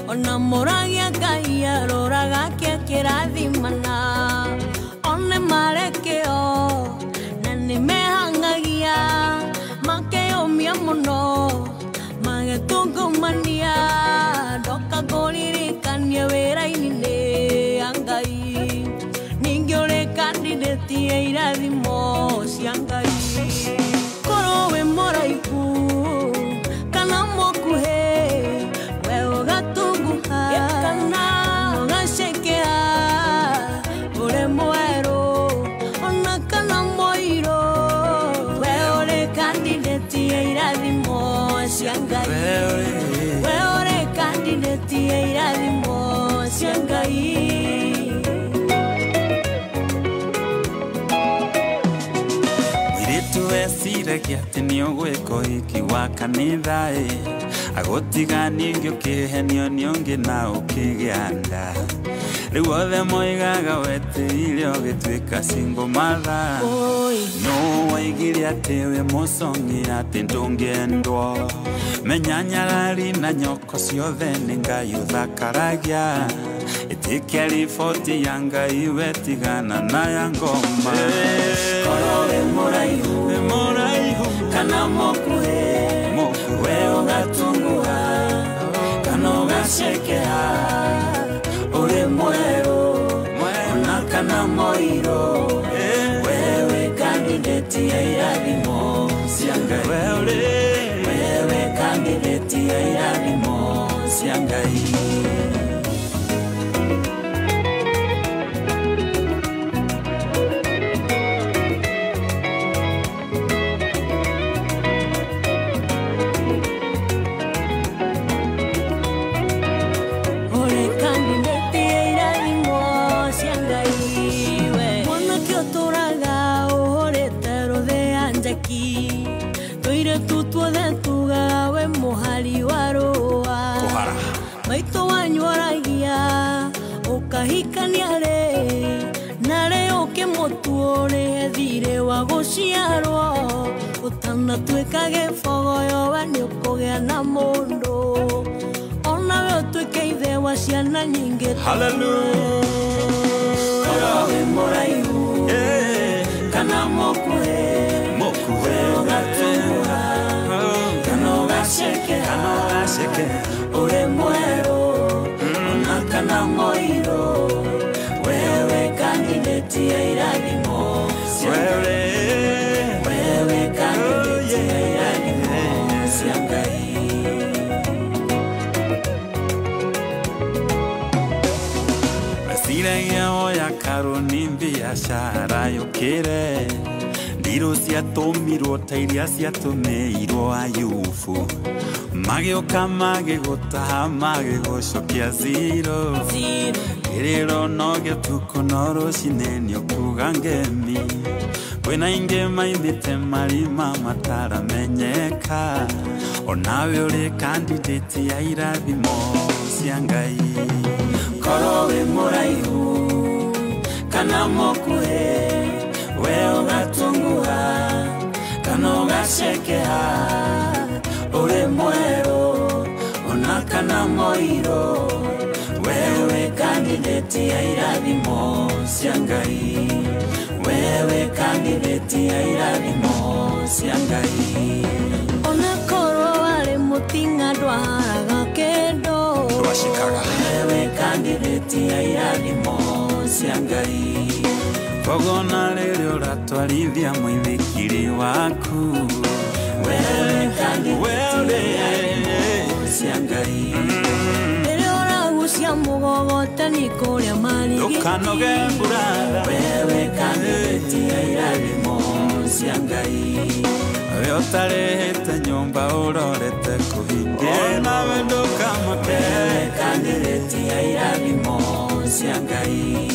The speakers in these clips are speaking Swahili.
Ona moragia Ngai aroraga kĩrathimana one marekeo na nĩmehangagia makeyũmia mũno magetungumania ndoka kũririkania wĩra-inĩ nĩ Ngai ningĩ ũrĩ kandidati ya irathimo cia Ngai korwo wĩ mũraihu kana mũkuhĩ Ati ni ogweko iki wa kanitha agotigani ngiokihenio niongi na ukigianda riu othe moigaga wetirire ogitwika single mother no waigire ati we musongi ati ndungiendwo menyanyarari na nyoko ciothe ni Ngai uthakaragia itikia riboti ya Ngai wetigana na ya ngoma korowe muraihu kana mokuhe we ugatunguha kana ugacekea uri mweru ona kana moiro wewe kandidati ya irathimo cia Ngai wewe kandidati ya irathimo cia Ngai maito wanyuaragia ukahikaniare nare ukimutuore thire wa guciarwo utanatwika gibogoyo we ni ukugea na mundu ona we utwike ithe wa ciana nyingi hallelujah korowe muraihu kana mokuhe ugatunguha kana ugaceke ure mweru ona kana moiro wewe kandidati ya irathimo wewe kandidati ya irathimo cia Ngai masiragia oya karuni biashara yukire ndiro ciatumirwo ta iria ciatumirwo Ayubu magioka magigutaha magigocokia zero iriro noge tuko noro cinenio kuga ngemi kwina inge maimite marima mataramenyeka onawe uri kandidati ya irathimo cia Ngai korowe muraihu kana mokuhe we ugatunguha kana ugacekea uri mweru ona kana moiro wewe kandidati ya irathimo cia Ngai wewe kandidati ya irathimo cia Ngai ona korwo wari mutinga ndwaraga kendo twashikaga wewe kandidati ya irathimo cia Ngai kogona rĩrĩ ũratwarithia mũithikiri waku wewe kandidati ya irathimo cia Ngai rĩrĩa ũragucia mũgogotani kũrĩa marigiti ndũkanoge brother wewe kandidati ya irathimo cia Ngai we ũtarĩhĩte nyũmba ũrorete kũhingia nawe ndũkamake wewe kandidati ya irathimo cia Ngai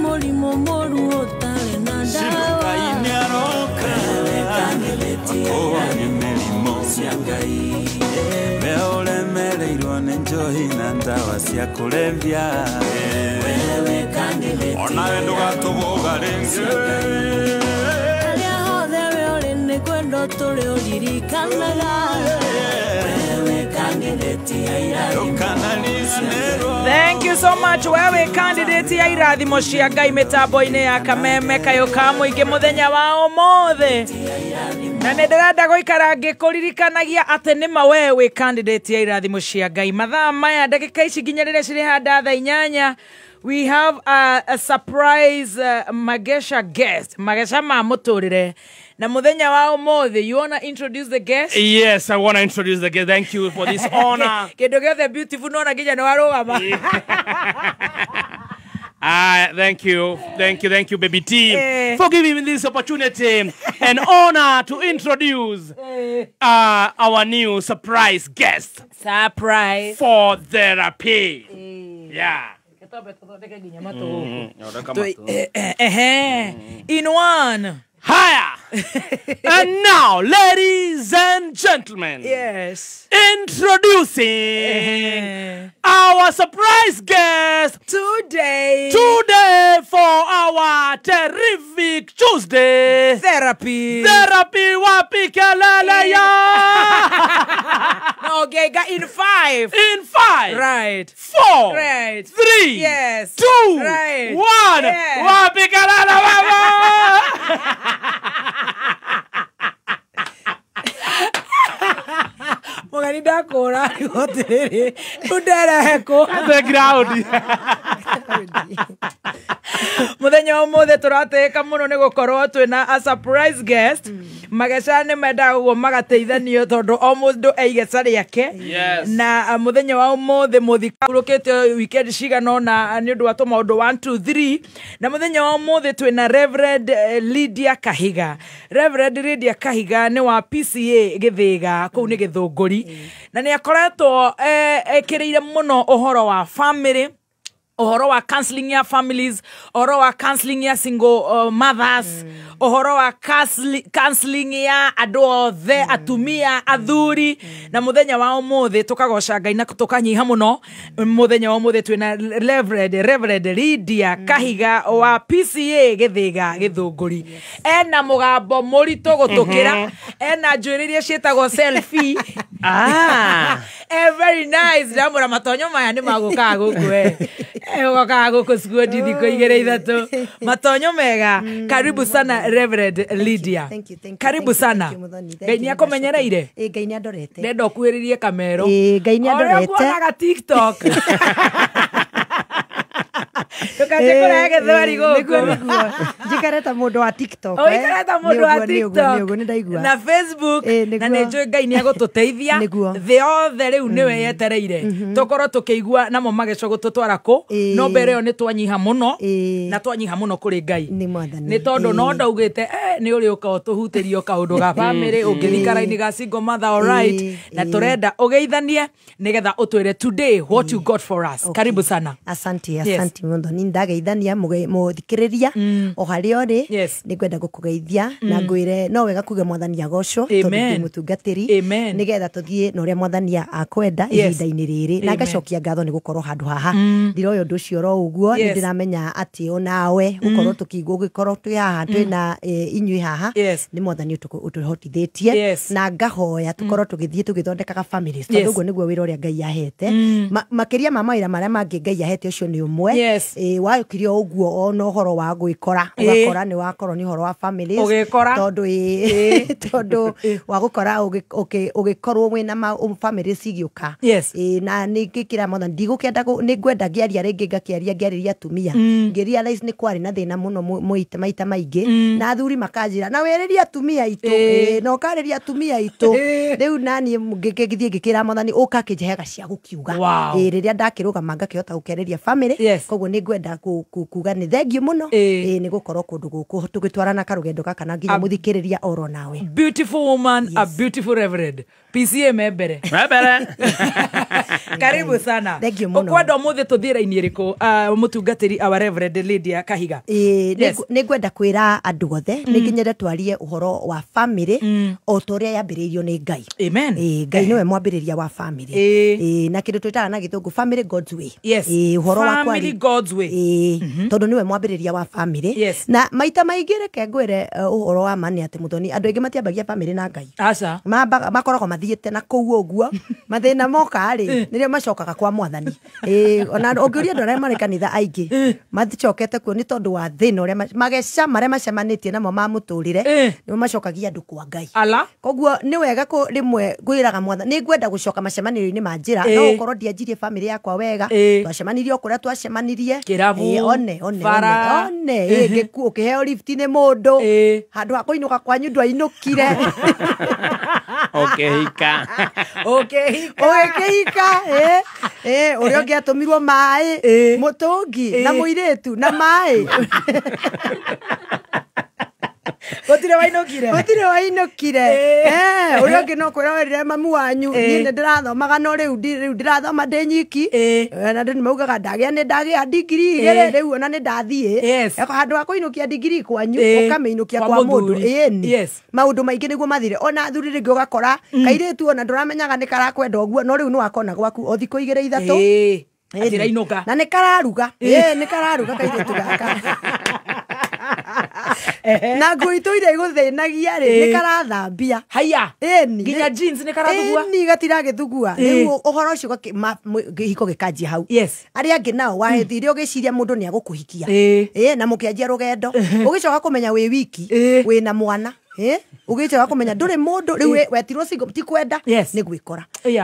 mũrimũ mũru ũtarĩ na ndawa wewe kandidati ya irathimo cia Ngai we ũreme njohi na ndawa cia kulevya. Wewe candidate Ona wendo gatugoga ringi. Aria hothe we uri ni kwendo turi uririkanaga. Wewe candidate ya irathimo. Thank you so much. Wewe candidate ya irathimo cia Ngai mitambo-ini ya Kameme kayo ka muingi muthenya wa umothe. Na ndirenda guikara ngikuririkanagia ati nima wewe candidate ya irathimo cia Ngai. Mathaa maya ndagika ici nginya riria ciri handa thaa 8 we have a surprise Magesha guest. Magesha ma muturire. Na muthenya wa umothe, you want to introduce the guest? Yes, I want to introduce the guest. Thank you for this honor. Kindu giothe beautiful no na nginya no arugama. Thank you, baby team, for giving me this opportunity and honor to introduce our new surprise guest. Surprise. For therapy. Yeah. In one. Higher. And now, ladies and gentlemen. Yes. Introducing our surprise guest today for our terrific Tuesday therapy. Wapi kelele ya. Okay, got in 5. In 5. Right. 4. Right. 3. Yes. 2. Right. 1. Yes. Wapi kelele baba. Mogani dakora hotere. Udara heko. The ground. Muthenya umothe turateka muno ni gukorwo twina a surprise guest. Magesha ni menda guo magateithanio tondu o mundu eigeca riake. Yes. Na muthenya wa umothe muthikurukite weekend cigano na ni undu wa to maundu 1 2 3 na muthenya wa umothe twina Reverend Lydia Kahiga. Reverend Lydia Kahiga ni wa PCA Githiga kuu ni Githunguri na ni akoretwo ekiriire muno uhoro wa family, uhoro wa counseling ya families, uhoro wa counseling ya single mothers, uhoro wa counseling ya andu othe atumia athuri na muthenya wa umothe tukagoca Ngai na tukanyiha muno. Muthenya wa umothe twina Reverend Lydia Kahiga wa PCA Githiga Githunguri. Ena mugambo murito gutukira, ena njwiririe cietagwo selfie. Very nice. Ndamura matonyo maya ni maguka guku goka guku squad thiko igere ithatu matonyo mega. Karibu sana Reverend Lydia. Thank you. Karibu sana. Ngai ni akomenyereire. Ngai ni andorete. Ndendo kuiririe kamero. Ngai ni andorete. Ora TikTok. Tukachekora githwari guku. Jikareta mundu wa TikTok. Ikareta mundu wa TikTok. Ni ndaigua. Na Facebook. Na ni njoi Ngai ni agututeithia. Thi othe riu niwe yetereire. Tukorwo tukiigua namo Magesha gututwara ku. No mbere yo ni twanyiha muno. Na twanyiha muno kuri Ngai. Ni tondu no ndaugite ni uri uka utuhutirio kaundu ga family ungithikara-ini ga single mother. All right. Na turenda ugeithanie nigetha utwire today what you got for us. Karibu sana. Asante mundo ni ndageithania muthikiriria o hari ori ni kwenda gukugeithia na ngwire no wega kuge mwathani agocwo tondu mutungatiri nigetha tuthie no ria mwathani akwenda ihinda-ini riri na ngacokia ngatho ni gukorwo handu haha ndiroyo ndu cio ro uguo ni ndiramenya ati onawe gukorwo tukigwo gikorwo twi haha twina inyui haha ni mwathani utuhotithitie na ngahoya tukorwo tugithie tugithondekaga families tondu guo niguo wira uria Ngai ahete makiria ma mawira maria mangi Ngai ahete ucio ni umwe wakirio uguo ono horo wa gwikora ugakora ni wakorwo ni horo wa families tondu wa gukora ugikorwo mwina families igiuka na ni ngikira mothe ndigukenda ni ngwenda ngiaria ringi ngakiaria atumia ngirealize ni kwari na thina muno maita maingi na athuri makanjira na weriria atumia itu no kariria atumia itu riu nani ngigithie ngikira mothe ni uka kinjehega cia gukiuga riria ndakirugama ngakihota gukereria family koguo ni ngwenda kwenda kuga ni thengiũ mũno nĩ gũkorwo kũndũ gũkũ tũgĩtwarana karũgendo gaka na nginya mũthikĩrĩria oro nawe. Beautiful woman, a beautiful reverend. PCA membere. Karibu sana. Thengiũ mũno. Ũkwenda ũmũthĩ tũthiĩ raini ĩrĩkũ mũtungatĩri our Reverend Lydia Kahiga? Nĩ ngwenda kwĩra andũ othe nĩ nginyende twarie ũhoro wa family o ũrĩa yambĩrĩirio nĩ Ngai. Amen. Ngai nĩwe mwambĩrĩria wa family. Na kĩndũ twĩtaga na gĩthũngũ family God's way. Yes. Ũhoro wa family God's way. Tondũ nĩwe mwambĩrĩria wa family. Yes. Na maita maingĩ reke ngwĩre ũhoro wa mani atĩ Mũthoni andũ aingĩ matiambagia family na Ngai. Aca. Makoragwo mathiĩte na kũu ũguo mathĩna moka-rĩ nĩrĩo macokaga kwa Mwathani. Ona ũngĩũria andũ arĩa marĩ kanitha aingĩ maticokete kuo nĩ tondũ wa thĩna ũrĩa mageca marĩa macemanĩtie namo ma mũtũrĩre nĩmo macokagia andũ kwa Ngai. Koguo nĩ wega rĩmwe ngwĩraga Mwathani nĩ ngwenda gũcoka macemanĩrio-inĩ ma njĩra no gũkorwo ndianjirie famĩlĩ yakwa wega twacemanirie o kũrĩa twacemanirie one ũkĩheo lift nĩ mũndũ handũ ha kũinũka kwanyu ndwainũkire ũkĩhika ũrĩa ũngĩ atũmirwo maĩ mũtũngi na mũirĩtu na maĩ Gotire wainũkire ũrĩa ũngĩ no kwĩra werire mami wanyu niĩ nĩ ndĩrathomaga no rĩu ndĩrathoma ndĩ nyiki na ndĩ nĩmaugaga ndagĩa ndigiri igĩrĩ rĩu ona nĩ ndathiĩ handũ ha kũinũkia ndigiri kwanyu ũkamĩinũkia kwa mũndũ maũndũ maingĩ nĩguo mathire ona thuri rĩngĩ ũgakora kairĩtu ona ndũramenyaga nĩ karakwenda ũguo no rĩu nĩ wakona gwaku o thikũ 2-3 atirainũka na nĩ kararuga kairĩtu gaka na nguo itũ iria igũthĩnagia rĩ nĩ karathambia haya nginya jeans nĩ karathugua gatiragĩthugua rĩu ũhoro ũcio gĩhiko gĩkanjia hau arĩa angĩ nao wahĩthire ũgĩciria mũndũ nĩ agũkũhikia na mũkĩanjia rũgendo ũgĩcoka kũmenya wĩ wiki wĩna mwana ũgĩcoka kũmenya ndũrĩ mũndũ rĩu wetirwo ti kwenda nĩ gwĩkora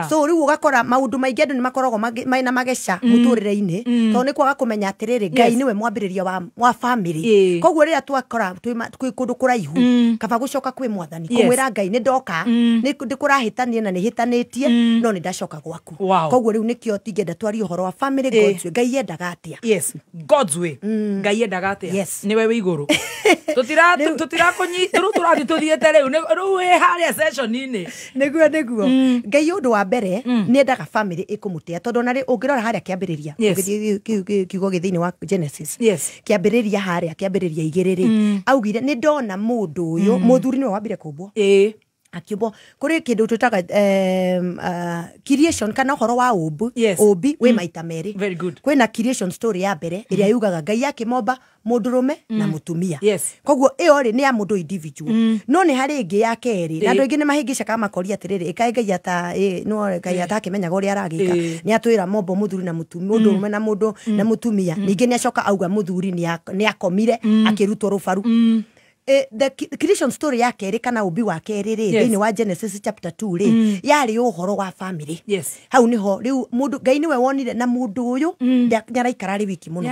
so rĩu ũgakora maũndũ maingĩ andũ nĩ makoragwo maina mageca mũtũrĩre-inĩ tondũ nĩ kwaga kũmenya atĩrĩrĩ Ngai nĩwe mwambĩrĩria wa family koguo rĩrĩa twakora twĩ kũndũ kũraihu kaba gũcoka kwĩ Mwathani kũmwĩra Ngai nĩ ndoka nĩ ndĩkũrahĩtania na nĩ hĩtanĩtie no nĩ ndacoka gwaku koguo rĩu nĩkĩo tingĩenda twarie ũhoro wa family God's way Ngai yendaga atĩa God's way Ngai yendaga atĩa nĩwe wĩ igũrũ tũtirakũnyita rĩu tũrathiĩ tũthiĩte rĩu harĩa session-inĩ nĩguo Ngai ũndũ wa mbere nĩ endaga family ĩkũmũtĩa tondũ na ũngĩrora harĩa kĩambĩrĩria kiugo thĩinĩ wa Genesis kĩambĩrĩria harĩa kĩambĩrĩria 2 augire nĩ ndona mũndũ ũyũ mũthuri nĩwe wambire kũmbwo akiumbwo kũrĩ kĩndũ twĩtaga creation kana ũhoro wa ũmbi wĩ maita merĩ kwĩna creation story ya mbere ĩrĩa yugaga Ngai akĩmomba mũndũrũme na mũtumia koguo ĩyo rĩ nĩ ya mũndũ individual no nĩ harĩ ĩngĩ ya kerĩ na andũ aingĩ nĩ mahĩngĩcaga makoria atĩrĩrĩ ĩkaĩ Ngai atakĩmenyaga ũrĩa aragĩka nĩ atwĩra mombo mũthuri na mũndũrũme na mũndũ na mũtumia ningĩ nĩ acoka auga mũthuri nĩ akomire akĩrutwo rũbaru the creation story ya kerĩ kana ũmbi wa kerĩ rĩ thĩinĩ wa Genesis chapter 2 rĩ yarĩ ũhoro wa family hau niho rĩu mũndũ Ngai nĩwe wonire na mũndũ ũyũ nĩaraikara arĩ wiki mũno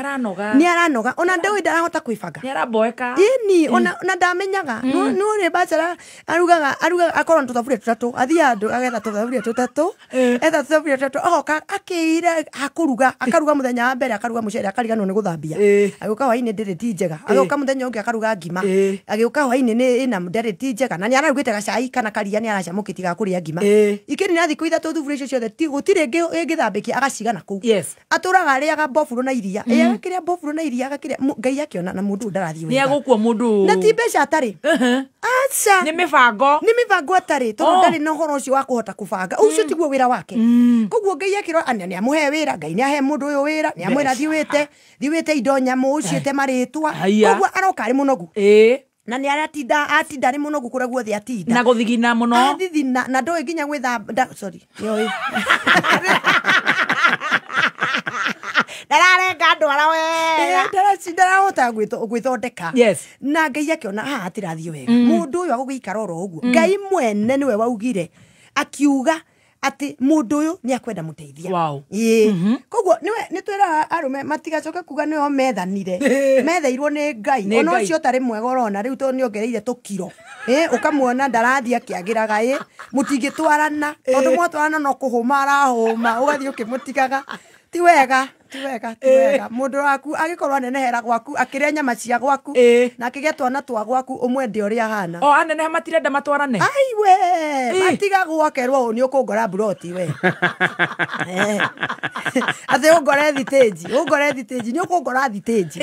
nĩ aranoga ona ndĩwe ndarahota kwĩbanga nĩaramboeka ona ndamenyaga no rĩ bacara arugaga akorwo tũthaburia tũtatũ athiĩ andũ agetha tũthaburia tũtatũ oka akĩire akaruga mũthenya wa mbere akaruga mũcere akariganwo nĩ gũthambia agĩũka hwainĩ ndĩrĩ ti njega agĩũka mũthenya ũngĩ akaruga ngima agĩũka hwainĩ ĩna ndarĩ ti njega na nĩararugĩte gacai kana karia nĩaracamũkĩti ga kũrĩa ngima ikĩrĩ na thikũ 3 thuburia icio ciothe gũtirĩ ĩngĩthambĩkia agaciga na kũu atũraga arĩaga mbofuro na iria agakĩrĩa mbofuro na iria agakĩrĩa Ngai akĩona na mũndũ ndarathiĩ wega nĩagũkua mũndũ na ti mbeca atarĩ aca nĩ mĩbango atarĩ tondũ ndarĩ na ũhoro ũcio wa kũhota kũbanga ũcio tiguo wĩra wake koguo Ngai akĩrora nĩamũhe wĩra Ngai nĩahe mũndũ ũyũ wĩra nĩamwĩra thiwĩte indo nyamũ ũciĩte marĩtwa koguo aroka arĩ mũnogu na nĩ atinda arĩ mũnogu kũrĩa guothe atinda na gũthigina mũno athithina na ndoĩ nginya gwĩthamba ndararenga ndwara we ndarahota gwĩthondeka na Ngai akĩona haha hatirathiĩ wega mũndũ ũyũ agũgĩikara oro ũguo Ngai mwene nĩwe waugire akiuga ati mũndũ ũyũ nĩ akwenda mũteithia koguo nĩ twĩraga arũme matigacoke kuga nĩo metheirwo nĩ Ngai ona ũcio ũtarĩ mwega ũrona rĩu tondũ nĩongereire tũkiro ũkamuona ndarathiĩ akĩagĩraga mũtingĩtwarana tondũ mwatwarana no kũhũma arahũma ũgathiĩ ũkĩmũtigaga ti wega tiwega mundu waku agikorwa nenehera gwaku akiria nyama cia gwaku na akigetwa na twa gwaku umwende uria hana anenehe matirenda matwarane aiwe matiga gwakerwo ni ukungora broti we ate ungore thiteji ni ukungora thiteji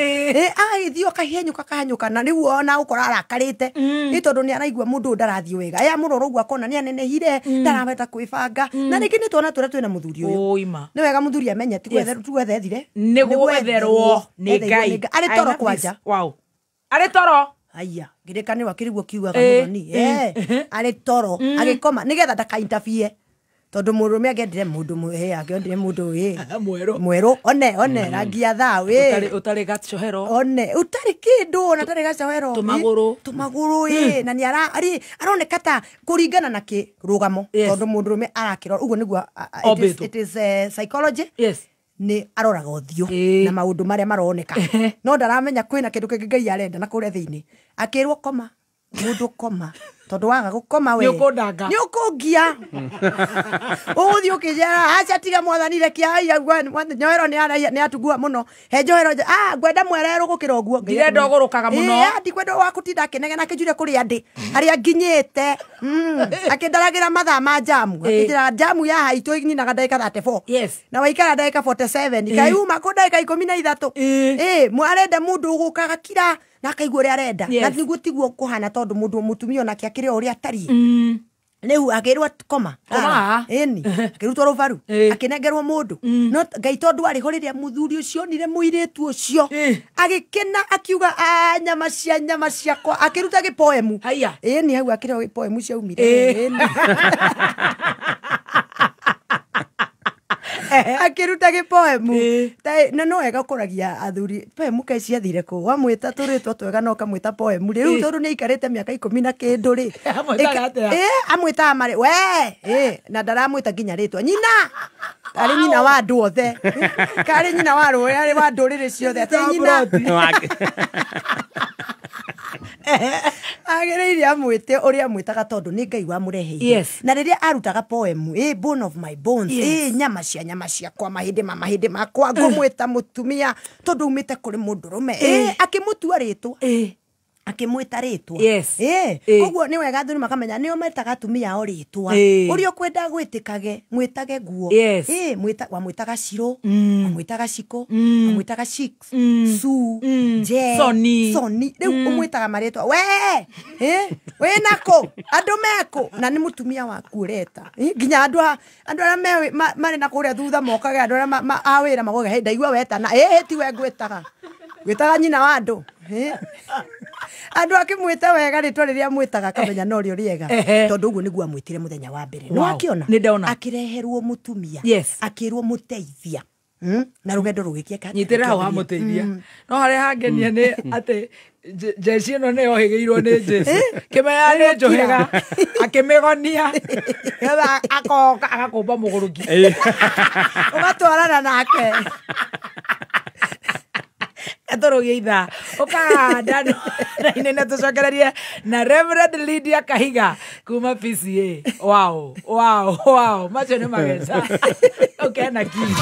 agithio kahanyuka na riu ona ukora arakarite ni tondu ni araigua mundu ndarathii wega aya muroro gwa kona ni anenehire ndarameta kwibanga na niki ni twana twina muthuri uyu ni wega muthuri amenye tigwethethire ni gwetherwo ni Ngai ari toro kwanja ari toro aya ngirikanirwa kirigwo kiugaga muthoni ari toro agikoma nigetha ndaka interview tondu murume agendire mundu agendire mundu mweru one rangia thaa utari gacohero one utari kindu na tari gacohero tumaguru na ni aroneka ta kuringana na kirugamo tondu murume arakirora uguo niguo it is psychology ni aroraga uthio na maundu maria maroneka no ndaramenya kwina kindu kingi Ngai arenda na kuria thiini akirwo koma mundu koma tondu waga gukoma we ni ukungia uthi ukijera acha tiga mwathanire kia nyoero ni atugua muno he njohero ngwenda mwereru gukira oguo ndirenda ogurukaga muno ndikwenda waku tinda kinegena kijure kuri andi aria nginyite akindaragira mathaa ma jamu akindara jamu ya haitu inyinaga ndagika 34 na waikara ndagika 47 ikaiuma ku ndagika 13 mwarenda mundu ugukaga kira na kaigua ria arenda na niguo tiguo kuhana tondu mundu mutumia na kiakire uria tari Nehu agirwa koma eni akirutwo ruvaru akinengerwo mundu no Ngai tondu ari horiria muthuri ucio nire muiritu ucio agikena akiuga nyama cia kwa akiruta gipoemu eni hau akirwo gipoemu cia umire eni akiruta gipoemu no wega kuragia athuri poemu kai ciathire ku wamwita turitwo twega no kamwita poemu riu tondu ni ikarite miaka 10 na kindu ri amwita mari we na ndaramwita nginya ritwa nyina kari nyina wa andu othe kari nyina wa rũrĩrĩ wa ndũrĩrĩ ciothe ati nyina agereire amwite uria amwitaga tondu ni Ngai wa mureheire na riria arutaga poemu bone of my bones nyama cia kwa mahindi makwa ngumwita mutumia tondu umite kuri mundurume akimutua ritwa akimwita ritwa koguo ni wega thuri makamenya ni ometaga atumia o ritwa urio kwenda gwitikage mwitage guo wamwitaga Shiro wamwitaga Shiko wamwitaga Shix Su Je Soni riu umwitaga maritwa we nako andu meko na ni mutumia waku ureta nginya andu aria mari na kuria thutha mokaga andu aria awira magoga he ndaigua wetana tiwe ngwitaga gwitaga nyina wa andu andu akimwita wega ritwa riria mwitaga kamenya no rio riega tondu uguo niguo amwitire muthenya wa mbere no akiona akireherwo mutumia akirwo muteithia na rugendo rugikia kati nyitira hau hamuteithia no hare hangenia ni ati jeci ino ne ohigeirwo ni Jesu kimenya ni njohega akimigonia eba akoka agakumba muguruki ugatwarana nake atorogia itha ukanda na inene tucokererie na Reverend Lydia Kahiga kuma PCA wow macho ni mageza ukena kinyi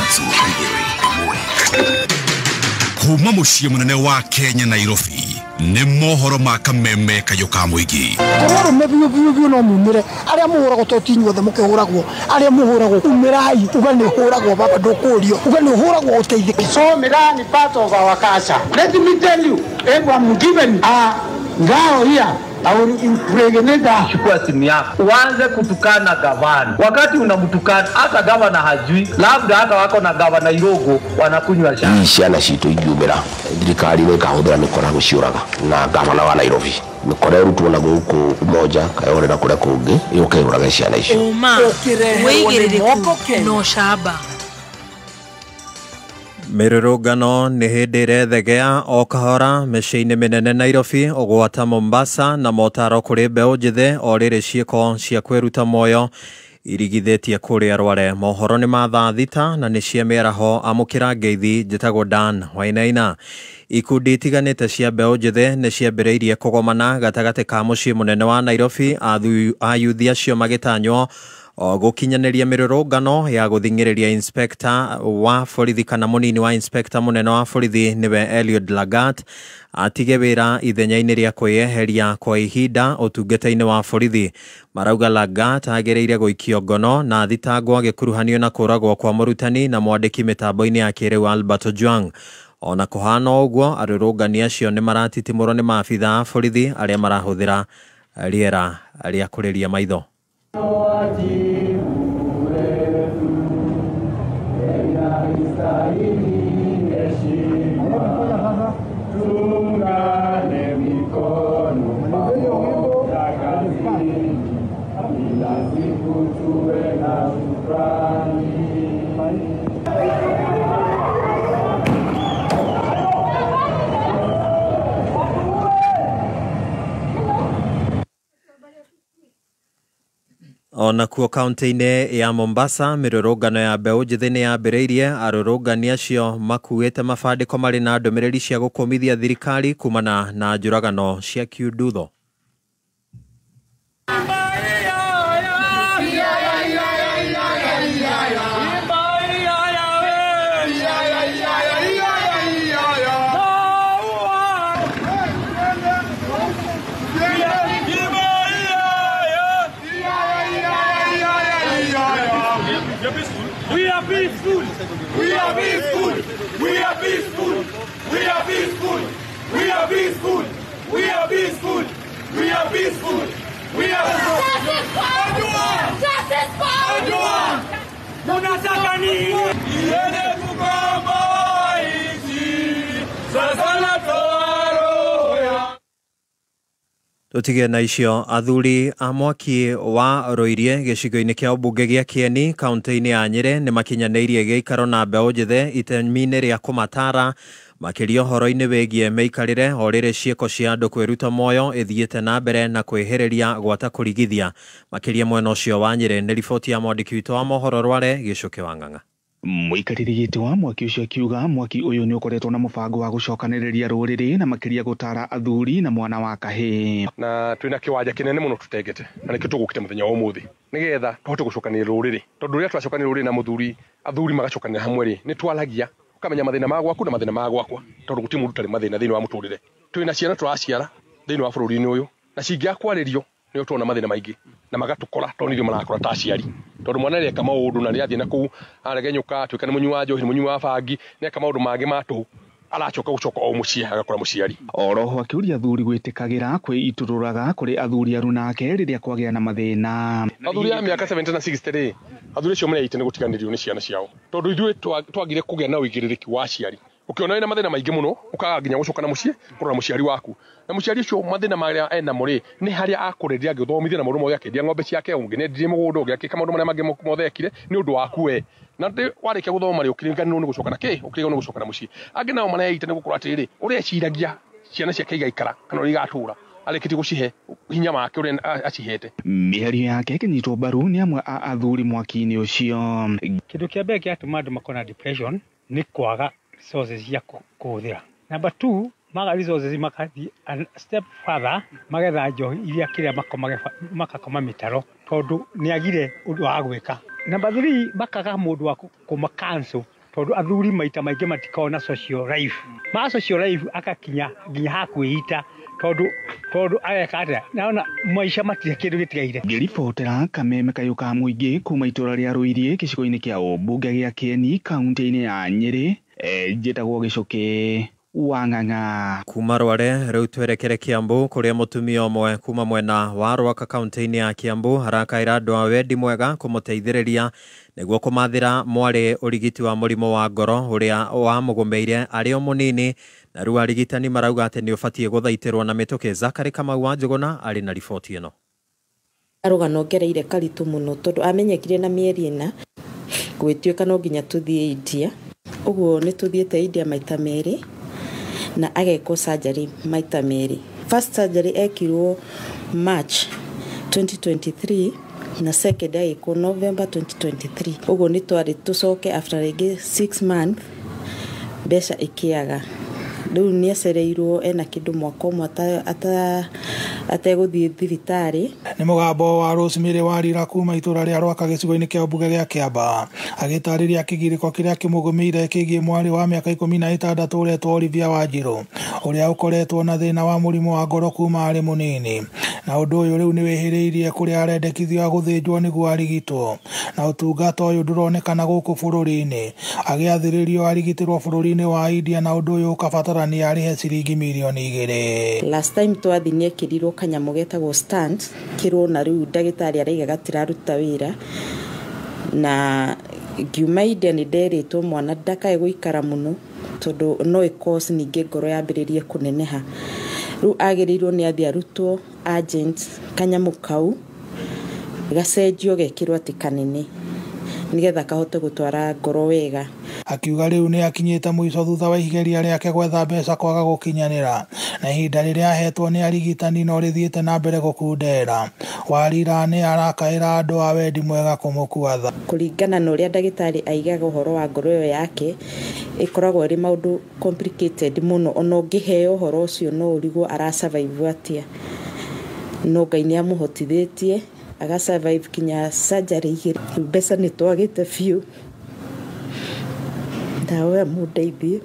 kuma muciĩ munene wa Kenya Nairobi nĩ mohoro ma kameme kayo ka muingi tũrũme biũ no mumire aria muhuragwo totinyu othe mukihuragwo aria muhuragwo umirai uga ni huragwo baba ndukurio uga ni huragwo uteithike so Miraa is part of our culture. Let me tell you, if I'm given a ngao here I will impregnate. Chukua simu yako uanze kutukana gavana. Wakati unamtukana hata gavana hajui, labda hata wako na gavana Irogo wanakunywa chai. Hii ciana citũ ingiumĩra thirikari nĩ ĩkahũthĩra mĩkora gũciũraga na gavana wa Nairobi mĩkora ĩrutwo na gũkũ umoja kayorera kũrĩa kũngĩ yũke yũrage ciana icio wĩigĩrĩrĩku no camba. Mirurungano nĩ hĩndĩ ĩrethegea o kahora mĩciĩ-inĩ mĩnene Nairobi ũgwata Mombasa na motaro kũrĩ mbeũ njĩthĩ o rĩrĩ ciĩko cia kwĩruta muoyo irigithĩtie kũrĩa Rware. Mohoro nĩ ma thaa thita na nĩ cia mĩaraho amũkĩra ngeithi njĩtagwo Dan Wainaina. Ikundi itiganĩte cia mbeũ njĩthĩ nĩ ciambĩrĩirie kũgomana gatagatĩ ka mũciĩ mũnene wa Nairobi ayuthi acio magĩtanywo gukinyaneria mirurungano ya guthingiriria inspector wa borithi kana munini wa inspector munene wa borithi niwe Eliud Lagat atige wira ithenya-ini ria kweyeheria kwa ihinda utungata-ini wa borithi. Marauga Lagat agereire guikio ngono na thitangwo agikuruhanio na kuragwo kwa murutani na mwandiki mitambo-ini ya kiriu Albert Ojwang. Ona kuhana uguo arurungani acio ni maratitimurwo ni maabitha a borithi aria marahuthira riera ria kuriria maitho. Ona kuo kaunti-ini ya Mombasa mirurungano ya mbeu njithi ni yambiriirie arurungani acio makuite mabandiko mari na ndumiriri cia gukumithia thirikari kumana na njuragano cia kiundutho. We are peaceful. We are peaceful. We are peaceful. We are peaceful. We are peaceful. We are peaceful. We are peaceful. We are justice for everyone. Tunataka nini? Iende kukamba hizi. Sasa natoa roho ya Tutige na icio athuri a mwaki wa Roirie gicigo-ini kia ubunge gia Kieni kaunti-ini ya Nyeri ni makinyaneirie giikaro na mbeu njithe itemi-ini ria kumatara makiria horo-ini wigie meikarire orire cieko cia andu kwiruta moyo ithiite na mbere na kwihiriria gwata kurigithia makiria mwena ucio wa Nyeri. Ni riboti ya mwandiki witu wa mohoro Rware Gicuki wa Ng'ang'a. Muikariri gitu wa mwaki ucio akiuga mwaki uyu ni ukoretwo na mubango wa gucokaniriria ruriri na makiria gutara athuri na mwana wa kahi na twina kiwanja kinene muno tutegete na nikio tugukite muthenya wa umuthi nigetha tuhote gucokaniriria ruriri tondu ria twacokaniriria ruriri na muthuri athuri magacokanira hamwe ri ni twalagia ukamenya mathina ma gwaku na mathina ma gwakwa tondu guti mundu tari mathina thiini wa muturire twina ciana turaciara thiini wa bururi-ini uyu na cingiakwaririo ni utona mathina maingi na magatukora tondu marakora ta aciari tondu mwana reka maundu na riathie na ku aregenyuka atwika ni munyu wa njohi munyu wa bangi neka maundu mangi matu aracoka gucoka o mucie agakora muciari. Oroho akiuria athuri gwitikagira kwiitururaga kuri athuri aru nake riria kwagia na mathina. Athuri a miaka 70 na 60 athuri cio mreite ni gutiganirio ni ciana ciao tondu ithuĩ twagire kugia na uigĩrĩrĩki wa ciari ukiona wina mathina maingi muno ukaga nginya gucoka na mucie kurora muciari waku na muciari ucio mathina maria ena muri ni haria akureria ngithomithia na maundu mothe akendia ng'ombe ciake unginendirie mugunda ugiakika maundu maria mangi mothe ekire ni undu waku we na ndi warikia guthoma ri ukiringanirwo ni gucoka na ki ukiriganirwo ni gucoka na mucie angi nao mareite ni gukora atiri uria ciragia ciana ciake igaikara kana uri gatura alekiti gucihe hinya make uria acihete. Mihario yake kinyitwo mbaru ni amwe a athuri mwaki-ini ucio. Kindu kia mbere kiatuma andu makona depression ni kwaga resources ya kuhuthira. Number 2 maga resources makathi step further magetha njohi iria kiria makakoma mitaro tondu ni agire undu wa gwika. Number 3 makaga mundu wa kuma cancel tondu athuri maita maingi matikona social life ma social life akakinya nginya hakwihita tondu ayekata naona maisha matire kindu gitigaire. Ngiribotera Kameme Kayuka muingi kuma itura ria Ruirie gicigo-ini kia ubunge gia Kieni kaunti-ini ya Nyeri njitagwo Gicuki wa Ng'ang'a. Kuma Rware riu twerekere Kiambu kuria mutumia omwe kuma mwena wa Rwaka kaunti-ini ya Kiambu harakaira andu a wendi mwega kumuteithiriria niguo kumathira mwari urigiti wa murimo wa ngoro uria wamugomeire ari o munini na riu arigitani marauga ati ni ubatie guthaitirwo na mituki. Zakari Kamau wa Njuguna ari na riboti ino. Arugano ngereire karitu muno tondu amenyekire na mieri ina gwituika no nginya tuthie India uguo ni tuthiete India maita meri na ageko surgery maita meri. First surgery ekirwo March 2023 na second eko November 2023 uguo ni twari tucoke after rege 6 months besha ikiaga riu ni acereirwo ena kindu mwaka umwe ategũthiĩ thibitarĩ. Nĩ mũgambo wa Rosemary Warira kuma itũra rĩa Rwaka gĩcigo-inĩ kĩa mbunge gĩa Kĩamba agĩtarĩria kĩgirĩko kĩrĩa kĩmũgũmĩire kĩgiĩ mwarĩ wa mĩaka 16 ũretwo Olivia Wanjiru ũrĩa ũkoretwo na thĩna wa mũrimũ wa ngoro kuma arĩ mũnini, na ũndũ ũyũ rĩu nĩ wĩhĩrĩirie kũrĩa arendekithio gũthĩnjwo nĩguo arigitwo, na ũtungata ũyũ ndũronekana gũkũ bũrũri-inĩ, agĩathĩrĩrio arigitĩrwo bũrũri-inĩ wa India, na ũndũ ũyũ ũkabatarania arĩhe ciringi mirioni 2. Last time twathi nĩ ekĩrirwo kanyamũ getagwo stand kĩrwo, na rĩu ndagĩtarĩ araiga gatiraruta wĩra, na ngiuma India nĩ nderĩtwo mwana ndakae gũikara mũno tondũ no ĩkosi ningĩ ngoro yambĩrĩrie kũneneha. Rĩu agĩrĩirwo nĩ athiĩ arutwo agent kanyamũ kau gacenjio gekĩrwo atĩ kanene nĩgetha kahote gũtwara ngoro wega. Akiuga rĩu nĩ akinyĩte mũico thutha wa igeria rĩake gwetha mbeca kwaga gũkinyanĩra, na ihinda rĩrĩa ahetwo nĩ arigitani no rĩthiĩte na mbere gũkundera. Warira nĩ arakaĩra andũ a wendi mwega kũmũkua tha. Kũringana na ũrĩa ndagĩtarĩ aigaga ũhoro wa ngoro ĩyo yake, ĩkoragwo ĩrĩ maũndũ complicated mũno, ona ũngĩheo ũhoro ũcio no ũrigwo arasurvive atĩa. No Ngai nĩ amũhotithĩtie agasurvive kinya surgery 2. Mbeca nĩ twagĩte biũ, ndawa mũndeithie.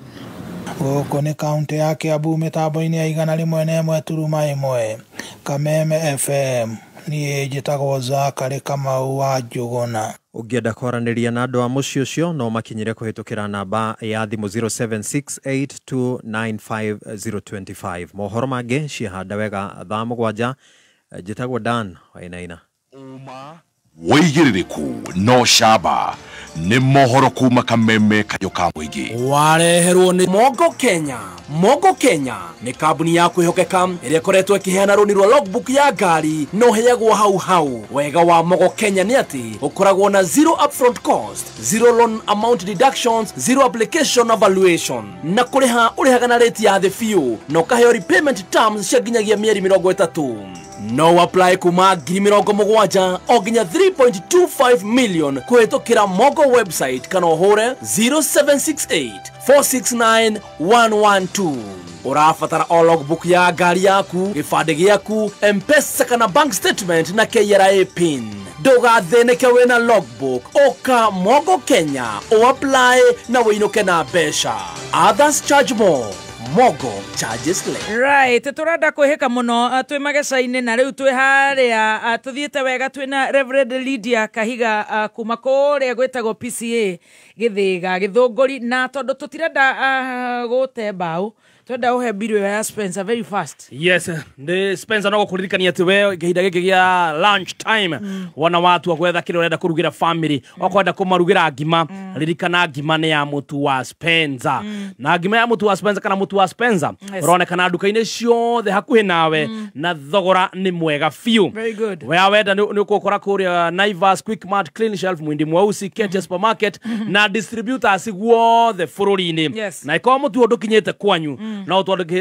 Gũkũ nĩ kaunti ya Kiambu, mĩtambo-inĩ ya 101.1 Kameme FM. Niĩ njĩtagwo Zakari Kamau wa Njũgũna. Ũngĩenda kwaranĩria na andũ a mũciĩ ũcio no makinyire kũhĩtũkĩra namba ya thimũ 0768295025. Mohoro mangĩ ciahanda wega thaa 7. Njĩtagwo Dan Wainaina. Wĩigĩrĩrĩku no camba nĩ mohoro kuma Kameme kayo ka mũingĩ. Wareherwo nĩ Mogo Kenya. Mogo Kenya nĩ kambuni ya kwĩhokeka ĩrĩa ĩkoretwo ĩkĩheana rũni rwa logbook ya ngari no heagwo hau. Wega wa Mogo Kenya nĩ atĩ ũkoragwo na zero upfront cost, zero loan amount deductions, zero application evaluation, na kũrĩha ũrĩhaga na rate ya thĩ biũ, na ũkaheo repayment terms cia nginyagia mĩeri 30. No apply kuma 70,000 o nginya 3.25 million kũhĩtũkĩra Mogo website kana ũhũre 0768 469 112. Ũrabatara o logbook ya ngari yaku, gĩbandĩ gĩaku, M-Pesa kana bank statement na KRA pin. Ndũgathĩnĩke wĩna logbook, ũka Mogo Kenya apply na wĩinũke na mbeca. Others charge more. Mogo charges less. Right, turenda kwihika muno twi mageca-ini na riu twi haria tuthiite wega twina Reverend Lydia Kahiga kuma kuria gwetagwo PCA Githiga Githunguri, na tondu tutirenda gute mbao twenda uhe biru ya Spencer very fast. Yes, the Spencer no kuririkania ati we gihinda giki gia lunch time wana watu gwetha kile urenda kurugira family okwenda kumarugira ngima, ririkana ngima ni ya mutu wa Spencer. Na ngima ya mutu wa Spencer kana mutu wa Spencer uronekana nduka-ini ciothe hakuhi nawe na thogora ni mwega fiu. Very good. We wenda ni ukora kuria Naivas, Quickmart, Clean Shelf, Mwindi Mwausi, Ketia Supermarket na distributors guothe bururi-ini. Na iko mutu ndukinyete kwanyu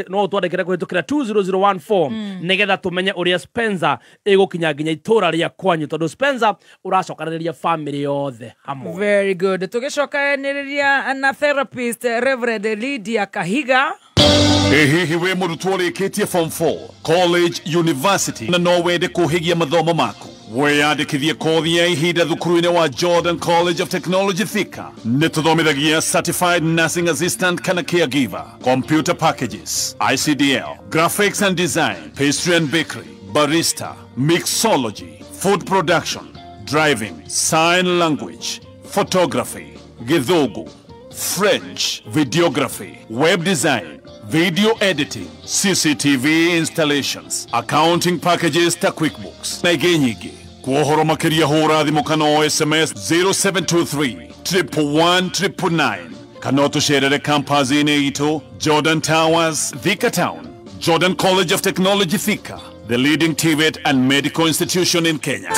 no twandikire kuhitukira 20014 nigetha tumenye uria Spencer igukinya nginya itura ria kwanyu tondu Spencer uracokaniriria family yothe hamwe. Very good. Tugicokaniriria na therapist Reverend Lydia Kahiga. Hihi we mũrutwo ũrĩkĩtie form 4 college university na no wende kũhĩgia mathomo maku, weyandĩkithie kothi ya ihinda thukuru-inĩ wa Jordan College of Technology Thika. Nĩ tũthomithagia certified nursing assistant kana caregiver, computer packages, ICDL, graphics and design, pastry and bakery, barista, mixology, food production, driving, sign language, photography, Githogo, French, videography, web design, video editing, CCTV installations, accounting packages ta QuickBooks. Na ingĩ nyingĩ. Kuohoro makĩria hũra thimũ kana o SMS 0723 111 kana ũtũcerere campus-inĩ itũ Jordan Towers, Thika Town. Jordan College of Technology Thika, the leading TVET and medical institution in Kenya.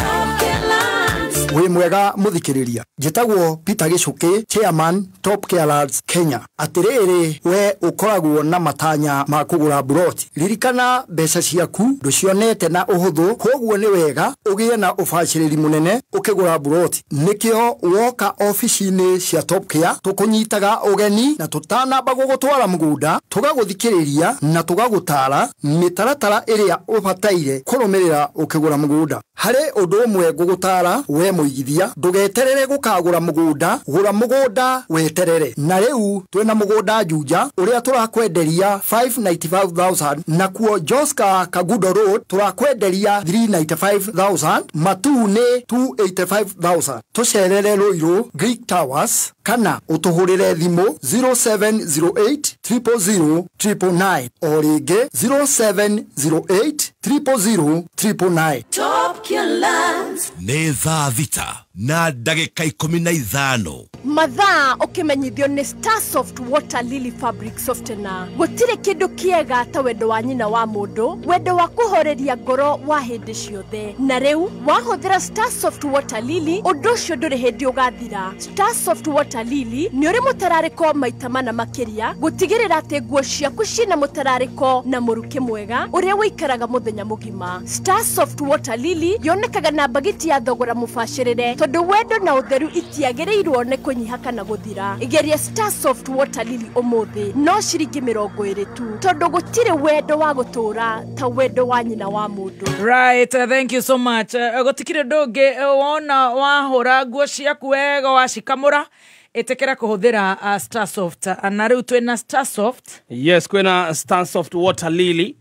we mwega muthikiriria njitagwo Peter Gicuki chairman Top Care Lads Kenya atiriri we ukoragwo na matanya ma kugura buroti ririkana mbeca ciaku nducionete na uhuthu koguo ni wega ugie na ubaciriri munene ukigura buroti nikio woka office-ini cia Top Care tukunyitaga ugeni na tutanamba gugutwara mugunda tugaguthikiriria na tugagutara mitaratara iria ubataire kurumirira ukigura mugunda hari undu umwe gugutara we muigithia ndugeterere gukagura mugunda gura mugunda weterere na riu twina mugunda Juja uria turakwenderia 595,000 na kuo Joska Kagudo Road turakwenderia 395,000 Matune 285,000 tucerere Ruiru Greek Towers kana utuhurire thimu 0708 000 999 o ringi 0708 000 999. Top Care Lads nĩ thaa thita na ndagĩka 15 mathaa ukimenyithio ni Starsoft Water Lily Fabric Softener gutire kindu kiega ta wendo wa nyina wa mundu wendo wa kuhoreria ngoro wa hindi ciothe na riu wahuthira Starsoft Water Lily undu cio nduri hindi ugathira Starsoft Water Lily ni uri mutarariko maita mana makiria gutigirira ati nguo ciaku cina mutarariko na muruke mwega uria wikaraga muthenya mugima Starsoft Water Lily yonekaga na bagiti ya thogora mubashirire tondu wendo na utheru itiagirirwo ne kunyiha kana guthira igeria Starsoft Water Lily umuthi no ciringi 20 tu tondu gutire wendo wa gutura ta wendo wa nyina wa mundu. Right, thank you so much. Gutikire ndungi wona wahura nguo ciaku wega wacikamura itekera kuhuthira Starsoft na riu twina Starsoft. Yes, kwina Starsoft Water Lily.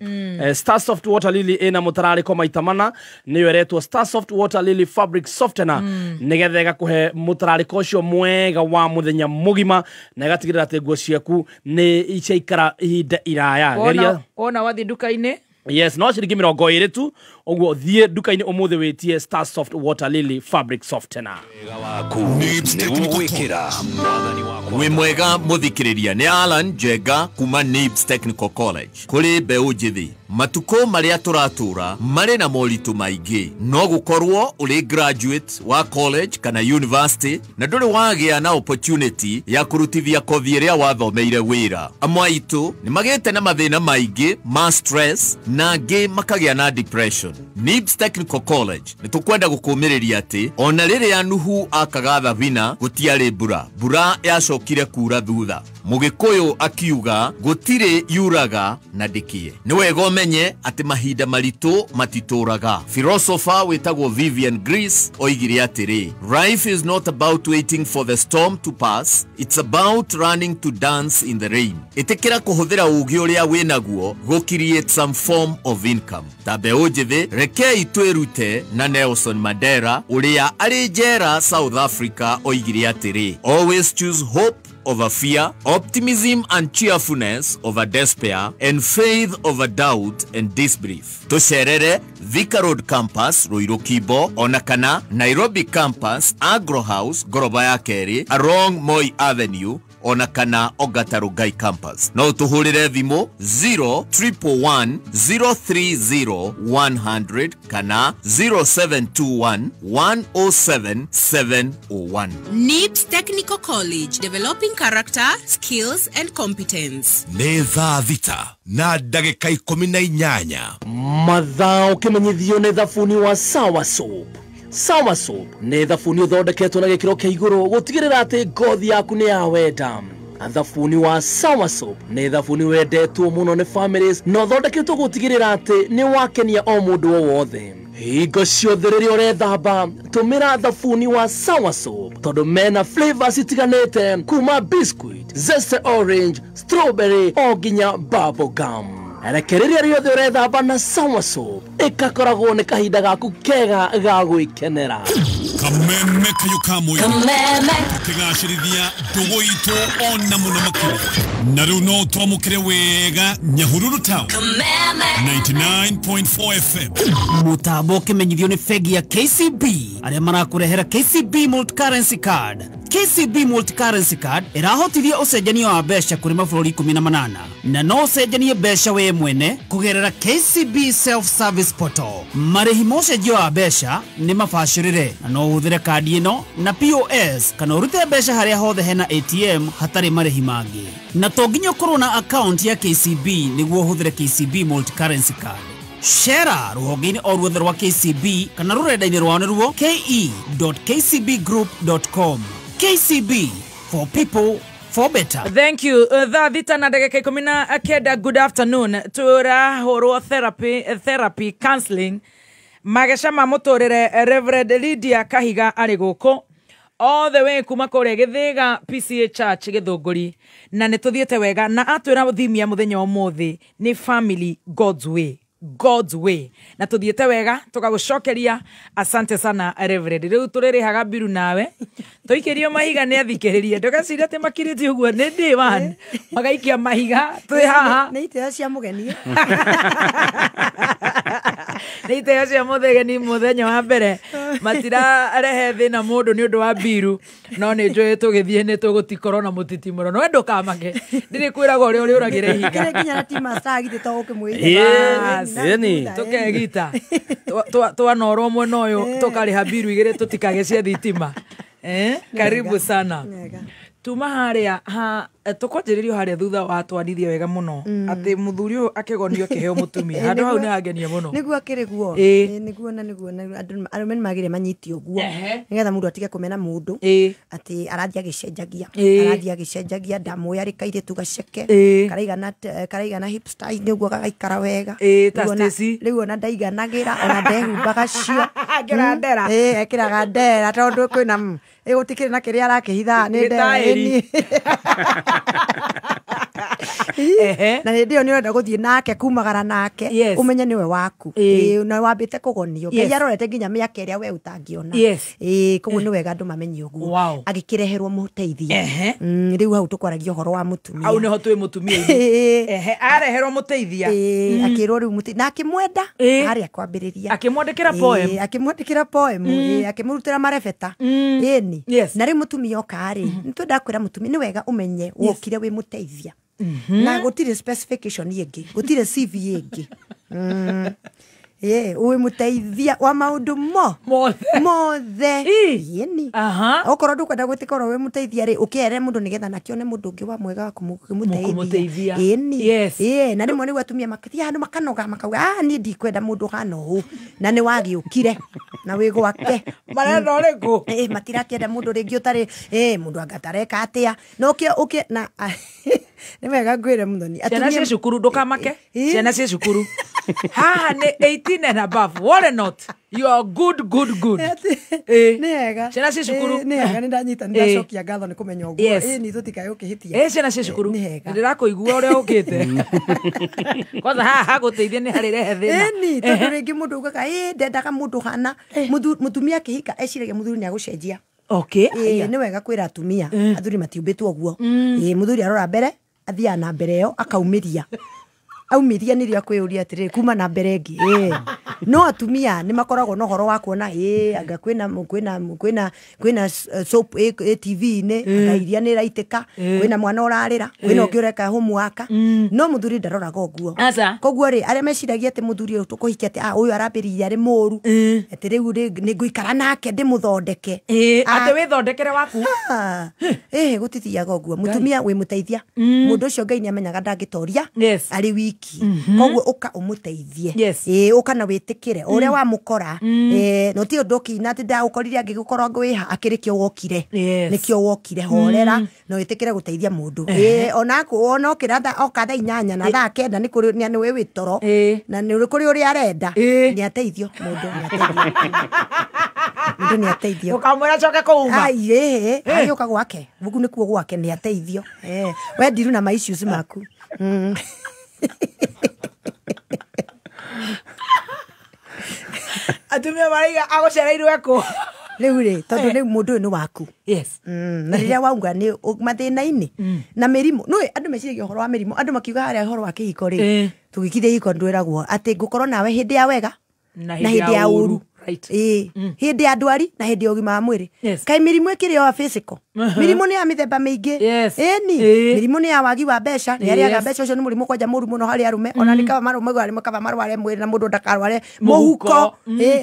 Starsoft Water Lily ina mutarariko maita mana niyo eretwo Starsoft Water Lily Fabric Softener nigetha kuhe mutarariko ucio mwega wa muthenya mugima na igatigirira ati nguo ciaku ni icaikara ihinda iraya. Geria ona wathi duka-ini. Yes, no ciringi 20 tu oguo thie duka-ini umuthi witie Starsoft Water Lily Fabric Softener. we mwega muthikiriria ni Alan Jega kuma Nibs Technical College kuri mbeu njithi matuko maria turatura mari na moritu maingi no gukorwo uri graduate wa college kana university na nduri wagia na opportunity ya kurutithia kothi iria wathomeire wira amwaitu ni magete na mathina maingi ma stress na ngi makagia na depression. Nibs Technical College ni tukwenda gukumiriria ati ona riria nuhu akagatha vina gutiari bura yacokire kura thutha mugikuyu akiuga gutire yuraga na dikie ni wega umenye ati mahinda maritu matituraga. Philosopher witagwo Vivian Greece oigire atiri life is not about waiting for the storm to pass, it's about running to dance in the rain. Itekera kuhuthira ugi uria winaguo go create some form of income. Tabe ojive reke itwerute na Nelson Mandela uria ari jera South Africa oigire atiri always choose hope over fear, optimism and cheerfulness over despair, and faith over doubt and disbelief. Tucerere Thika Road Campus, Ruiru Kibo, Onakana, Nairobi Campus, Agro House, Goroba ya Keri, along Moi Avenue, Onakana Ogatarugai Campus. No tuhurire thimu 0311030 kana 0721107701. Nibs Technical College, developing character, skills and competence. Nĩ thaa thita na ndagĩka 18 mathaa ukimenyithio ni thabuni wa Sawa Soap. Sawa Soap ni thabuni uthondeketwo na gikiro kia iguru gutigirira ati ngothi yaku ni ya wenda. Thabuni wa Sawa Soap ni thabuni wendetwo muno ni families no thondeketwo gutigirira ati ni wakenia o mundu o wothe. Hingo ciothe riria urethamba tumira thabuni wa Sawa Soap tondu mena flavors itiganite kuma biscuit, zesty orange, strawberry o nginya bubble gum. Rekereria riothe urethamba na Sawa Soap ikakoragwo ni kahinda gaku kega ga gwikenera. Kameme kayukamwe kigashirithia ndugu itu ona muno makuru na riu no twamukire wega Nyahururu Town 99.4 FM mutambo kimenyithio ni fegi ya KCB aria marakurehera KCB multi currency card KCB multi-currency card irahotithia ucenjania wa mbeca kuri mabũrũri 18 na no ucenjanie mbeca we mwene kugerera KCB self-service portal. Marĩhi ma ũcenjio wa mbeca nĩ mabacĩrĩre na no ũhũthĩre kandi ĩno na POS kana ũrute mbeca harĩa hothe hena ATM hatarĩ marĩhi mangĩ. Na to nginya ũkorwo na account ya KCB nĩguo ũhũthĩre KCB multi-currency card. Share ruhonge-inĩ o ruothe rwa KCB kana rũrenda-inĩ rwao nĩruo ke.kcbgroup.com. KCB, for people, for better. Thank you. Thita na ndagika 19. Good afternoon. Turahorwo therapy counseling. Magesha ma mũtũrĩre Reverend Lydia Kahiga arĩ gũkũ all the way kuma kũrĩa Gĩthĩga PCA Church Gĩthũngũri, na nĩtũthiĩte wega na atwĩra thimia mũthenya ũmũthĩ nĩ family God's way. God's way. Na tuthiete wega tukagucokeria. Asante sana Reverend. Riu turirihaga biru nawe tuikirio mahiga ni athikiririe ndugacira te makiriti uguo ni day one magaikia mahiga twi haha ni iteo cia mugeni ni iteo cia muthegeni muthenya wa mbere matira rehe thina mundu ni undu wa biru no ni njoe tugithie ni tugutikoro na mutitimuro no ndukamake ndiri kwiraga uri uragire higa kire kinya na tima stagite to ukimwira Yeni tukegita twanorwo mwena uyu tukariha biru igire tutikage cia thitima karibu sana tuma haria tukwanjiririo haria thutha wa twarithia wega muno ati muthuri uyu akigonio kiheo mutumia handu hau ni hangenia muno niguo akiriguo niguo arume magire manyitio guo nigetha mundu atige kumena mundu ati arathia agicenjagia damu yari kaire tugaceke karaigana hipster niguo gagaikara wega riu ona ndaiganagira ona ndehumbaga cio ekiraga ndera tondu kwina gutikire na kiria arakihitha ni ndeni na ndio ni urenda guthie nake kumagara nake umenye niwe waku na wambite kugonio ngai arorete nginya miaka iria we utangiona koguo ni wega andu mamenye uguo agikireherwo muteithia riu hau tukwaragia uhoro wa mutumia au niho twi mutumia areherwo muteithia akirwo riu muteithia na akimwenda haria kwambiriria akimwandikira poem akimurutira marebeta na riu mutumia okari nitwenda kwira mutumia ni wega umenye wokire wi muteithia na gutire specification yengi gutire CV yengi uwe muteithia wa maundu mothe yeni okorwo ndukwenda gwitikora we muteithia ri ukiere mundu nigetha nakione mundu ungi wa mwega wa kumuteithia yeni na rimwe ni gwatumia makathia handu makanoga makauga ni ndikwenda mundu hana hu na ni wagiukire na wi gwake marenda uriku matirakienda mundu ringi utari mundu angatareka atia no ukie na ni wega ngwire muthoni ciana cia cukuru ndukamake ciana cia cukuru haha ni 18 and above what not you are good ni wega ciana cia cukuru ni wega ni ndanyita ndacokia ngatho ni kumenya uguo ni tutikae ukihitia ciana cia cukuru ndirakuigua uria ukite kwanza haha guteithia ni hari rehe thina ni tondu ringi mundu ugaga ndendaga mundu hana mutumia kihika eciragia muthuri ni agucenjia ni wega kwira atumia athuri matiumbitwo uguo muthuri arora mbere athia na mbere yo akaumiria aumiria ni ria kwiyuria atiri kuma na mbere ngi no atumia ni makoragwo no horo wa kuona anga kwina soap TV ni anga iria ni raitika kwina mwana urarira kwina ungiureka homework no muthuri ndaroraga uguo koguo ri aria meciragia ati muthuri uyu tukuhikia ati uyu arambiriria ari muru ati riu ni nguikara nake ndimuthondeke ati withondekere waku gutithiaga uguo mutumia wi muteithia mundu ucio Ngai ni amenyaga ndangitoria ari wiki koguo uka umuteithie uka na witikire uria wa mukora no ti ndoki na ti nda ukorire angigukora ngwiha akirikio wokire nikio wokire horera no witikire guteithia mundu ona okira okatha inyanya na tha kenda ni kuri ni we witoro na ni kuri uri arenda ni ateithio mundu ni ateithio ukamwira coke kuuma ayo kagwake buku ni kuo gwake ni ateithio we ndiru na my issues maku atumia maraiga agucereirwe ku riu ri tondu riu mundu ni waku na riria waunga ni mathina-ini na mirimu no andu meciragia uhoro wa mirimu andu makiuga haria uhoro wa kihiko ri tugikithia hiko ndwiragwo ati ngukorwo nawe hindi ya wega na hindi ya uru Right. Hindi ya ndwari na hindi ya ũgima wa mwĩrĩ. Kaĩ mĩrimũ ĩkĩrĩ o physical. Mĩrimũ nĩ ya mĩthemba mĩingĩ. Mĩrimũ nĩ ya wagi wa mbeca, nĩ arĩaga mbeca ũcio nĩ mũrimũ kwanja mũru mũno harĩ arume, ona nĩ kaba marũme arĩmo kaba marware mwĩrĩ na mũndũ ndakarware mũhuko.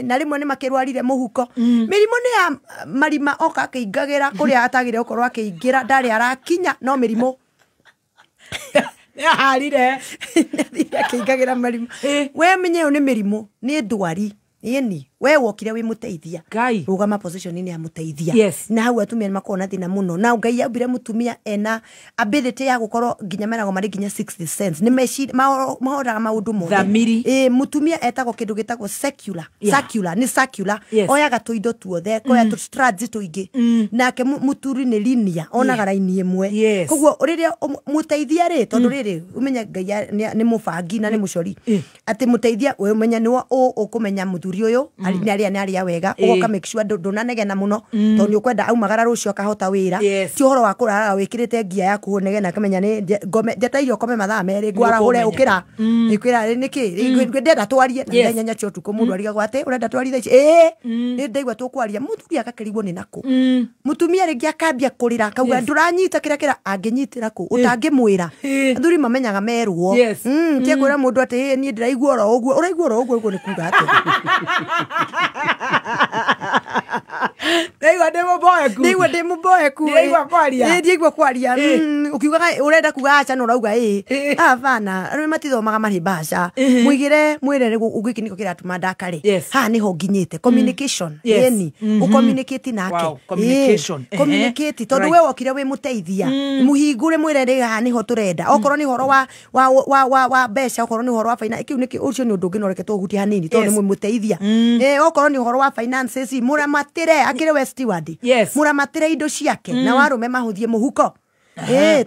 Na rĩmwe nĩ makĩrwarire mũhuko. Mĩrimũ nĩ ya marima oka akĩingagĩra kũrĩa atagĩrĩire gũkorwo akĩingĩra ndarĩ arakinya no mĩrimũ harire akĩingagĩra marima. We menye yo nĩ mĩrimũ nĩ ndwari. We wokire wi muteithia rugama position ya muteithia na hau atumia makona thina muno na Ngai yambire mutumia ena ability ya gukorwo nginya merago mari nginya 60 cents ni meshi mahoraga maundu mothe mutumia etagwo kindu gitagwo secular ni circular oyaga tuindo tuothe koya tu strategy tuingi nake muturi ni linear onaga raini imwe koguo riria muteithia ri tondu riri umenya Ngai ni mubangi na ni mucori ati muteithia we umenya ni ukumenya muthuri uyu nari wega ugoka make sure ndunanegena muno tondu ukwenda aumagara rucio akahota wira ti uhoro wa kurara wikirite ngia ya kuhunegena kamenya ni ngome jetairio kome mathaa meri gwara hure ukira ikwira niki ndenda twarie na nyanya cio tuko mundu ariga gwate urenda twarie ici ni ndaigwa tukwaria muthuri akakirigwo ni nako mutumia ringi akambia kurira kauga nduranyita kira anginyitira ku utangimwira athuri mamenyaga merwo tie kwira mundu ati ni ndiraigwa oro uguo uraigwa oro uguo ni kuga ati Ndeigwa demo boy ku. Ndeigwa kwaria. Ukiuga urenda kuga acha no rauga bana arwe matithomaga mari baca. Muigire mwire ugiki niko kiratuma ndakari. Ha niho nginyite communication. Yeni ucommunicate nake. Communicate tondu we wokire we muteithia. Muhingure mwire riga niho turenda. Okorwo ni horo wa beca okorwo ni horo wa faina ikiu niki ucio ni undu nginoreke tuguti hanini tondu mwe muteithia. Okorwo ni horo wa finances muramatire akire we steward muramatire indo ciake na warume mahuthie muhuko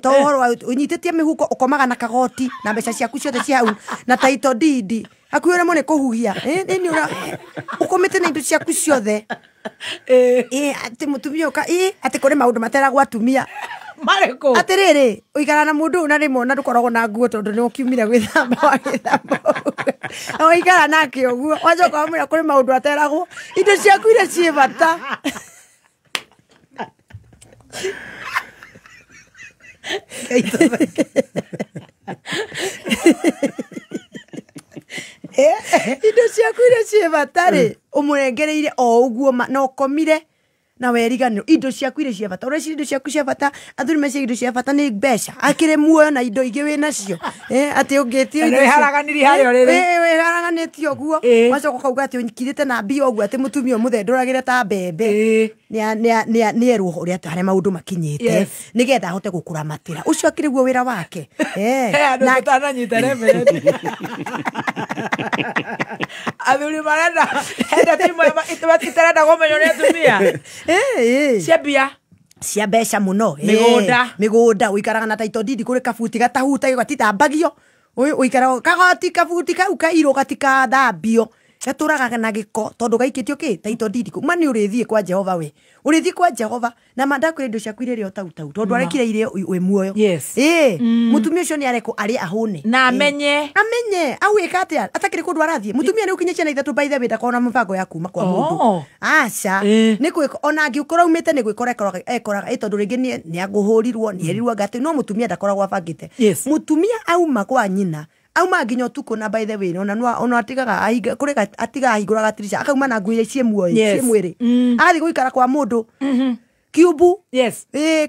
to horo unyitetie mihuko ukomaga na kagoti na mbeca ciaku ciothe cia hau na taito didi akuire mo ne kuhuhia ni ura ukomete na indo ciaku ciothe ati mutumia uka ati kore maundu matera gwatumia mareko atiriri uikara na mundu na rimo na dukoragwo na nguo tondu ni ukiumire gwithamba wa githamba uikara nake uguo wajoka amira kuri maundu ateragwo indo ciaku ire cie bata indo ciaku ire cie bata ri umurengereire o uguo no komire na weriganiro indo ciaku ire cia bata ureci indo ciaku cia bata athuri meci indo cia bata ni mbeca akire muoyo na indo ingi wina cio ati ungitio indo haraganiri hario riri we haraganiti oguo wacoka kauga ati unyikirite na mbia oguo ati mutumia muthenduragire ta mbembe ni eruho uria tare maundu makinyite nigetha ahote gukuramatira ucio akire guo wira wake na tutananyita reverend athuri marenda enda timu itibatirenda gomenyo ni atumia ciambia cia mbeca muno migunda uikaraga na taito didi kuri kabuti gatahuta gatitambagio uikaraga kagoti kabuti kau kairo gatika thambio gaturaga na giko tondu gaikitio ki taito didi kuma ni urithie kwa Jehova we urithie kwa Jehova na mandakure indo ciaku ire tau tondu arekire ire we muoyo mutumia ucio ni areko ari ahune na amenye awika atia atakire kundu arathie mutumia ni ukinyia ciana ithatu by the way ndakona mbango ya kuma kwa mundu aca ni kwiko ona angiukora umite ni gwikora ekoraga tondu ringi ni aguhurirwo ni erirwo ngate no mutumia ndakoragwo abangite mutumia auma kwa nyina auma nginya tuko na by the way ona atigaga ahiga kuri atiga ahigura gatirisha akauma na nguire cie muoyo cie mwiri athi guikara kwa mundu kiubu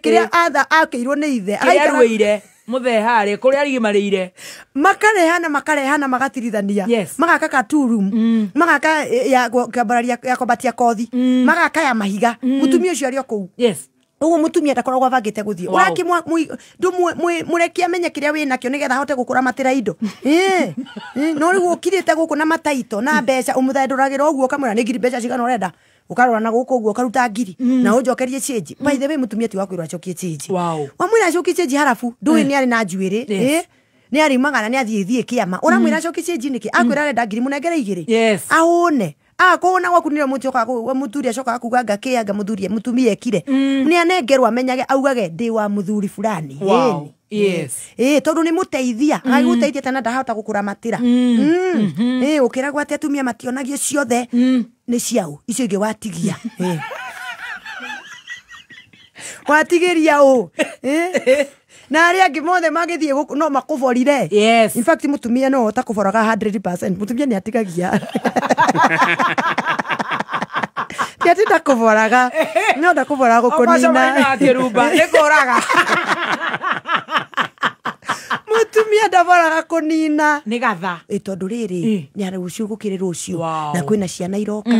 kiria atha akeirwo ni ithe aikaruire muthehare kuri arigimarire makarehana magatirithania magaka ka two room magaka ya kabararia ya kobatia kothi magaka ya mahiga mutumia ucio ari oku uguo mutumia ndakoragwo abangite guthie uraki murekia amenye kiria wina kio nigetha hote gukura matira indo no rigu ukirite guku na mataito na mbeca umuthenduragira uguo kamura ni ngiri mbeca cigana urenda ukarora na guku uguo karuta ngiri na unjokerie change by the way mutumia ti wakwirwa acokie change wamwira acokie change harafu ndui ni ari na njuiri ni ari magana ni athie kiama uramwira acokie change niki akwira arenda ngiri munengere igiri ahune kuona wakunire mutoka wa muthuri acoka kuga ngakianga muthuri ekire ni anengerwa amenyage augage ndi wa muthuri fulani. Yes. Tondu ni muteithia agiguteithia tana ndahota gukuramatira ukiragwo ati atumia mationagio ciothe ni ciau icio ingi watigia watigiria na aria angi mothe magithie no makuborire. In fact mutumia no ota kuboraga 100%. Mutumia ni atigagia Tiati ndakuboraga no ndakuboraga gukunina atirumba nikoraga mutumia ndaboraga kunina ni gatha tondu riri ni ari ucio gukire rucio na kwina ciana iroka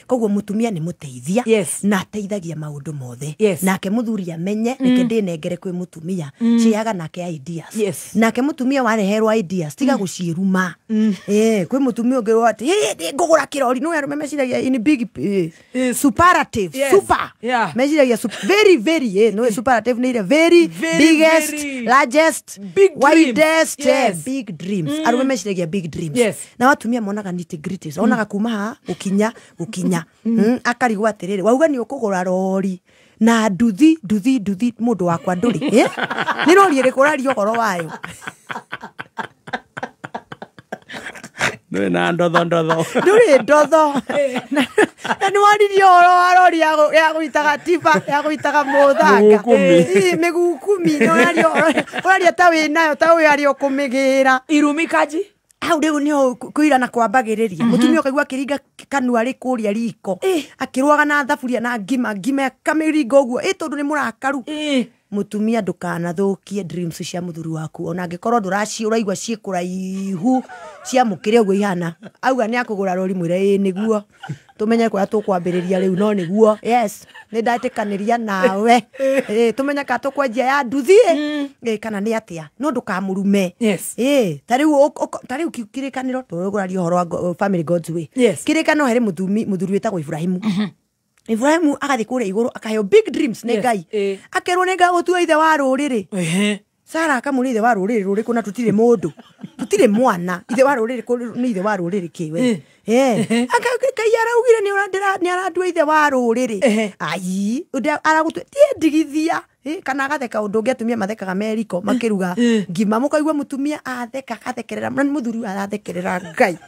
koguo mutumia ni muteithia na ateithagia maundu mothe nake muthuri amenye nike ndinengere kwi mutumia ciaga nake ideas nake mutumia wareherwa ideas tiga guciruma kwi mutumia ungirwo ati ndi ngugura kirori no yarume meciragia in big superlative super meciragia very very no superlative ni very biggest largest widest big dreams arume meciragia big dreams na watumia monaga nitty-gritties onaga kuma ukinya akarigwo atiriri wauga ni ukugura rori na nduthi mundu wakwa nduri ni rori irikurario horo wayo na ndotho nduri ndotho na ni waririo horo wa rori ya guitaga tipa ya guitaga muthanga migukumi no oraria ta winayo ta uyario kumigira irumikaji au riu ni kuirana kwambagiriria mutumia ukaigua kiringa kanua ri kuria riko akirwaga na thaburia na ngima kamiringa uguo tondu ni murakaru mutumia ndukanathukie dreams cia muthuri waku ona angikorwo nduraci uraigua ciikuraihu cia mukire uguo ihana auga ni akugura rori mwire niguo tumenye kwa tukwambiriria riu no niguo ni ndatikaniria nawe tumenye ka tukwenjia ya nduthi kana ni atia no ndukamurume tariu kirikaniro turugurario horo wa family God's way kirikano here muthuri wetagwo Ibrahimu agathi kuria iguru akayo big dreams ne Ngai akerwo ne Ngai gutua ithe wa ruriri Sara akamuri ithe wa ruriri ruriku na tutire mundu tutire mwana ithe wa ruriri ni ithe wa ruriri kiwe akakai araugire ni aradua ithe wa ruriri ai aragutua tie ndigithia kana agatheka undu ngetumia mathekaga meriko makiruga ngima mukaigua mutumia atheka akathekerera muthuri arathekerera Ngai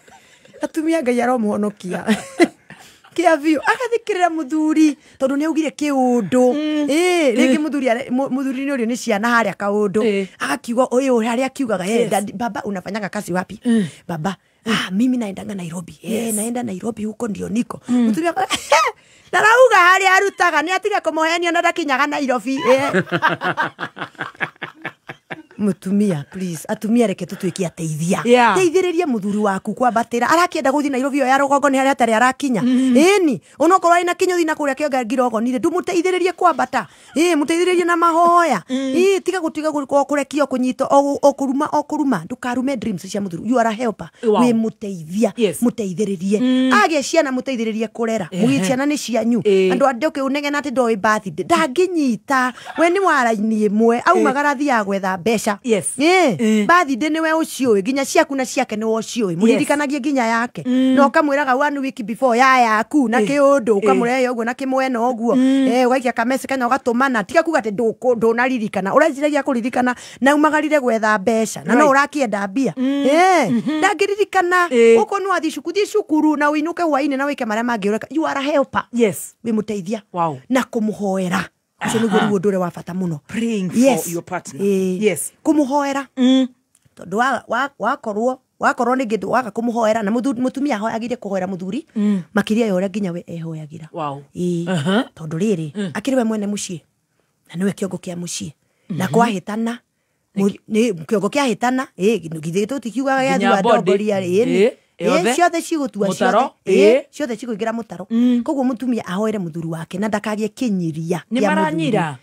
atumia Ngai aromuhonokia kia vio akathikirira muthuri tondu ni augire kiundu ringi muthuri ni urio ni ciana haria kaundu akakiuga uyu haria akiugaga baba unafanyaga kazi wapi baba mimi naendanga Nairobi naenda Nairobi huko ndio niko muthuri narauga haria arutaga ni atiga kumuhenia na ndakinyaga Nairobi mutumia please atumia reke tutwiki ateithia teithiriria muthuri waku kwambatira arakienda guthi Nairobi yo ya rugongo ni haria tari arakinya ni onokorwo ina kinyuthi na kuria kionga ngirogo nire ndumuteithiririe kwambata muteithiririe na mahoya tiga gutiga kurekio kunyito okuruma ndukarume dreams cia muthuri you are a helper we muteithia muteithiririe age ciana muteithiririe kurera mugiciana ni cianyu andu andoke unegena ati ndoi birthday ndanginyita we ni waraini imwe au magarathi ya gwetha besha birthday ni we ucio ginya ciaku na ciake ni wocio muririkanagie ginya yake no kamwiraga 1 week before yaku na kiundu ukamureye uguo na kimwena uguo ugaikia kamese kanya ugatumana tiga kuga ati ndunaririkana uraziragia kuririkana na umagarire gwetha besha na no urakienda mbia ndagiririkana uko no athi cukuru na uinuke hwaine na wike maria mangiureka you are a helper we muteithia na kumuhoera ucio niguo ruo ndure wa bata muno praying for your partner kumuhoera tondu wakorwo ni gindu waka kumuhoera na mutumia ahoyagire kuhoera muthuri makiria yore nginya we ehoyagira tondu riri akiriwe mwene mucii na niwe kiongo kia mucii na kwahitana ni kiongo kia hitana githi tutikiugaga ya thua ndongoria ri ciothe cigutua ciothe ciguingira mutaro koguo mutumia ahoere muthuri wake na ndakagie kinyiria ni maranyira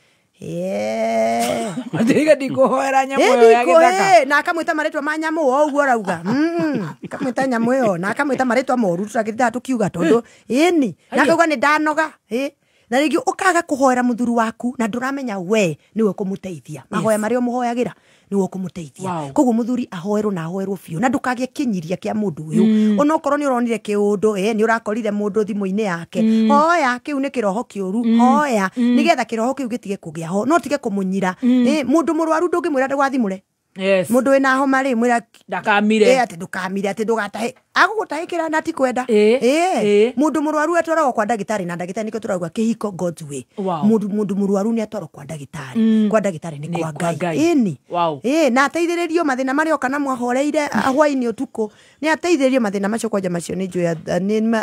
ndiga ndikuhoera nyamu yo ya githaka na akamwita maritwa ma nyamu uguo rauga akamwita nyamu yo na akamwita maritwa moru tutagirita tukiuga tondu na kauga ni ndanoga na rĩngĩ ũkaga kũhoera mũthuri waku na ndũramenya we niwe kũmũteithia mahoya marĩa mũhoyagĩra niwe kũmũteithia koguo mũthuri ahoerwo na ahoerwo biũ na ndũkagĩe kĩnyiria kĩa mũndũ ũyũ ona okorwo nĩ ũronire kĩũndũ nĩ ũrakorire mũndũ thimũ-inĩ yake hoya kĩu nĩ kĩroho kĩũru hoya nĩgetha kĩroho kĩu gĩtige kũgĩa ho no tige kũmũnyira mũndũ mũrwaru ndũngĩmwĩra ndũgathimũre mundu wina homa ri mwira ndakamire ati ndukamire ati ndugatahe agugutahikira na ti kwenda mundu murwaru atwaragwo kwa ndagitari na ndagitari niko turagwa kihiko God's way mundu murwaru ni atwaragwo kwa ndagitari ni kwa Ngai na ateithĩrĩrio mathina maria okana mwahoreire hwaini utuko ni ateithĩrĩrio mathina macio kwanja macio ni njuya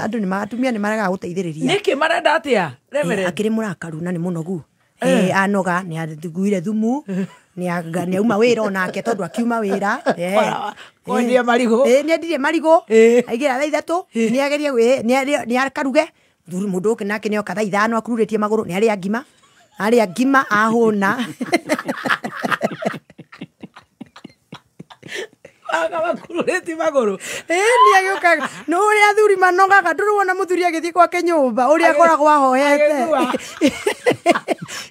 andu ni matumia ni maraga guteithĩrĩria niki marenda atia reverend akiri murakaru na ni munogu anoga ni athiguire thumu ni auma wira onake tondu akiuma wira kwendia marigo ni endirie marigo aigira thaa 3 ni agerie ni akaruge thuri mundu uki nake ni oka thaa 5 akururitie maguru ni aria ngima ahuna agakurureti maguru ni agioka no uria thuri manogaga ndurwona muthuri agithii kwake nyumba uria akoragwo ahoete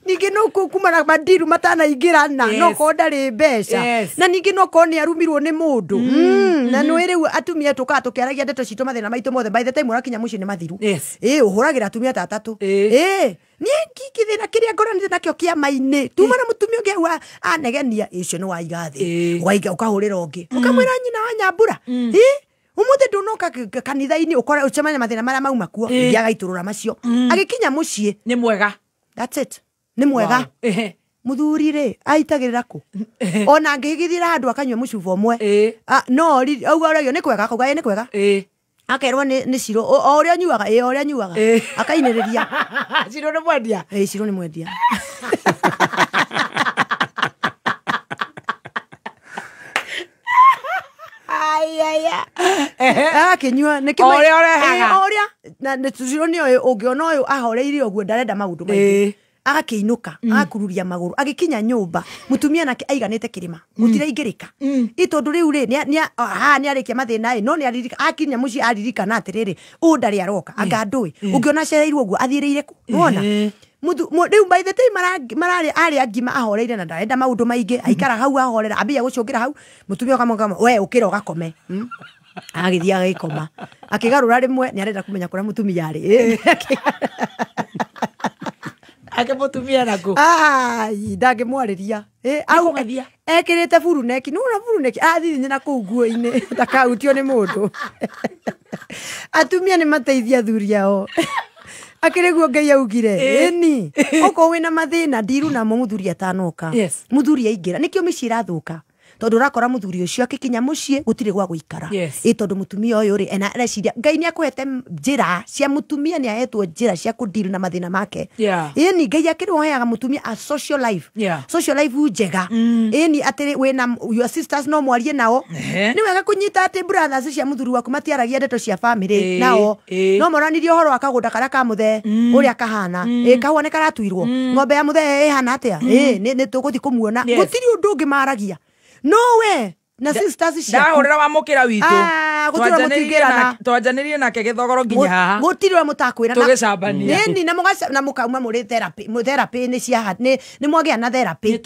ningi no kumana madiru matanaingirana no ko ndari mbeca na ningi no ko ni arumirwo ni mundu na no riu atumia tuka tukiaragia ndeto citu mathina maitu mothe by the time urakinya muci ni mathiru uhuragira atumia tatatu ni kithina kiria ngoranire nakio kiama-ini tuma na mutumia ungi wa anegenia icio ni waigathi waiga ukahurira ungi ukamwira nyina wa Nyambura umuthi ndunoka kanitha-ini ukora ucemanya mathina maria mauma kuo agaiturura macio agikinya mucie ni mwega that's it ni mwega muthuri ri aitagirira ku ona ngigithira handu akanywa mucuba umwe no auga uragio ni kwega akauga ni kwega akerwa ni ciro o uria nyuaga akainiriria ciro ni mwendia ciro ni mwendia akinyua ni kimwe oria na ciro ni uyu ungiona uyu ahoreire uguo ndarenda maundu maingi agakiinuka agakururia maguru agikinya nyumba mutumia nake aiganite kirima gutire ingirika itondu riu ri ni arikia mathina no ni aririka akinya muci aririka na atiriri ndari aroka anga ndui ungiona cereirwo uguo athiriire ku wona riu by the time marari ari agima ahoreire na ndarenda maundu maingi aikara hau ahorera ambia gucungira hau mutumia akamwambia we ukira ugakome agithia agikoma akigarura rimwe ni arenda kumenya kuria mutumia ari akemutumia naku ndangimwariria au ekirite buruneki nuna buruneki athithi na kuu nguo-ini ndakautio ni mundu atumia ni mateithia athuri ao akiriguo Ngai augire ni oko wina mathina ndiru na muthuri atanoka muthuri aingira nikio micira thuka tondu rakora muthuri ucio akikinya mucie gutire gwa guikara tondu mutumia uyu ri ena reciria Ngai ni akuhete njira cia mutumia ni ahetwo njira cia kudiru na mathina make ni Ngai akirwoheaga mutumia a social life njega ni atiri wina your sisters no mwarie nao ni wega kunyita ati brothers cia muthuri waku matiaragia ndeto cia family nao no moranirie horo akagunda karia ka muthe uria kahana kahuane karatuirwo ng'ombe ya muthe ihana atia ni tuguthi kumuona gutiri undu ungi maragia no we na sisters cia ndahurira wa mukira witu twanjanirie nake githogoro nginya haha gutiri we mutakwira tugicambania ni na mukauma muri therapy ni cia ni mwagia na therapy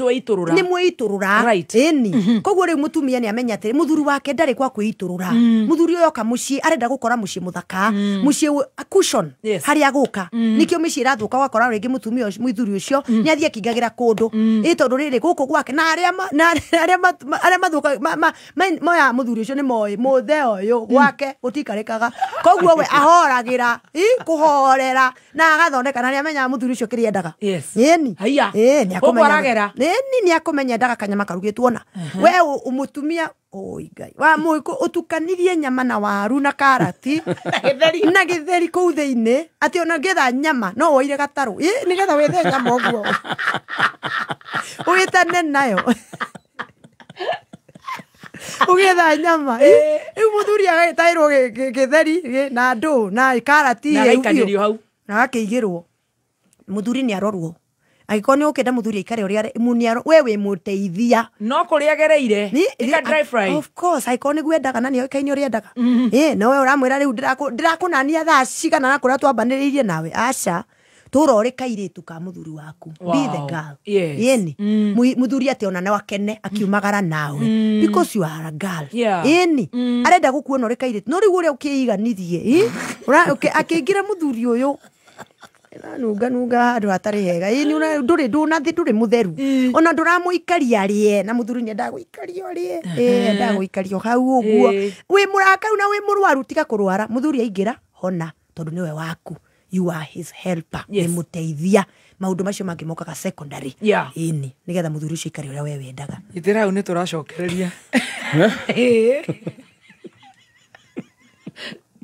ni mwiturura ni koguo riu mutumia ni amenya atiri muthuri wake ndari kwa kwiturura muthuri uyo ka mucie arenda gukora mucie muthaka mucie cushion hari aguka nikio micira thuka wakora ringi mutumia muthuri ucio ni athie kingagira kundu tondu riri guku gwake na aria mathuka moya muthuri ucio ni moi muthe uyu gwake utikarikaga koguo we ahoragira kuhorera na agathondeka na amenya muthuri ucio kiriendaga ni ni akomenya ni akomenya ndaga kanyama karugitwo na we umutumia Ngai wa muiko utukanirie nyama na waru na karati na githeri kuu thiini ati ona ngetha nyama no woire gataru ni getha wethe nyama uguo uitane nayo ugetha nyama muthuri agetairwo githeri na ndu na karati na akaigirwo muthuri ni arorwo agiko ni ukenda muthuri aikare uria muniaro wewe muteithia no kuri agereire ika dry fry of course agiko ni gwendaga na ni kaini uria endaga no we uramwira riu ndirakunania thaa cigana na kuria twambaniriirie nawe aca tura uri kairitu ka muthuri waku be the girl yeni muthuri ati ona ne wakene akiumagara nawe because you are a girl yeni arenda gukuona uri kairitu no riu uri ukiiganithie akingira muthuri uyu nunga handu hatari hega ini nduri mutheru ona nduramuikaria rie na muthuri ni ndaguikario rie ndaguikario hau uguo wi murakau na wi murwaru tiga kurwara muthuri aingira hona tondu niwe waku you are his helper ni muteithia maundu macio mangimokaga secondary ini nigetha muthuri ucio ikari uria we wendaga itira u ni turacokereria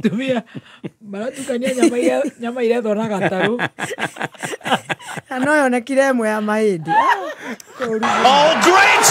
Tumia maratukania nyama ile thona gataru anoyo nekire mwe ya mahindi great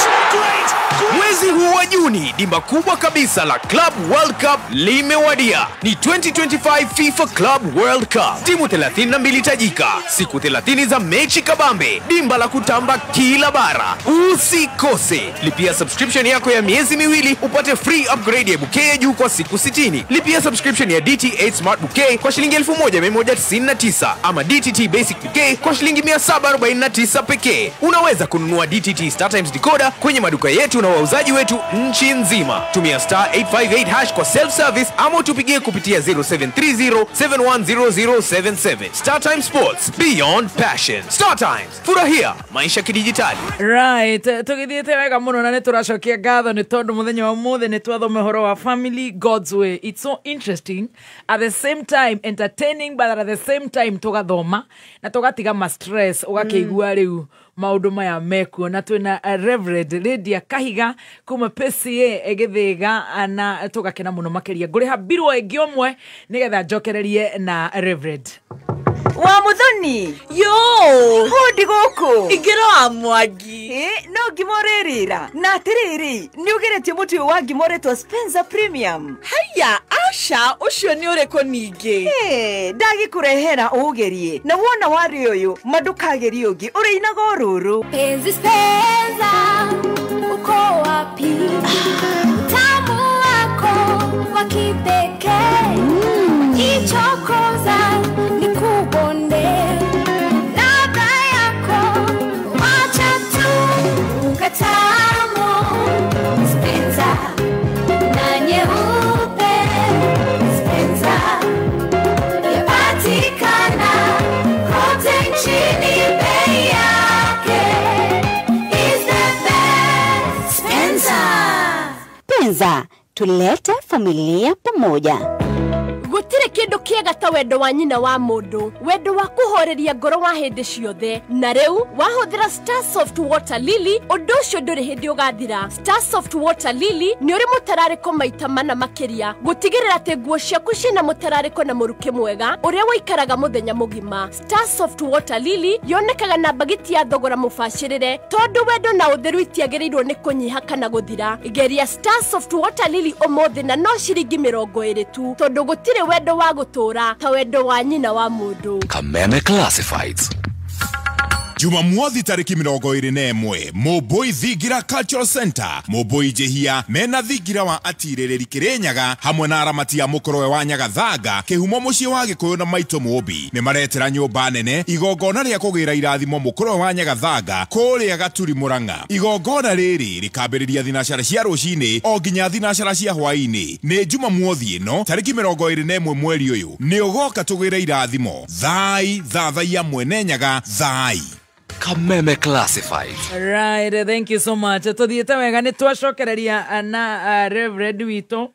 mwezi huu wa Juni dimba kubwa kabisa la Club World Cup limewadia. Ni 2025 FIFA Club World Cup. Timu 32 tajika, siku 30 za mechi kabambe, dimba la kutamba kila bara. Usikose. Lipia subscription yako ya miezi miwili upate free upgrade ya bouquet ya juu kwa siku 60. Lipia subscription ya DT8 Smart Bouquet kwa shilingi 1199 ama DTT Basic Bouquet kwa shilingi 749 pekee. Unaweza kununua DTT StarTimes decoder kwenye maduka yetu na wauzaji wetu nchi nzima. Tumia *858# kwa self service ama tupigie kupitia 0730710077. StarTimes Sports, beyond passion. StarTimes, furahia maisha kidijitali. Right, tugithiete wega muno na nituracokia ngatho ni tondu muthenya wa muthe ni twathome horo wa family God's way. It's so interesting, at the same time entertaining, but at the same time tugathoma na tugatiga ma stress ugakeigua riu maundu maya mekuo na twina Reverend Lydia Kahiga kuma PCA egithiga na tugakena muno makeria nguriha birwo ingi omwe nigetha njokererie na Reverend wa muthoni yo hodi goko igiro amwagi no gimorerira na tiriri ni ugeretie muti wa gimoretwa Spencer Premium haya asha ucio ni ureko ningi ndagi kurehera ugerie na wona wari uyu madukageri ungi uri inaga ruru penzi Spencer uko wapi tamu wako wa kipekee ichokoza nikubonde ladha yako wacha tu ukatamo Spencer na nyeupe Spencer yapatikana kote nchini bei yake is the best Spencer tulete familia pamoja. Gutire kindu kiega ta wendo wa nyina wa mundu, wendo wa kuhoreria ngoro wa hindi ciothe. Na riu wahuthira Star Soft Water Lily undu ucio nduri hindi ugathira. Star Soft Water Lily ni uri mutarariko maita mana makiria gutigirira ati nguo ciaku ciina mutarariko na muruke mwega uria waikaraga muthenya mugima. Star Soft Water Lily yonekaga na bagiti ya thogora mubashirire tondu wendo na utheru itiagirirwo ni kunyiha kana guthira. Igeria Star Soft Water Lily omothi na no ciringi 20 tu tondu gutire wendo wa gutura ta wendo wa nyina wa mundu. Kameme Classifieds. Jumamothi tariki 21 Moboi Thigira Cultural Center Moboi Jehia mena thigira wa atirereri Kirinyaga hamwe na aramati ya mukorowe wa Nyagathaga kihumo mucii wa Gikuyu na Maito Mobi ni maretera nyumba nene igongona ria kugira irathimo mukorowe wa Nyagathaga kuria Gaturi Murang'a. Igongona riri rikambiriria thinacara cia rucini o nginya thinacara cia hwaini. Ni Jumamothi ino tariki 21 mweri uyu ni ugoka tugira irathimo thai thathaia mwene Nyaga thai. Kameme Classified. Right, thank you so much. Tuthiete wega ni twacokereria na Reverend wito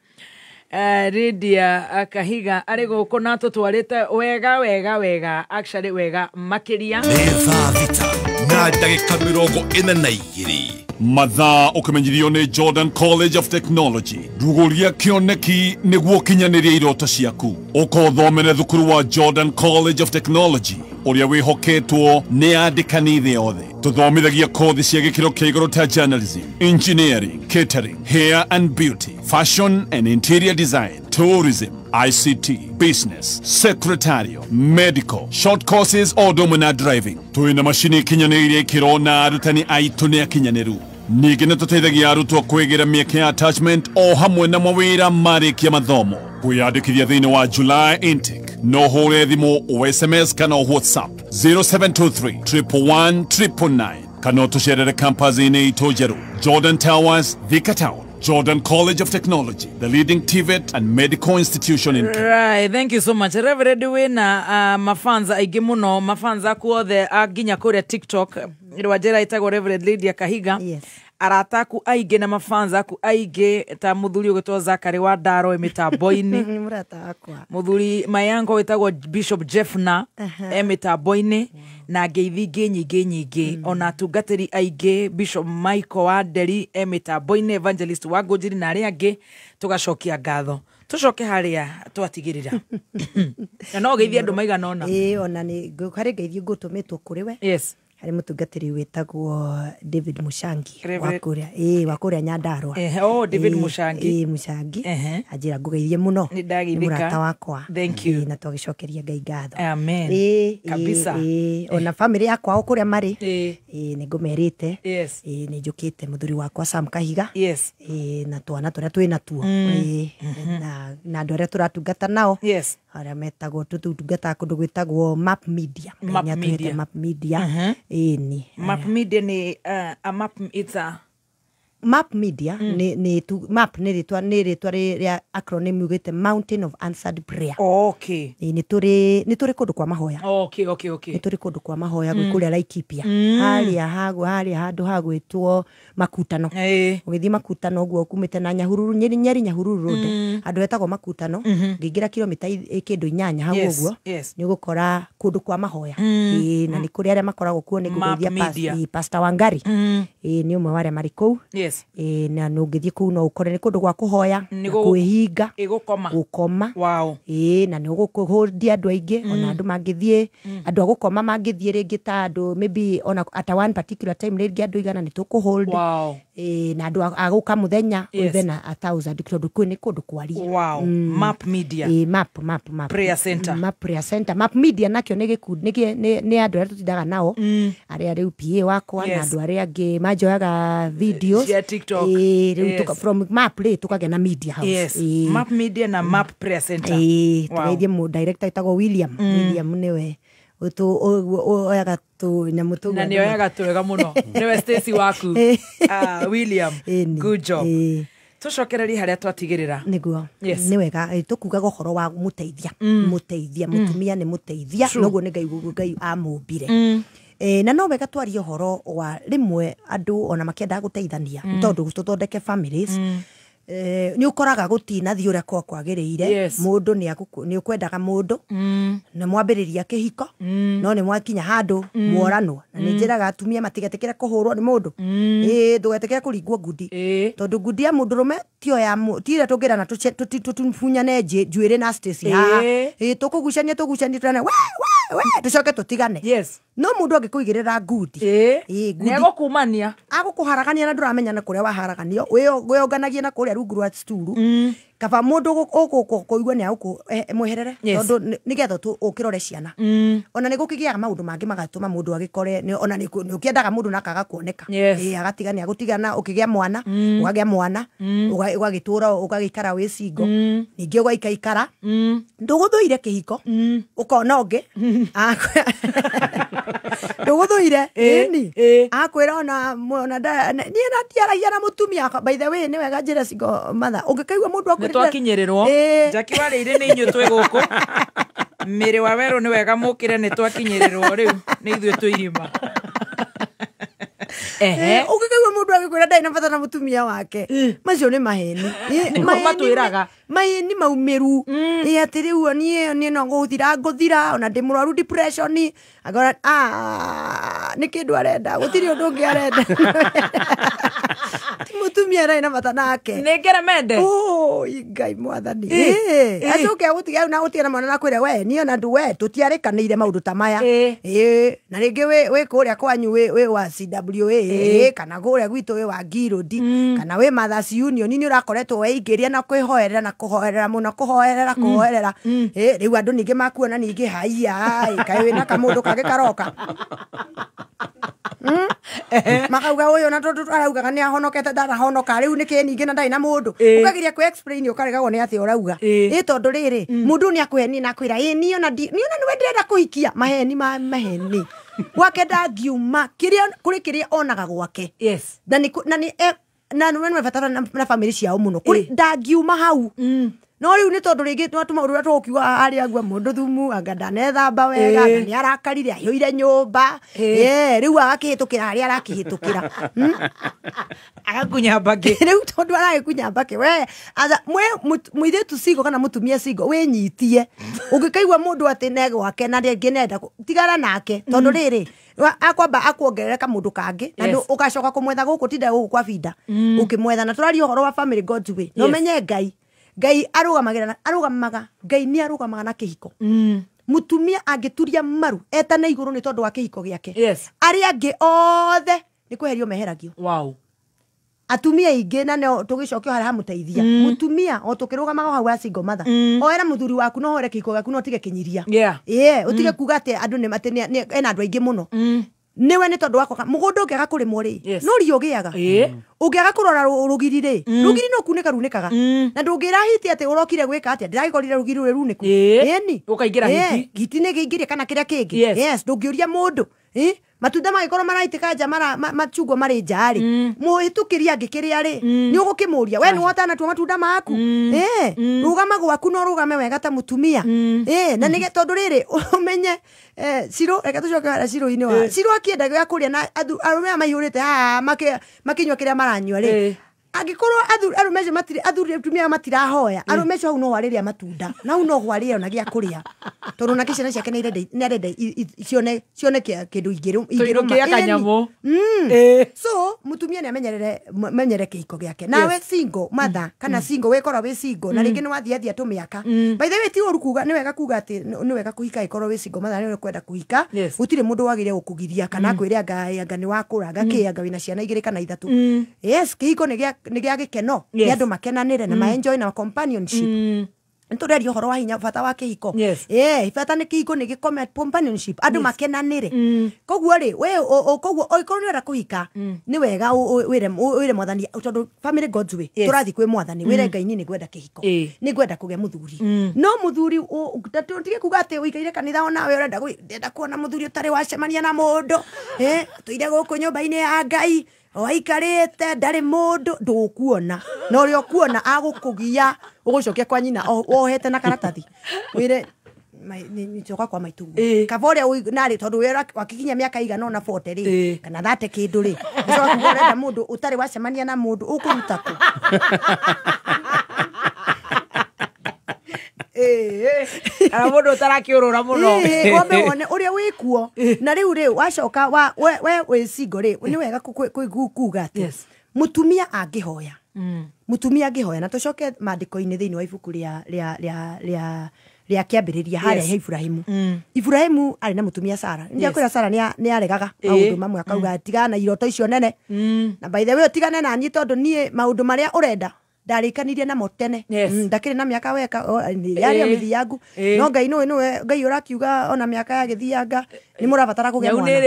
Lydia Kahiga ari guku na tutwarite wega actually wega makiria Neva Vita na ndagika 42 mathaa ukimenyirio ni Jordan College of Technology ruguria kioneki niguo kinyaniria iroto ciaku ukothomere thukuru wa Jordan College of Technology uria wihoketwo ni andikani thĩ yothe. Tuthomithagia kothi cia gĩkĩro kĩa igũrũ ta journalism, engineering, catering, hair and beauty, fashion and interior design, tourism, ICT, business, secretarial, medical, short courses o ũndũ ũmwe na driving. Twĩna macini ikinyanĩirie ikĩro na arutani aitũ nĩ akinyanĩru. Ningĩ nĩ tũteithagia arutwo kwĩgĩra mĩeke ya attachment o hamwe na mawĩra marĩkia mathomo. Kwĩyandĩkithia thĩinĩ wa July intake no hore thimo o SMS kana o WhatsApp 0723 111 999 kana tusherere kampazini itojeru Jordan Towers Thika Town Jordan College of Technology, the leading TVET and medical institution in Kenya. Right, thank you so much. Reverend Wena mafanza aige muno mafanza kuothe aginya kuria TikTok irwajera itago Reverend Lydia Kahiga. Yes. Arataku aige na mafanza ku aige ta muthuri ugitwo Zakari wa Ndaro emitambo-ini. Muthuri mayango witagwo Bishop Jeffna emitambo-ini na ngeithi nyingi ona tungatiri aige Bishop Michael wa Nderi emitambo-ini, Evangelist wa Ngũnjiri na aria angi tugacokia ngatho tucoke haria twatigirira na no geithia andu maigana ona ona ni ngukare geithio ngutumitwo kuri we. Yes. Hari mutungatiri wetagwo David Mushangi wa kuria Nyandarua. David Mushangi. Mushangi ajira ngugeithie muno ni murata wakwa. Thank you. Na twagicokeria Ngai ngatho. Amen. Kabisa. Ona family yakwa o kuria mari ni ngumerite. Ni njukite muthuri wakwa Sam Kahiga. Na twana turia twina tuo na andu aria turatungata nao aria metagwo tutungata kundu gwitagwo Map Media. Map Media. Map Media ni a map, it's a Map Media ni map ni ritwa ria acronym ugite Mountain of Answered Prayer. Okay. Ni turi kundu kwa mahoya. Okay. Ni turi kundu kwa mahoya gwikuria Laikipia. Haria handu hagwitwo Makutano. Ugithii Makutano guo kumite na Nyahururu Nyeri Nyahururu road. Andu etagwo Makutano ngingira kilomita kindu 8 hau uguo. Ni gukora kundu kwa mahoya. Na ni kuri aria makoragwo kuo ni ngugeithia Pastor Wangari. Ni umwe wa aria mari kou. Na nungithie kuu no ukore ni kundu gwa kuhoya kwihinga gukoma. Na ni gukuhundia andu aingi ona andu mangithie andu agukoma mangithie ringi ta andu maybe ona at one particular time ringi andu igana ni tukuhold. Na andu aguka muthenya within 1000 kundu kuu ni kundu kwaria. Map Media. Map Prayer Center. Map Prayer Center. Map Media nakyo ni gikundi ni andu aria tutindaga nao aria riu PA wakwa na andu aria angi majoyaga videos TikTok. From Map tukagena Media House. Map Media na Map Prayer Center. Tugeithie mu director itago William niwe oyaga tu nyamutu na ni oyaga tu wega muno niwe Stacy waku. William, good job. Tucokereri haria twatigirira niguo ni wega tukuga gohoro wa muteithia mutumia ni muteithia noguo ni Ngai amumbire. Na no wega twarie horo wa rimwe andu ona makienda guteithania tondu tuthondeke families. Ni ukoraga gutina thi uria kwagiriire mundu ni ukwendaga mundu na mwambiriria kihiko no ni mwakinya handu mworano na ni njiraga atumia matigetekera kuhurwo ni mundu ndugetekera kuringwo ngudi tondu ngudi ya mundu rume tio ya tira tugira na tutufunyane njuire na Stacy tukugucania tena we tucoke tutigane. No mundu angikuigirira ngudi ni agukumania agukuharagania na nduramenya na kuria waharaganio weyonganagia na kuria rungu rwa sturu kaba mundu kuigua ni auku mweherere tondu nigetha tu ukirore ciana ona nigukigiaga maundu mangi magatuma mundu agikore ona ni ukiendaga mundu nakaga kuoneka agatigania gutigana ukigia mwana ugagia mwana ugagitura ugagikara wi singo ningi ugaikaikara nduguthuire kihiko ukona ungi nduguthuire ni akwira ona ni na tiaragia na mutumia by the way ni wega njira singo matha ungikaigua mundu twakinyirirwo Jackie warire ni inyu twi guku miri wa weru ni wega mukire ni twakinyirirwo riu ni ithuĩ twirima ukikaigua mundu agikwira ndai na bata na mutumia wake macio ni maheni matwiraga maheni maumiru ati riu ni no nguthira ona ndi murwaru depression agora ni kindu arenda gutiri undu ungi arenda mutumia rai na bata nake ni ngere mende Ngai mwathani acoke agutiga na gutigana mwana nakwire we ni ona ndu we tutiarikanire maundu ta maya na ringi we kuria kwanyu we wa CWA kana kuria gwitu we wa Girodi kana we Mothers Union ni urakoretwo weingiria na kwihoerera na kuhoerera muno kuhoerera riu andu ningi makuona ningi haia kai we na kamundu kage karoka makauga uyu na tondu araugaga ni ahonokete ndarahonoka riu niki ningi na ndai na mundu ukagiria ku explain ukarigagwo ni ati urauga tondu riri mundu ni akuheni na kwira ni ona niwe ndirenda kuhikia maheni gwake ndangiuma kuri kiria onaga gwake na nwe mevatara na family ciao muno kuri ndangiuma hau no riu ni tondu ringi twatuma urura twokiuga ari agwa mundu thumu anga ndanethamba wega ni arakarire ahiire nyumba riu agakihitukira ari arakihitukira agakunya mbake riu tondu aragikunya mbake we muithitu singo kana mutumia singo winyitie ungikaigua mundu ati ne gwake na ringi nenda tigana nake tondu riri akwamba akuongerereka mundu kangi na ugacoka kumwetha guku tinda guku kwa binda ukimwetha na turario horo wa family God's way no menye Ngai arugamaga Ngai ni arugamaga na kihiko mutumia angituria maru etana iguru ni tondu wa kihiko giake ari angi othe ni kweherio meheragio atumia ingi na no tugicokio hara hamuteithia mutumia o tukirugamaga hau asingo matha oera muthuri waku no hore kihiko gaku no tige kinyiria utige kuga ati andu ni matene ena andu aingi muno niwe ni tondu wako mugundu ungiaga kurimwo ri no rio giaga ungiaga kurora rugiri ri rugiri no kunika runikaga na ndungira hiti ati urokire gwika ati ndiragikorire rugiri ri runiku ni ukaingira hiti ni giingiria kana kiria kingi ndungiuria mundu matunda magikorwo maraitika nja machungwa mari njari muhitukiria ngikiria ri ni ugukimuria we ni wotana tu matunda maku rugama gwaku no rugame wega ta mutumia na nige tondu riri umenye Ciro reka tucoke hara Ciro-ini wa Ciro akienda gya kuria na arume amaihurite makinywa kiria maranywa ri agikorwo arume matire atumia matirahoya arume hau no hariria matunda na hau no hwaria na gya kuria tondu na kicana ciake ni arenda cione kindu ingiru kanyamo so mutumia ni amenyere kihiko giake nawe single mother kana single wekora we single na ringi ni wathiathia tu miaka by the way ti uru kuga ni wega kuga ati ni wega kuhika ikoro we single mother ni kwenda kuhika gutire mundu wagire gukugiria kana kwire anga ni wakuraga kianga wina ciana igire kana ithatu kihiko ni gya gikeno ni andu makenanire na ma enjoy na companionship nturerio horo wa hinya bata wa kihiko ibata ni kihiko ni gikome companionship andu makenanire koguo ri we koguo oikorwo ni wera kuhika ni wega wire mwathani tondu family God's way turathi kwi mwathani wire Ngai ni gwenda kihiko ni gwenda kugia muthuri no muthuri tutige kuga ati uikaire kanitha ona we urenda kuona muthuri utari wacemania na mundu tuire guku nyumba-ini ya Ngai waikarite ndari mundu ndukuona no rio kuona agukugia ugucokia kwa nyina ohete na karatathi wire ni choka kwa maitungu kavore nari tondu wira wakikinya miaka igana na 40 ri kana 30 kindu ri ucoka kurenda mundu utari wacemania na mundu ukuruta ku ara mundu utarakiurura muno ombe wone uria wikuo na riu ri wacoka we single ri ni wega kuga ati mutumia angihoya mutumia angihoya na tucoke mandiko-ini thiini wa ibuku ria kiambiriria haria he Ibrahimu ari na mutumia Sara ndiakwira Sara ni aregaga maundu mamwe akauga tigana na iroto icio nene na by the way tigane na nyi tondu nie maundu maria urenda ndarikanirie na motene ndakire na miaka weka yari amithiangu no Ngai Ngai urakiuga ona miaka ya githianga ni murabatara kugia mwana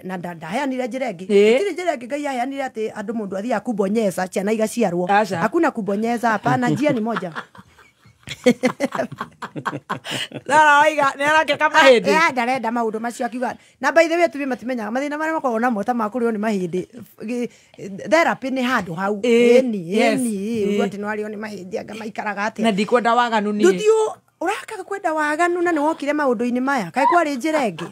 na ndaheanire njirengi tiri njirengi Ngai aheanire ati andu mundu athia kubonyeza ciana igaciarwo hakuna kubonyeza hapana njia ni moja na oiga ni arake kama hindi ndarenda maundu macio akiuga na by the way tubi matimenyaga mathina maria makorwo na mota makurio ni mahindi therapy ni handu hau eni ugoti no ario ni mahindi anga maikaraga ati na ndikwenda waganu ni nduthio urakaga kwenda waganu na ni wokire maundu-ini maya kai kwari njira ingi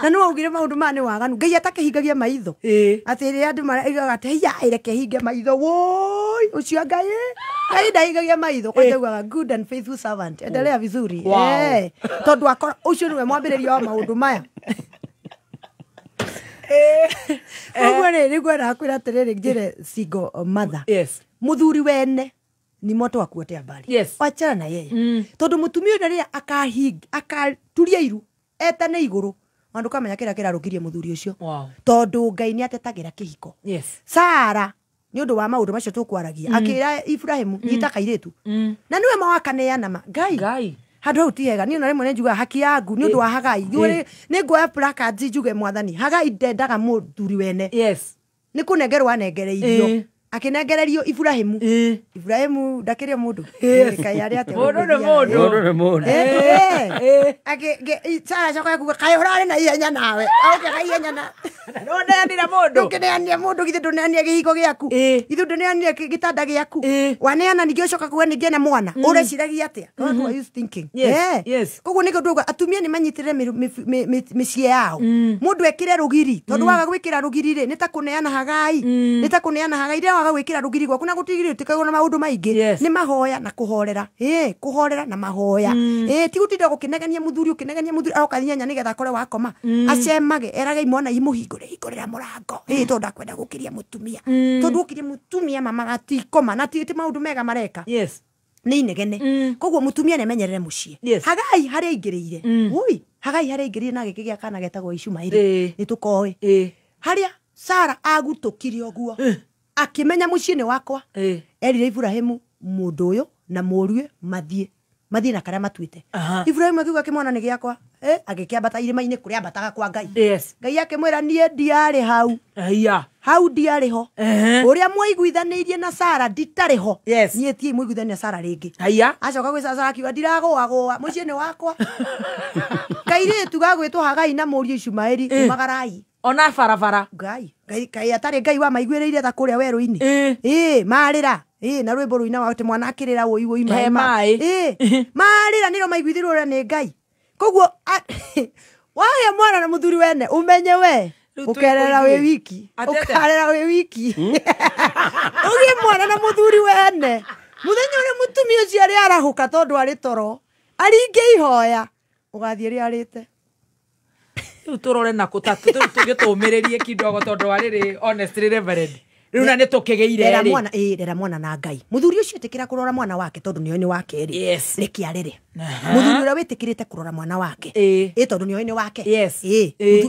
na ni waugire maundu maya ni waganu Ngai atakihingagia maitho ati ri andu maraigaga ati ya ireke hinge maitho woi ucio Ngai ndahingagia maitho kwenda good and faithful servant endelea vizuri tondu akora ucio niwe mwambiririo wa maundu maya uguo ni gwenda kwira atiriri njire single mother muthuri wene ni moto wa kuotea mbali wachana na yeye tondu mutumia ndaria akaturia iru etane iguru andu kamenya kira rugirie muthuri ucio tondu Ngai ni atetagira kihiko Sara ni undu wa maundu macio tukwaragia akira Ibrahimu nyita kairitu na niwe mawakaneana Ngai handu tiega ni ona rimwe njuga haki yangu ni undu wa Hagai yuri ni ngoya placard njuge mwathani Hagai ndendaga muthuri wene yes ni kunengerwa anengereirio akinengererio Ibrahimu ndakiria mundu kai ari ate mundu Sara chako yakuga kai urare na ihenya nawe okay kai ihenya na no ndeanira mundu ukineania mundu githe nduneania gihiko giaku ithu nduneania gitanda giaku waneana ningĩ ucoka kuga ningĩ na mwana ureciragia atia what were you thinking yes koguo nĩkĩo nduga atumia nĩ manyitirĩre mĩciĩ yao mundu ekire rugiri tondu waga gwĩkĩra rugiri rĩ nĩ ta kũneana Hagai nĩ ta kũneana Hagai rĩ waga gwĩkĩra rugiri gwaku na gũtigirĩ ũtikagwo na maũndũ maingĩ nĩ mahoya na kũhorera kũhorera na mahoya ti gũtinda gũkĩnegania muthuri aroka nyanya nĩgetha akore wakoma acemage erage imwana hingũrĩra mũrango tondu ndakwenda gũkĩria mũtumia tondu ũkĩria mũtumia mama gatikoma na ti maũndũ mega mareka nĩ inegene koguo mũtumia nĩ menyerere mũciĩ Hagai harĩa aingĩrĩire Hagai harĩa aingĩrĩire na gĩkĩ gĩa kana getagwo Ishumaeli nĩ tũkoĩ harĩa Sara agutũkire ũguo akimenya mũciĩ nĩ wakwa erire Ibrahimu mũndũ ũyũ na mũriũ mathiĩ na karĩa matuĩte Ibrahimu akiuga kĩmwana nĩ gĩakwa agĩkĩambata irĩma-inĩ kũrĩa ambataga kwa Ngai Ngai akĩmwĩra niĩ ndiarĩ hau ndiarĩ ho ũrĩa mwaiguithanĩirie na Sara nditarĩ ho niĩ tiĩ mwaiguithania na Sara rĩngĩ acoka gwĩ Sara akiuga ndiragũagũa mũciĩ nĩ wakwa kairĩtu gagwĩtwo Hagai na mũriũ Ishumaeli umagarai ona barabara Ngai atarĩ Ngai wa maiguĩrĩire tha kũrĩa werũ-inĩ marĩra na rwĩmbo rũina wa atĩ mwana akĩrĩra wũi maĩ marĩra nĩro maiguithĩrwo ũrĩa nĩ Ngai koguo wagĩa mwana na mũthuri wene umenye we ukerera wĩ wiki ũgĩe mwana na mũthuri wene mũthenya ũrĩa mũtumia ũcio arĩ arahũka tondũ arĩ toro aringe ihoya ũgathiĩ rĩ arĩte rĩu tũrore na tũgĩtũmĩrĩrie kidogo tondũ arĩrĩ honestly reverend rĩu na nĩ tũkĩgĩire rera mwana na Ngai mũthuri ũcio etĩkĩra kũrora mwana wake tondũ nĩoĩ nĩ wake reke arere mũthuri ũrĩa wĩtĩkĩrĩte kũrora mwana wake tondũ nĩoĩ nĩ wake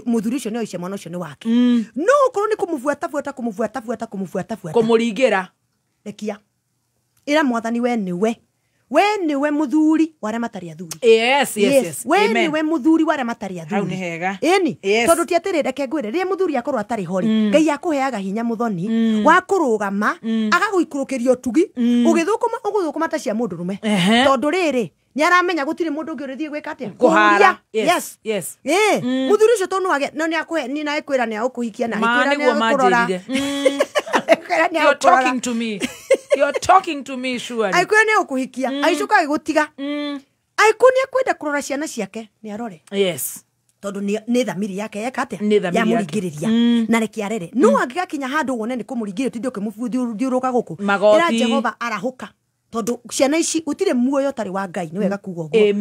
mũthuri ũcio nĩoĩ mwana ũcio nĩ wake no ũkorwo nĩ kũmũbuata kũmũringĩra rekia ĩra mwathani we niwe muthuri ware matari athuri we niwe muthuri ware matari athuri hau ni hega tondu ti atirire ke ngwire ria muthuri akorwo atari hori Ngai akuheaga hinya muthoni wa kurugama agaguikurukiria utugi ugithukuma ta cia mundu rume tondu riri ni aramenya gutire mundu ungi urithie gwika atia kuhara muthuri ucio tonu wage no ni akuhe ni na ekwira ni akuhikia na ekwira ni akurora You're talking to me. You're talking to me, surely. Aikwira ni ukuhikia. Aicoka agigutiga. Aiku ni akwenda kurora ciana ciake ni arore. Tondu ni thamiri yake yeka atia ya muringiriria na reke arere no angigakinya handu wone ni kumuringirira tindi ukimuthiuruka guku ira Jehova arahuka tondu ciana ici utire muoyo tari wa Ngai ni wega kuga uguo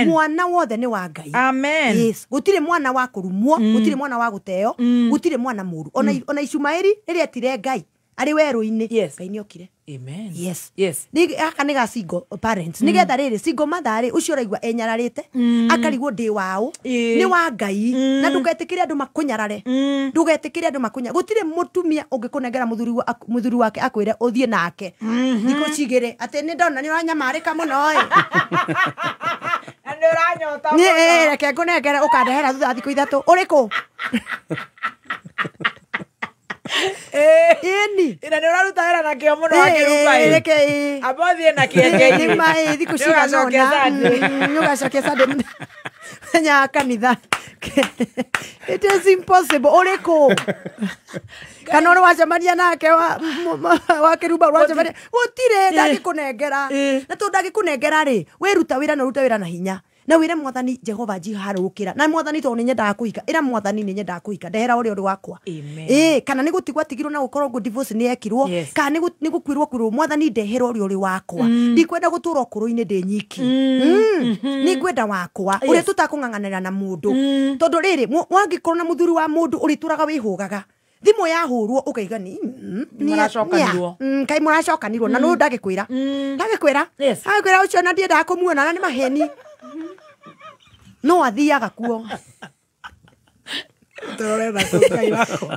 mwana wothe ni wa Ngai gutire mwana wa kurumwo gutire mwana wa guteo gutire mwana muru ona Ishumaeli riria tire Ngai ari weru-ini Ngai ni okire ni aka ni ga single parents ni getha riri single mother ri ucio raigwa enyararite akarigwo ndi wao ni wa Ngai na ndugetikire andu makunyarare ndugetikire andu makunya gutire mutumia ungikunengera muthuri wake akwire uthie nake thiko cigire ati ni ndona ni uranyamarika muno ni uranyota ni reke ngunengere ukandehera thutha thiko ithatu uriku ina ni uraruta wĩra na kĩo mũno akĩruka abothie na kĩengei thikũ ciganona nĩũgacokia Sunday nya kanitha it is impossible uriku kana uri wacemania nake wa kĩrumba wacemania gũtirĩ ndagĩkũnengera na tondũ ndagĩkũnengera rĩ wĩruta wĩra na ruta wĩra na hinya na wĩre mwathani Jehova njiharũkĩra na mwathani tondũ nĩ nyendaga kũhika ĩra mwathani nĩ nyendaga kũhika ndehera ũrĩa ũrĩ wakwa kana nĩ gũtigwo atigirwo na gũkorwo ngo divorce nĩ yekirwo kana nĩ gũkwirwo mwathani ndehera ũrĩa ũrĩ wakwa ndikwenda gũtũra ũkũrũ-inĩ ndĩ nyiki nĩ ngwenda wakwa ũrĩa tũtakũng'ang'anĩra na mũndũ tondũ rĩrĩ wangĩkorwo na mũthuri wa mũndũ ũrĩtũraga wĩhũgaga thimũ yahũrwo ũkaiga ni kai mũracokanirwo na nũ ndagĩkwĩra ũcio na ndiendaga kũmuona na nĩ maheni no athiaga kuo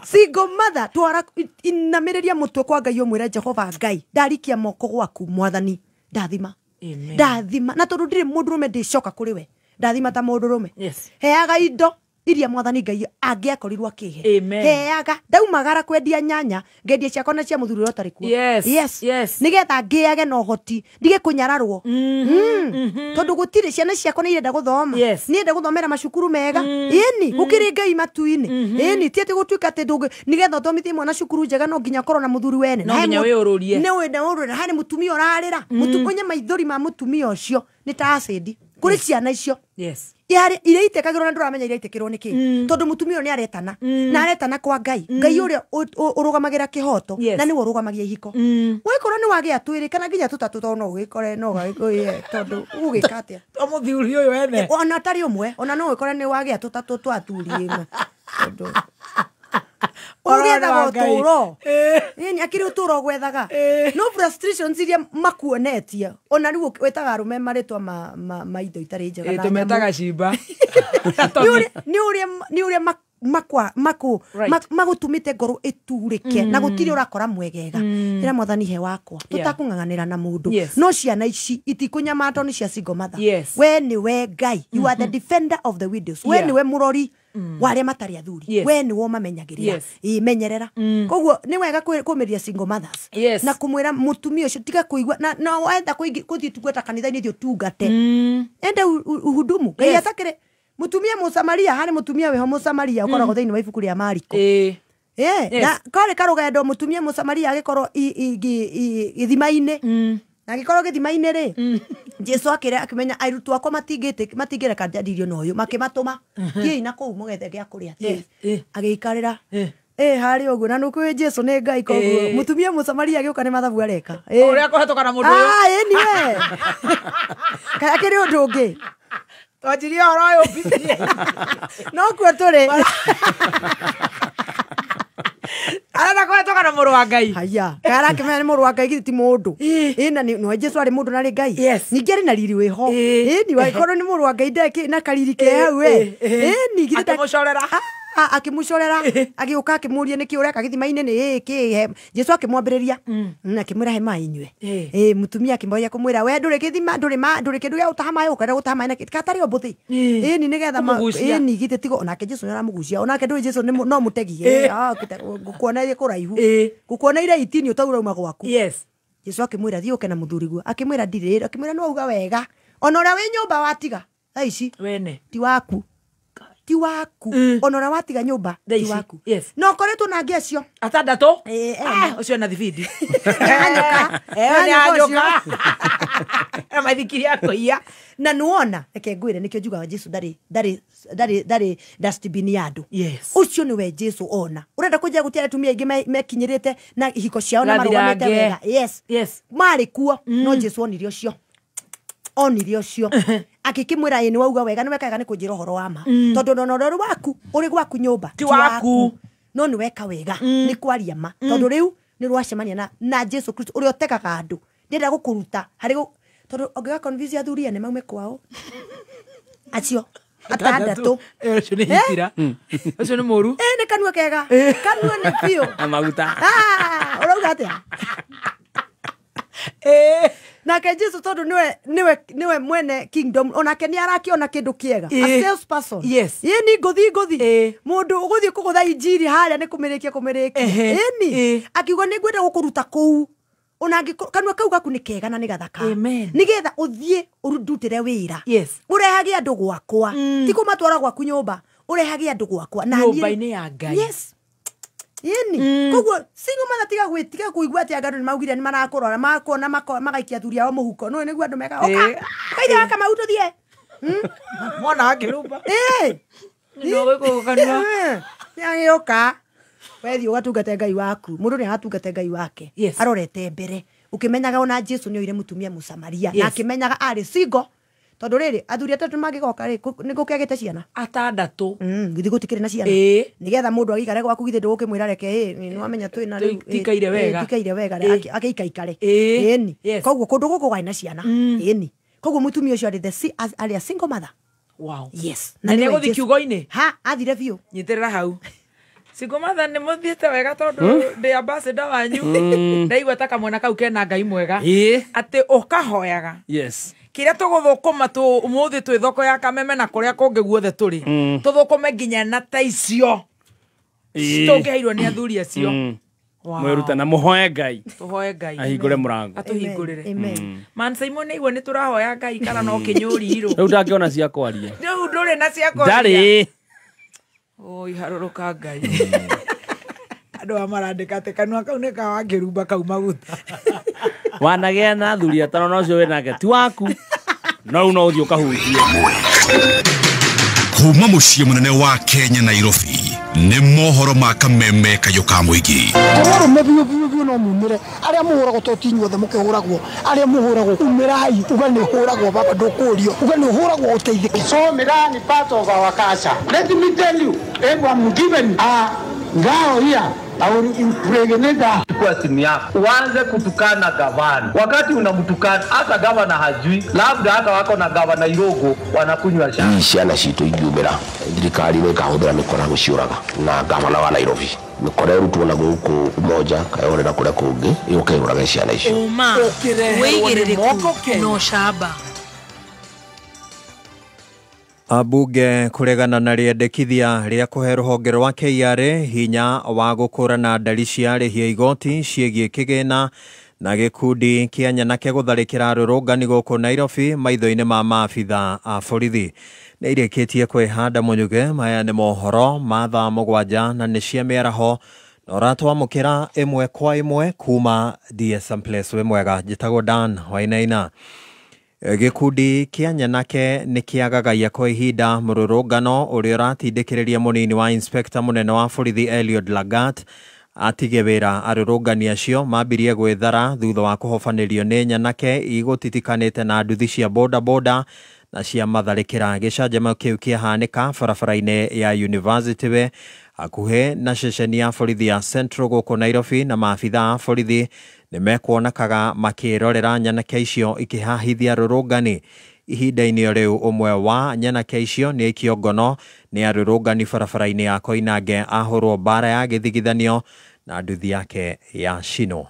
single mother twara inamĩrĩria mũtwe kwa Ngai ũmwĩre Jehova Ngai ndarikia moko gwaku mwathani ndathima ndathima na tondu ndire mundu rume ndicoka kuri we ndathima ta mundu rume heaga indo iria mwathani Ngai angiakorirwo akihe heaga ndaumagara kwendia nyanya ngendia ciakwa na cia muthuri uria utari kuo nigetha ngiage na uhoti ndige kunyararwo tondu gutire ciana ciakwa ni irenda guthoma ni irenda guthomera macukuru mega ini gukiri Ngai matu-ini ini ti ati gutuika ati ndungi nigetha uthomithie mwana cukuru njega no nginya korwo na muthuri wene no nginya we ururie ne wenda urure hari mutumia urarira mutukonye maithori ma mutumia ucio ni ta acid kuri ciana icio yari ire itekagirwo na nduramenya ire itekirwo niki tondu mutumia ni aretana na aretana kwa Ngai Ngai uria urugamagira kihoto na ni urugamagia ihiko wikorwo ni wagia twiri kana nginya tutatu to no wikore no tondu ugikatia to muthuri uyu wene ona tari umwe ona no wikore ni wagia tutatu twaturi ino tondu ugetha goturo ni akiri uturo gwethaga no frustrations iria makuonetie ona riu wetaga arume maritwa ma indo itari njega na tumetaga cimba ni uria magutumite ngoro iturike na gutiri urakora mwegega ira mwathani he wakwa tutakung'ang'anira na mundu no ciana ici itikunyamato ni cia single mother we ni we Ngai you are the defender of the widows we ni we murori waria matari athuri we ni wo mamenyagiria imenyerera koguo ni wega kumiria single mothers na kumwira mutumia ucio tiga kuigwa na wenda kuthii tugweta kanitha-ini thio tungate ende uhudumu Ngai atakire mutumia Musamaria hari mutumia weho Musamaria ukoragwo thiini wa ibuku ria Mariko na kare karugendo mutumia Musamaria agikorwo githima-ini na gikorwo githima-ini ri Jesu akire akimenya airutu akwa matingireka ndirio na uyu makimatuma thiei na kuu mugethe gia kuria agiikarira hari uguo na nukwĩ Jesu ni Ngai koguo mutumia Musamaria agiuka ni mathabu areka uria kuhetoka na mundu ni we kaya kiri undu ungi twajiria horo uyu bisi no kuo turi arenda kuhetoka na muru wa Ngai haya kara kimenya ni muru wa Ngai ti mundu ina ni Jesu ari mundu na ri Ngai ningi ari na riri wiho ni wa korwo ni muru wa Ngai ndeki na kariri ke hau ni githita akimucorera akimucorera agiuka akimuria niki ureka githima-ini ni ki Jesu akimwambiriria na akimwira he mai nyue mutumia akimboya kumwira we nduri githima nduri kindu gia utaha mai ukenda gutaha mai na katari obuthi ni nigetha ni gite tigo onake Jesu aramugucia onake nduri Jesu no mutegi gukuona ire kuraihu gukuona ire itini utaura uma gwaku Jesu akimwira thii uke na muthuri guo akimwira ndirira akimwira no uga wega ona ura wi nyumba watiga thaici wene ti waku ti waku onora watiga nyumba ti waku no koretwo na ngecio atandatu ucio na thibidi anyoka maithikiri akoia na nuona eke ngwire nikio njugaga Jesu ndari dustbin ya andu ucio niwe Jesu ona urenda kujia gutia atumia ingi mekinyirite na ihiko ciao na marugamite wega mari kuo no Jesu onirio cio onirio cio akikimwira ni wauga wega ni wekaga ni kunjira horo wa ma tondu nonoro waku uri gwaku nyumba ti waku no ni weka wega ni kwaria ma tondu riu ni rwacemania na Jesu Kristo uri otekaga andu ndenda gukuruta hari tondu ongiga convince athuri ene maume kwao acio atandatu ucio ni hitira ucio ni muru ni kanua kega kanua ni pio amaguta urauga atia na ke Jesu tondu niwe mwene kingdom onake ni arakiona kindu kiega a sales person ni nguthi mundu uguthi kugutha injiri haria ni kumirikia ni akiuga ni ngwenda gukuruta kuu onangi kanwa kau gaku ni kega na ni gathaka nigetha uthie urundutire wira urehage andu gwakwa ti kumatwara gwaku nyumba urehage andu gwakwa na nyumba-ini ya Ngai koguo single mother tiga gwitiga kuigua ati andu ni maugire ni marakurora makona magaikia thuri ao muhuko no niguo andu meka oka kaida kama ututhie mwana akirumba no gikukanwa ni oka wethi ugatungate Ngai waku mundu ni agatungate Ngai wake arorete mbere ukimenyaga ona Jesu ni oire mutumia Musamaria na akimenyaga ari single tondu riri athuri atatu magigoka ri niguo kiagite ciana atandatu githi gutikire na ciana nigetha mundu agikare gwaku githi ndugukimwira reke ni wamenya twina riu tikaire wega agikaikare ni koguo kundu guku gwaina ciana ni koguo mutumia ucio ari a single mother wow yes na ni guthi kiugo-ini athire biu nyitirira hau Sigomada nĩ mũthiĩte wega tondu ndĩ ambassador wanyu ndaigua ta kamwana kau kena Ngai mwega atĩ ũkahoyaga yes kĩrĩa tũgũthũkũma ũmũthĩ twĩ thoko ya Kameme na kũrĩa kũngĩ guothe tũrĩ tũthũkũme nginya na ta icio tũngĩheirwo nĩ athuri acio mweruta na muhoe Ngai tuhoe Ngai ahingũre mũrango atuhingũrĩre amen man Simon nĩigua nĩ tũrahoya Ngai kana no kĩnyũrirũ rĩu ndangĩona cia kwaria rĩu ndũrĩ na cia kwaria ndarĩ oi harũrũka Ngai andũ amarandĩka atĩ kanua kau nĩ kawangĩrumba kau maguta wanagĩa na athuri atano no ũcio wĩnake ti waku no rĩu no ũthiĩ ũkahunjie kuma mũciĩ mũnene wa Kenya Nairobi nĩ mohoro ma Kameme kayũ ka mũingĩ tũrũme biũ no mumire arĩa mũhũragwo totinyuo the mũkĩhũragwo arĩa mũhũragwo umirai uga nĩ hũragwo baba ndũkũrio uga nĩ hũragwo ũteithĩke so Miran is part of our culture. Let me tell you, if I'm given a ngao here, I will impregnate kwa simu yako. Uanze kutukana gavana. Wakati unamtukana hata gavana hajui, labda hata wako na gavana Irogo wanakunywa chai. Ciana citũ igiumĩra thirikari nĩ ĩkahũthĩra mĩkora gũciũraga na gavana wa Nairobi mĩkora ĩrutwo na gũkũ moja kayorera kũrĩa kũngĩ ĩũkĩũraga ciana icio uma wĩigĩrĩrĩku no shamba Abunge kuregana na rĩendekithia rĩa kũhe rũhonge rwa KRA hinya wa gũkũrana ndari cia arĩhi a igoti ciĩgiĩ kĩgĩna na gĩkundi kĩa Nyanake gũtharĩkĩra rũrũngani gũkũ Nairobi maitho-inĩ ma maabitha a borithi nĩ irĩkĩtie kwĩhanda mũnyuge. Maya nĩ mohoro ma thaa mũgwanja na nĩ cia mĩaraho na ũratwamũkĩra ĩmwe kwa ĩmwe kuma DSM Place. Wĩ mwega, njĩtagwo Dan Wainaina. Gĩkundi kĩa Nyanake nĩ kĩagagaia kwa ihinda mũrũrũngano ũrĩa ũratindĩkĩrĩria mũnini wa inspector mũnene wa borithi Eliud Lagat atige wĩra. Arũrũngani acio mambirie gwĩthara thutha wa kũhobanĩrio nĩ Nyanake igũtitikanĩte na nduthi cia boda boda na cia matharĩkĩra. Gĩcanjama kĩu kĩahanĩka barabara-inĩ ya University Way hakuhĩ na ceceni ya borithi ya Central gũkũ Nairobi, na maabitha a borithi nĩ mekuonekaga makĩrorera Nyanake icio ikĩhahithia rũrũngani. Ihinda-inĩ rĩu ũmwe wa Nyanake icio nĩ aikio ngono nĩ arũrũngani barabara-inĩ ya Koinange ahũrwo mbara ya gĩthigithanio na nduthi yake ya cino.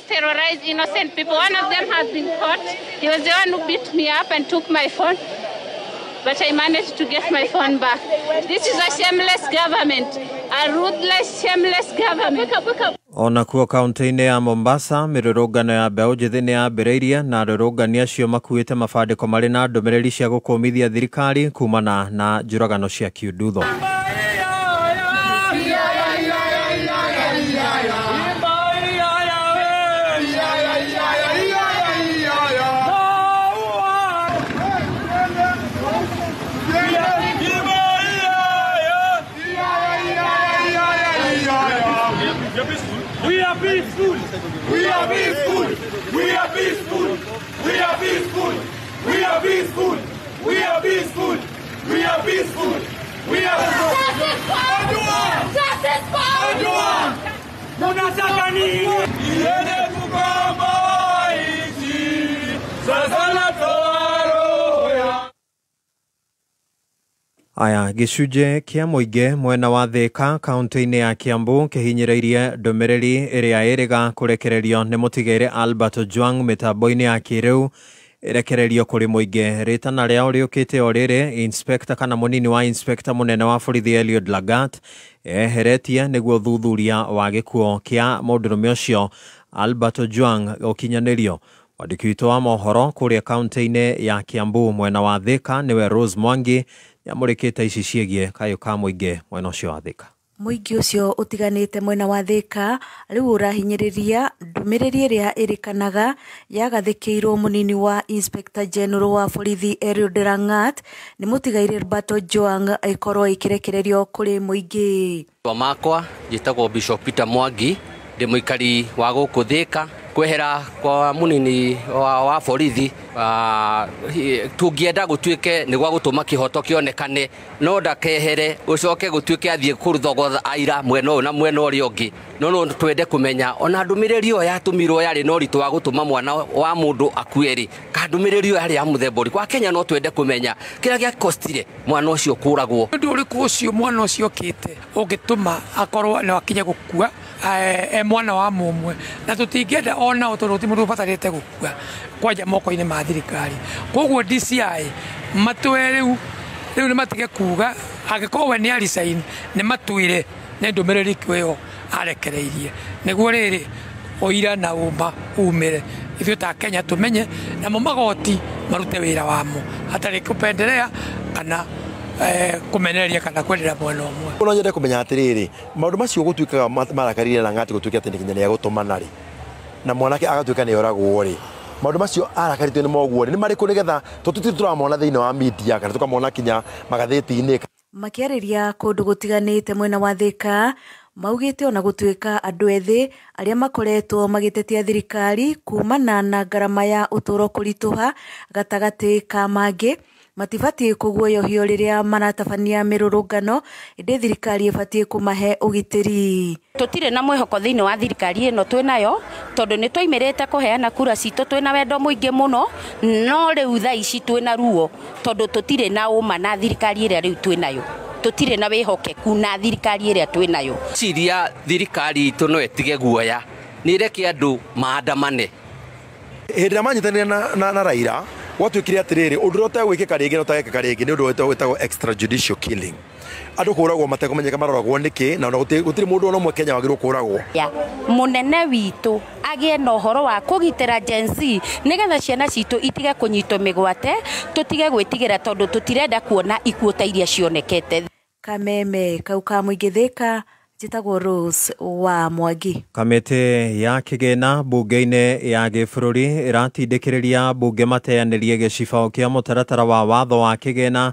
Terrorize innocent people. One of them has been caught. He was the one who beat me up and took my phone, but I managed to get my phone back. This is a shameless government, a ruthless, shameless government. Ona kuo kaunti-inĩ ya Mombasa mĩrũrũngano ya mbeũ njĩthĩ nĩ yambĩrĩirie na arũrũngani acio makuĩte mabandĩko marĩ na ndũmĩrĩri cia gũkũmithia thirikari kumana na njũragano cia kiundutho. We are peaceful. We are peaceful. We are peaceful. We are peaceful. We are peaceful. We are peaceful. We are peaceful. We are justice for tunataka nini? Iende kukamba hizi. Sasa la toa. Aya, gĩcunjĩ kĩa mũingĩ mwena wa Thika kaunti-inĩ ya Kiambu kĩhinyĩrĩirie ndũmĩrĩri ĩrĩa ĩrĩga kũrekererio nĩ mũtigĩrĩ Albert Ojwang mĩtambo-inĩ ya kĩrĩu ĩrekererio kũrĩ mũingĩ. Rĩtana rĩao rĩũkĩte o rĩrĩ, inspector kana mũnini wa inspector mũnene wa borithi Eliud Lagat eheretie nĩguo thuthuria wa gĩkuo kĩa mũndũrũme ũcio Albert Ojwang ũkinyanĩrio. Wandĩki witũ wa mohoro kũrĩa kaunti-inĩ ya Kiambu mwena wa Thika nĩwe Rose Mwangi nyamũrĩkĩte ici ciĩgiĩ kayũ ka mũingĩ mwena ũcio wa Thika. Muingi ucio utiganite mwena wa Thika riu urahinyiriria ndumiriri iria irikanaga yagathikirwo munini wa Inspector General wa borithi Eliud Langat ni mutigaire Roberto Joang ikorwo ikirekererio kuri muingi. Makwa jitagwo Bishop Peter Mwangi ndi muikari wa guku Thika kwehera kwa munini wa borithi tungienda gutuike ni gwa gutuma kihoto kionekane no ndakehere ucoke gutuike athie kuruthogotha aira mwena na mwena uri ungi no twende kumenya ona ndumiriri o yatumirwo yari no ritu wa gutuma mwana wa mundu akueri kandumiriri o yari ya muthembori kwa Kenya no twende kumenya kira gya costire mwana ucio kuragwo ndu uri kucio mwana ucio kite ugituma akorwo na wakinya gukua mwana wa mumwe na tutingenda ona uturuti mundu batarite gukua kwaja moko-ini ma thirikari koguo DCI matweriu riu ni matige kuga agiko we ni arisain ni matwire ne ndumiriri kweyo arekereirie niguo riri oira na umba umire ifyo ta Kenya tumenye na magoti marute wira wamo hatari kupendelea kana kumenereria kana kwendelea mwena umwe. Ona nyende kumenya atiriri maundu macio gutuikaga marakarire Langat gutuika ati nikinya ya gutumana ri na mwanake agatuika ni oragwo ri maundu macio arakaritwe ni mogwo ni mari kurigetha tutiti turamona thiini wa media kana tukamona kinya magatheti-ini makiariria kundu gutiganite mwena wa Thika maugite ona gutuika andu ethi aria makoretwo magitetia thirikari kumana na garama ya uturo kurituha gatagati ka mangi matibati kuguoyohio riria maratabania mirurungano indi thirikari ibati kumahe ugitiri. Tutire na mwihoko thiini wa thirikari ino twinayo tondu ni twimirite kuheana kura citu twina wendo muingi muno no riu thaa ici twina ruo tondu tutire na uma na thirikari iria riu twinayo tutire na wihokeku na thirikari iria twinayo. Ciria thirikari itu no etige guoya ni reke andu maandamane hindira manyitanire na Raila watuikire atiriri undu utagwikika ringi no utagwikika ringi ni undu wetagwo extrajudicial killing andu kuragwo matekumenyeka maroragwo niki na gutiri mundu ono mwe Kenya wagirwo kuragwo munene witu agie na uhoro wa kugitira Gen Z nigetha ciana citu itige kunyitwo migwate tutige gwitigira tondu tutirenda kuona ikuo ta iria cionekete. Kameme kau ka muingi Thika jitagwo Rose wa Mwangi. Kamiti ya kigena bunge-ini ya gibũrũri iratindĩkĩrĩria bunge mateanĩrie gĩcibao kĩa mũtaratara wa watho wa kigena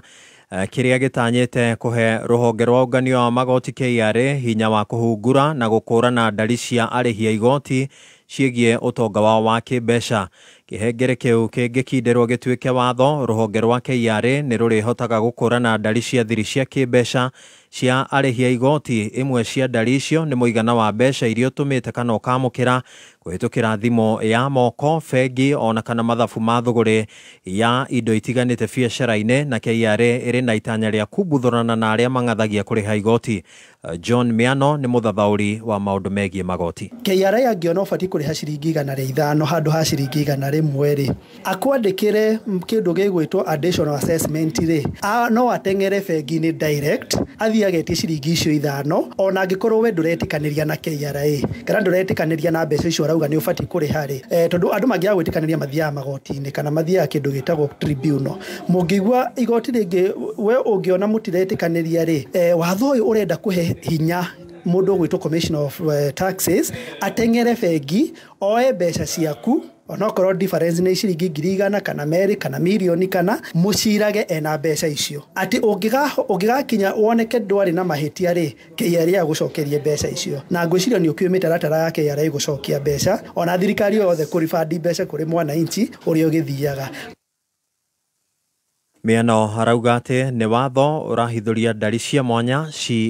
kiria gitanyite kuhe ruhonge rwa ũnganio wa magoti KRA hinya wa kuhungura na gũkũrana ndari cia arĩhi a igoti ciĩgiĩ ũtonga wao wa kĩmbeca. Kĩhengere kĩu kĩngĩkinderwo gĩtuĩke watho, ruhonge rwa KRA nĩ rũrĩhotaga gũkũrana ndari cia thiri cia kĩmbeca cia arĩhi a igoti. Imwe cia ndari icio nĩ mũigana wa mbeca iria ũtũmĩte kana ũkamũkĩra kũhĩtũkĩra thimũ ya moko, bengi ona kana mathabu ma thũgũrĩ ya indo itiganĩte biacara-inĩ, na KRA ĩrĩ na itanya rĩa kumbuthũrana na arĩa mang'athagia kũrĩha igoti. John Miano nĩ mũthathaũri wa maũndũ megiĩ magoti. KRA angĩona ũbatiĩ kũrĩha ciringi 105 handũ ha ciringi 100 rĩ, akwandĩkĩre kĩndũ gĩgwĩtwo additional assessment rĩ, no ateng'ere bengi-inĩ direct athiĩ agetie ciringi icio 5 ona angĩkorwo we ndũretĩkanĩria na KRA kana ndũretĩkanĩria na mbeca icio arauga nĩ ũbatiĩ kũrĩha rĩ, tondũ andũ mangĩaga gwĩtĩkanĩria mathiaga magoti-inĩ kana mathiaga kĩndũ gĩtagwo tribunal. Mũngĩigua igoti rĩngĩ we ũngĩona mũtiretĩkanĩria rĩ, watho ũyũ ũrenda kũhe hinya mundu gwitwo Commissioner of Taxes ateng'ere bengi oe mbeca ciaku onokorwo difference nĩ ciringi 100 kana meri kana milioni kana mucirage ena mbeca icio ati ũngĩgakinya woneke ndwarĩ na mahĩtia rĩ, KRA agũcokerie mbeca icio na ngwĩciria nĩ ũkiumĩte mĩtaratara ya KRA gũcokia mbeca ona thirikari yothe kũribandi mbeca kũrĩ mwananchi ũrĩa ũgĩthiaga. Miano harauga atĩ nĩ watho ũrahithũria ndari cia mwanya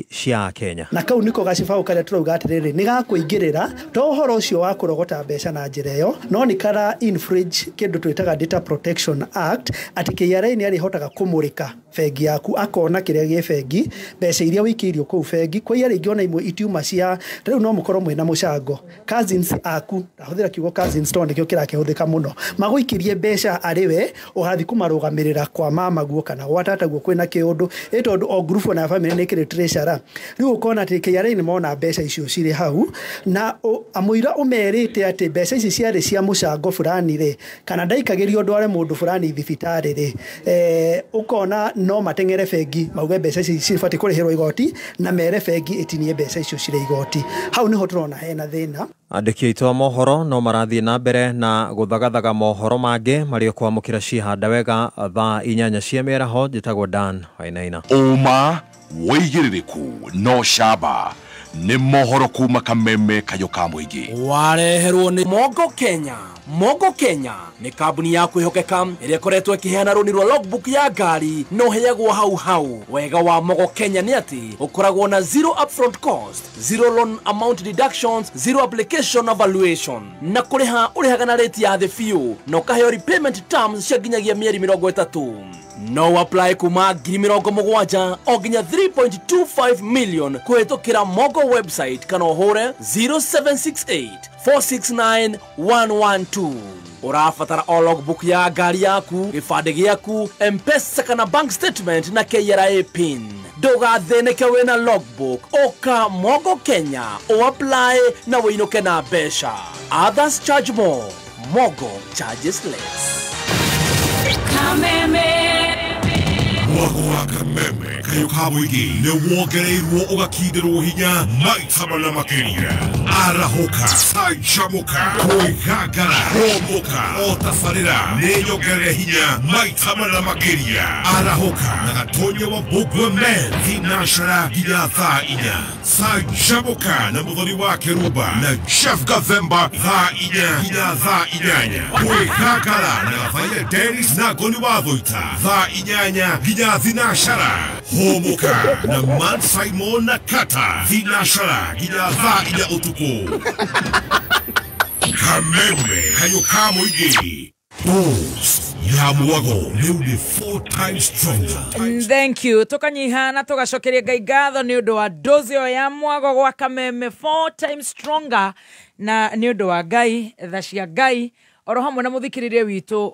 cia Kenya. Na kau niko gacibao karĩa turauga atĩrĩrĩ nĩ gakũingĩrĩra to ũhoro ũcio wa kũrogota mbeca na njĩra ĩyo, no nĩ kara infringe kĩndũ twĩtaga Data Protection Act, atĩ KRA nĩ arĩhotaga kũmũrĩka bengi yaku akona kĩrĩa gĩ bengi, mbeca iria wĩkĩirio kũu bengi, kwa rĩngĩ ona imwe itiuma cia rĩu no mũkorwo mwĩna mũcango cousins aku, ndahũthĩra kiugo cousins tondũ nĩkĩo kĩrakĩhũthĩka mũno, magũikĩrie mbeca arĩ we ũgathiĩ kũmarũgamĩrĩra kwa mama guo kana gwatata guo kwĩna kĩũndũ ĩtondũ o group na family nĩ kĩrĩ treasurer. Rĩu ũkona atĩ KRA nĩ mona mbeca icio cirĩ hau na amũira ũmerĩte atĩ mbeca ici ciarĩ cia mũcango fulani rĩ kana ndaikagĩrio ndware mũndũ fulani thibitarĩ rĩ, ũkona no matengere bengi mauge mbeca ici cibati kurihirwo igoti na mere bengi itinie mbeca icio cire igoti hau niho turona hena thina andĩki aitũ a mohoro no marathiĩ na mbere na gũthagathaga mohoro mangĩ marĩ kwamũkĩra cihanda wega thaa 8 cia mĩaraho. Njĩtagwo Dan Wainaina. Uma wĩigĩrĩrĩku no camba nĩ mohoro kuma Kameme kayo ka mũingĩ. Wareherwo nĩ Mogo Kenya. Mogo Kenya nĩ kambuni ya kwĩhokeka ĩrĩa ĩkoretwo ĩkĩheana rũni rwa logbook ya ngari no heagwo hau. Wega wa Mogo Kenya nĩ atĩ ũkoragwo na zero upfront cost, zero loan amount deductions, zero application evaluation na kũrĩha ũrĩhaga na rate ya thĩ biũ na ũkaheo repayment terms cia nginyagia mĩeri 30. No apply kuma 70,000 o nginya 3.25 million kũhetũkĩra Mogo website kana ũhũre 0768 469 112. Ũrabatara o logbook ya ngari yaku, gĩbandĩ gĩaku, M-Pesa kana bank statement na KRA pin. Ndũgathĩnĩke wĩna logbook, ũka Mogo Kenya o apply na wĩinũke na mbeca. Others charge more, Mogo charges less. Kameme Mwago wa Kameme kayo ka mũingĩ nĩ wongereirwo ũgakindĩrwo hinya maita mana makĩria. Arahoka canjamũka kwĩgangara homoka o tabarĩra nĩ nyongerere hinya maita mana makĩria. Arahoka na gatonye wa Bogwa Men thinacara nginya thaa 4. Canjamũka na mũthoni wa Kĩrumba na Chef Gathemba thaa 4 nginya thaa 8. Kwĩgangara na Gathaiya Dennis na Goni wa Thũita thaa 8 nginya thinacara. Homoka na Man Simon na Kata thinacara nginya thaa 4 ũtukũ. Kameme kayo ka mũingĩ. Dose ya Mwago rĩu nĩ 4 times stronger. Thank you. Tukanyiha na tugacokeria Ngai ngatho nĩ ũndũ wa dose ĩyo ya Mwago gwa Kameme 4 times stronger na nĩ ũndũ wa Ngai tha cia Ngai oro hamwe na muthikiririe witu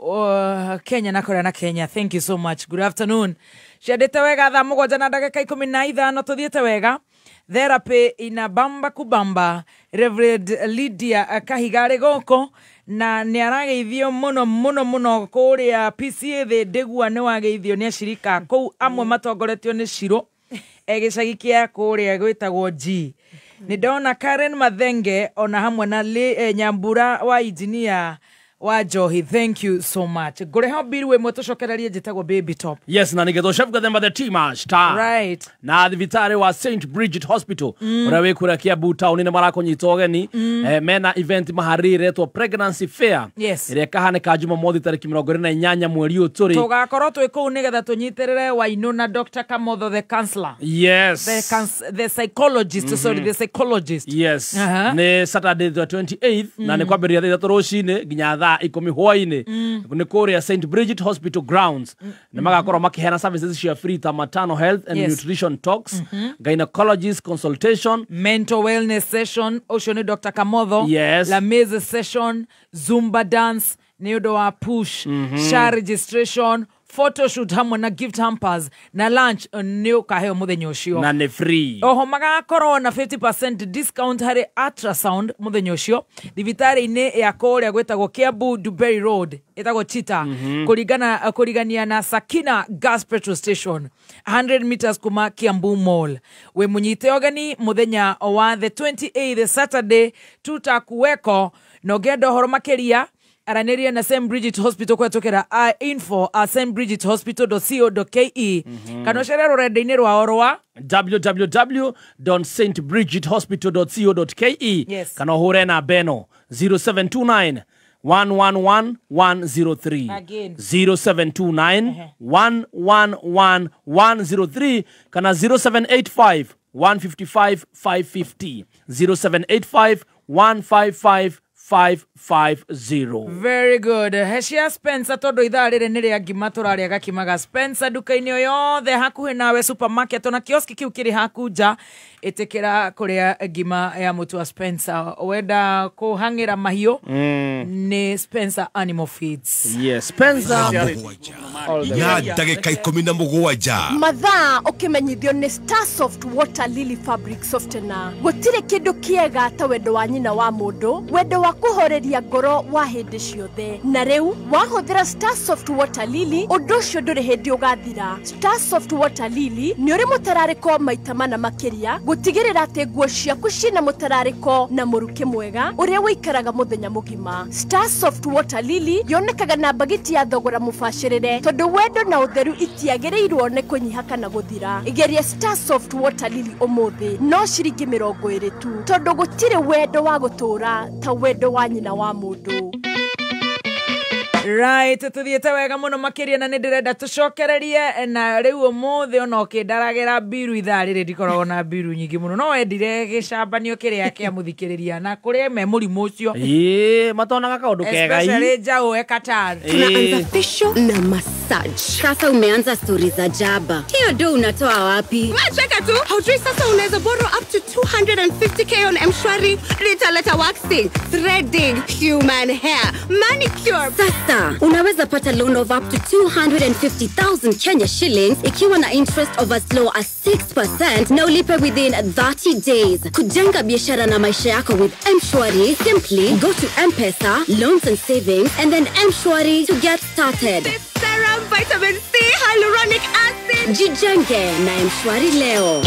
Kenya na Korea na Kenya. Thank you so much. Good afternoon. Ciandĩte wega thaa 7 na ndagĩka 15 tuthiĩte wega. Therapy ina bamba kubamba. Reverend Lydia Kahiga gũkũ na nĩ arageithio mũno kũrĩa PCA thĩ ndĩgua nĩ wageithio nĩ acirika kũu amwe matongoretio nĩ Shiro gĩcagi kĩa kũrĩa gwĩtagwo G. Nĩ ndona Karen Mathenge ona hamwe na Nyambura wa engineer wa Johi. Thank you so much. Goreho biru we moto shokererie njitagwo Baby Top. Yes, na nigetho Chef Gathemba the team star. Right. Na thibitari wa St Bridget Hospital. Urawe kura Kiambu town ni marakonyita ogeni. Mena event maharire to pregnancy fair. Yes. Ire kahaneka Jumamothi tariki 28 mweri ũyũ tũrĩ. Tugakorwo twĩ kũu nigetha tunyiterere Waino na Dr. Kamotho the counselor. Yes. The psychologist, sorry, the psychologist. Yes. Ni Saturday the 28th na ni kwambĩrĩria thaa 3 rũcinĩ nginya thaa 10 hwainĩ. Ni kũrĩa St Bridget Hospital grounds. Nĩ magakorwo makĩheana services cia free ta maternal health and nutrition talks, gynecologist consultation, mental wellness session, ocean Dr. Kamotho, la meze session, Zumba dance, neudo wa push, share registration, photoshoot hamwe na gift hampers na lunch ni ukaheo muthenya ucio na ni free. Oho magakorwo na 50% discount hari ultrasound muthenya ucio thibitari-inĩ ya kũrĩa gwĩtagwo Kiambu Duberry Road etagwo Chita kurigania na Sakina gas petrol station 100 meters kuma Kiambu Mall. We munyite ogeni muthenya wa the 28th Saturday tutakuweko no gendo horo makeria araneria na St Bridget Hospital kwa tokera info stbridgethospital.co.ke kana sherero renda-inĩ rwao rwa www.stbridgethospital.co.ke kana hure na beno 0729 111 103 again 0729 111 103 kana 0785 155 550 0785 155 550. Very good. Heshia Spencer todo ithaa rĩrĩ nĩ rĩa ngima tũrarĩa gakimaga Spencer duka-inĩ o yothe hakuhĩ nawe supermarket ona kioski kiu kiri haku nja ĩtĩkĩra kũrĩa ngima ya mũtu wa Spencer. Wenda kũhang'ĩra mahiũ nĩ Spencer Animal Feeds. Yes, Spencer ya ndagĩka 17 mathaa ũkĩmenyithio nĩ Starsoft Water Lily Fabric Softener. Gũtirĩ kĩndũ kĩega ta wendo wa nyina wa mũndũ, wendo wa kuhoreria ngoro wa hindi ciothe na riu wahuthira Star Soft Water Lily undu cio nduri hindi ugathira. Star Soft Water Lily ni uri mutarariko maita mana makiria gutigirira ati nguo ciaku cina mutarariko na muruke mwega uria wikaraga muthenya mugima. Star Soft Water Lily yonekaga na bagiti ya thogora mubashirire tondu wendo na utheru itiagirirwo ne kunyiha kana guthira. Igeria Star Soft Water Lily umuthi no ciringi 20 tu tondu gutire wendo wa gutura ta wendo wa nyina wa mundu. Right, tuthiete wega muno makiria na nindirenda tucokererie na riu umuthi ona ukindaragira biru ithari ridikoragwo na biru nyingi muno no wendire gicambanio kiria kia muthikiriria na kuria me murimu ucio matonaga kaundu kega especially jao Qatar. Tunaanza facial na massage. Sasa umeanza stories za jaba. Hiyo ndo unatoa wapi? Cheka tu. Haujui sasa unaweza borrow up to 250k on M-Shwari. Litaleta waxing, threading, human hair, manicure. Sasa unaweza pata loan of up to 250,000 Kenya shillings ikiwa na interest of as low as 6% na ulipe within 30 days. Kujenga biashara na maisha yako with M-Shwari, simply go to M-Pesa, loans and savings, and then M-Shwari to get started. Serum, vitamin C, hyaluronic acid. Jijenge na M-Shwari leo.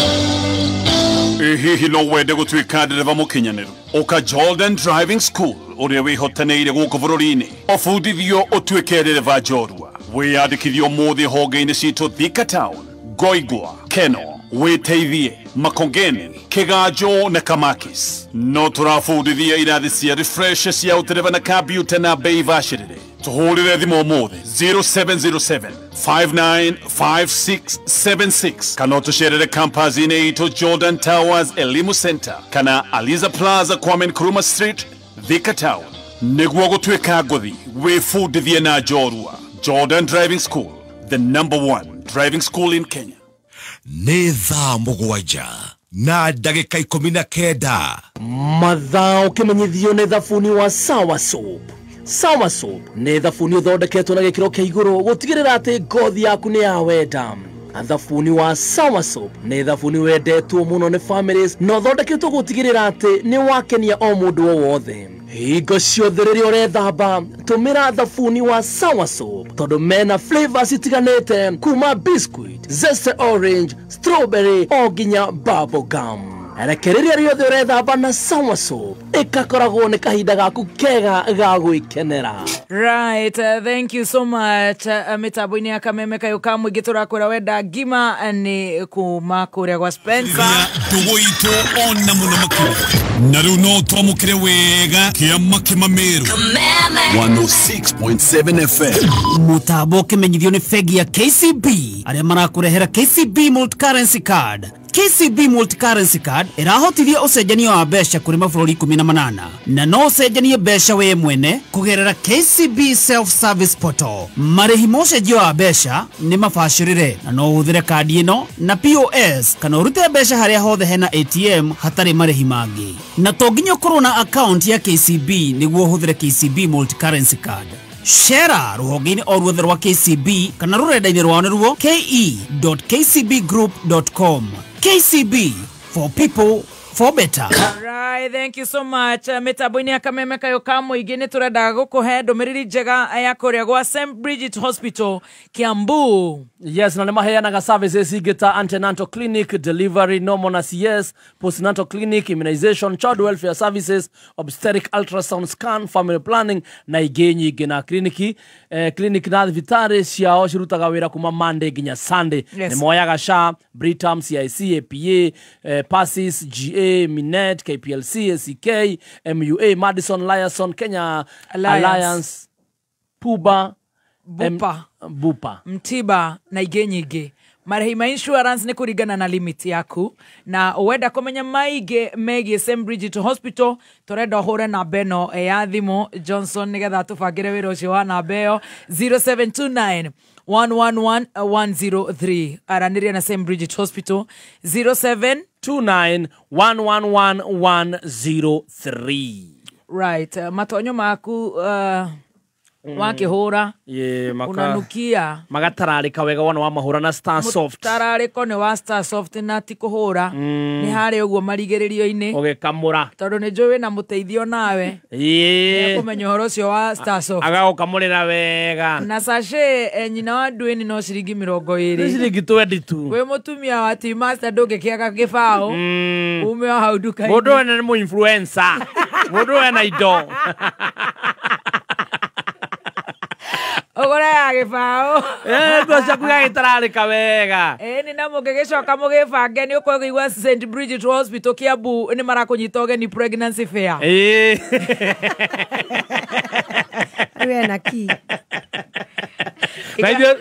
Hihi no wende gutwika ndereva mukinyaniru uka Jordan Driving School uria wihotaneire guku bururi-ini ofundithio utwike ndereva njorua wiyandikithio muthi honge-ini citu Thika Town, Goigwa, Keno, witeithie Makongeni, Kiganjo na Kamakis. No turafundithia irathi cia refresh cia utereva na computer na bei bashirire. Tuhurire thimu muthi 0707 595676 kana tusherere campus-ini itu Jordan Towers Elimu Center kana Aliza Plaza Kwame Nkrumah Street, Thika Town. Niguo gutwika nguthi wifundithie na njorua. Jordan Driving School, the #1 driving school in Kenya. Nĩ thaa mũgwanja na ndagĩka 19 mathaa ũkĩmenyithio nĩ thabuni wa Sawa Soap. Sawa Soap nĩ thabuni ũthondeketwo na gĩkĩro kĩa igũrũ gũtigĩrĩra atĩ ngothi yaku nĩ ya wenda. Thabuni wa Sawa Soap nĩ thabuni wendetwo mũno nĩ families na ũthondeketwo gũtigĩrĩra atĩ nĩ wakenia o mũndũ o wothe. Hingo ciothe rĩrĩa ũrethamba tũmĩra thabuni wa Sawa Soap tondũ mena flavors itiganĩte kuma biscuit, zesty orange, strawberry o nginya bubble gum. Rekereria riothe ũrethamba na Sawa Soap ĩkakoragwo nĩ kahinda gaku kega ga gwĩkenera. Right, thank you so much. Mitambo-inĩ ya Kameme Kayũka mũingĩ tũrakwĩra wenda ngima nĩ kuma kũrĩa gwa Spencer. Tũgũitwo ona mũno makĩria. Na rĩu no twamũkĩre wega kĩama kĩmameru 106.7 FM. Mũtambo ũkĩmenyithio nĩ bengi ya KCB arĩa marakũrehera KCB Multi-Currency Card. KCB Multi-Currency Card irahotithia ucenjania wa mbeca kũrĩ mabũrũri 18 na no ucenjanie mbeca we mwene kũgerera KCB Self Service Portal. Marĩhi ma ũcenjio wa mbeca nĩ mabacĩrĩre na no ũhũthĩre kandi ĩno na POS kana ũrute mbeca harĩa hothe hena ATM hatarĩ marĩhi mangĩ. Na to nginya ũkorwo na account ya KCB nĩguo ũhũthĩre KCB Multi-Currency Card. Share ruhonge-inĩ o ruothe rwa KCB kana rũrenda-inĩ rwao nĩruo ke.kcbgroup.com. KCB, for people, for better. Right, thank you so much. Mitambo-inĩ ya Kameme Kayũka mũingĩ nĩ tũrenda gũkũhe ndũmĩrĩri njega ya kũrĩa gwa St. Bridget Hospital, Kiambu. Yes, na nĩmaheanaga services ingĩ antenatal clinic, delivery, normal na CS, postnatal clinic, immunization, child welfare services, obstetric ultrasound scan, family planning na ingĩ nyingĩ na kliniki. Clinic na thibitarĩ ciao cirutaga wĩra kuma Monday nginya Sunday. Yes. Nĩmoyaga SHA, Britam, CIC, APA, PASSIS, GA, Minet, KPLC, ACK, MUA, Madison, Liason, Kenya Alliance, Puba, Bupa, Mtiba na ingĩ nyingĩ. Marĩhi ma insurance nĩ kũringana na limit yaku na wenda kũmenya maingĩ megiĩ St. Bridget Hospital tũrenda ũhũre namba ĩno ya thimũ Johnson nĩgetha tũbangĩre wĩra ũcio wa namba ĩyo 0729 111-103. Aranĩria na St. Bridget Hospital 0729 111-103. Right, matonyo maku wakihura unanukia magatararika wega wana wa mahura na Star Soft tarariko ni wa Star Soft na ti kuhura ni hari uguo marigiririo-ini ugikamura tondu ni njui na muteithio nawe kumenya horo cio wa Star Soft agagukamurira wega na sachet nyina wa ndwini no ciringi 20 ciringi 22 we mutumia wa Tea Master ndungikiaga gibao ume hau nduka-ini mundu ene ni mu influencer mundu ena indo ogora ya gibao twacia kuga gitararika wega ni na mugigicoka mugibange ni ukugwa St Bridget Hospital Kiambu ni marakunyita ugeni pregnancy fair we na ki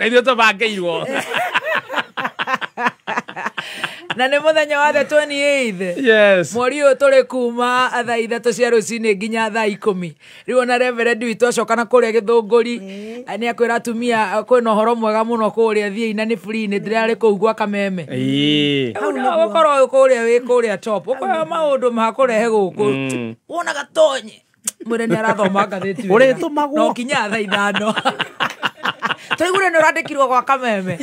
Ndio tubangeirwo na nä må thenya wa the 28th yes mweri å tå rä kuma thaa 3 cia rå-cinä nginya thaa 10 rä u ona reverend witå acokana kå rä a gä thå ngå ri nä akwä ra atumia kwä na å horo mwega må no kå rä a thiä-ina nä free nä ndä rarä kå u gwa kameme gå korwo kå rä a wä kå rä a top å koya maå ndå makå rehe gå kå wonaga tonye mwä re nä arathoma ngathä å rä tå magwo no kinya thaa 5 tåigure nä å randä kirwo gwa kameme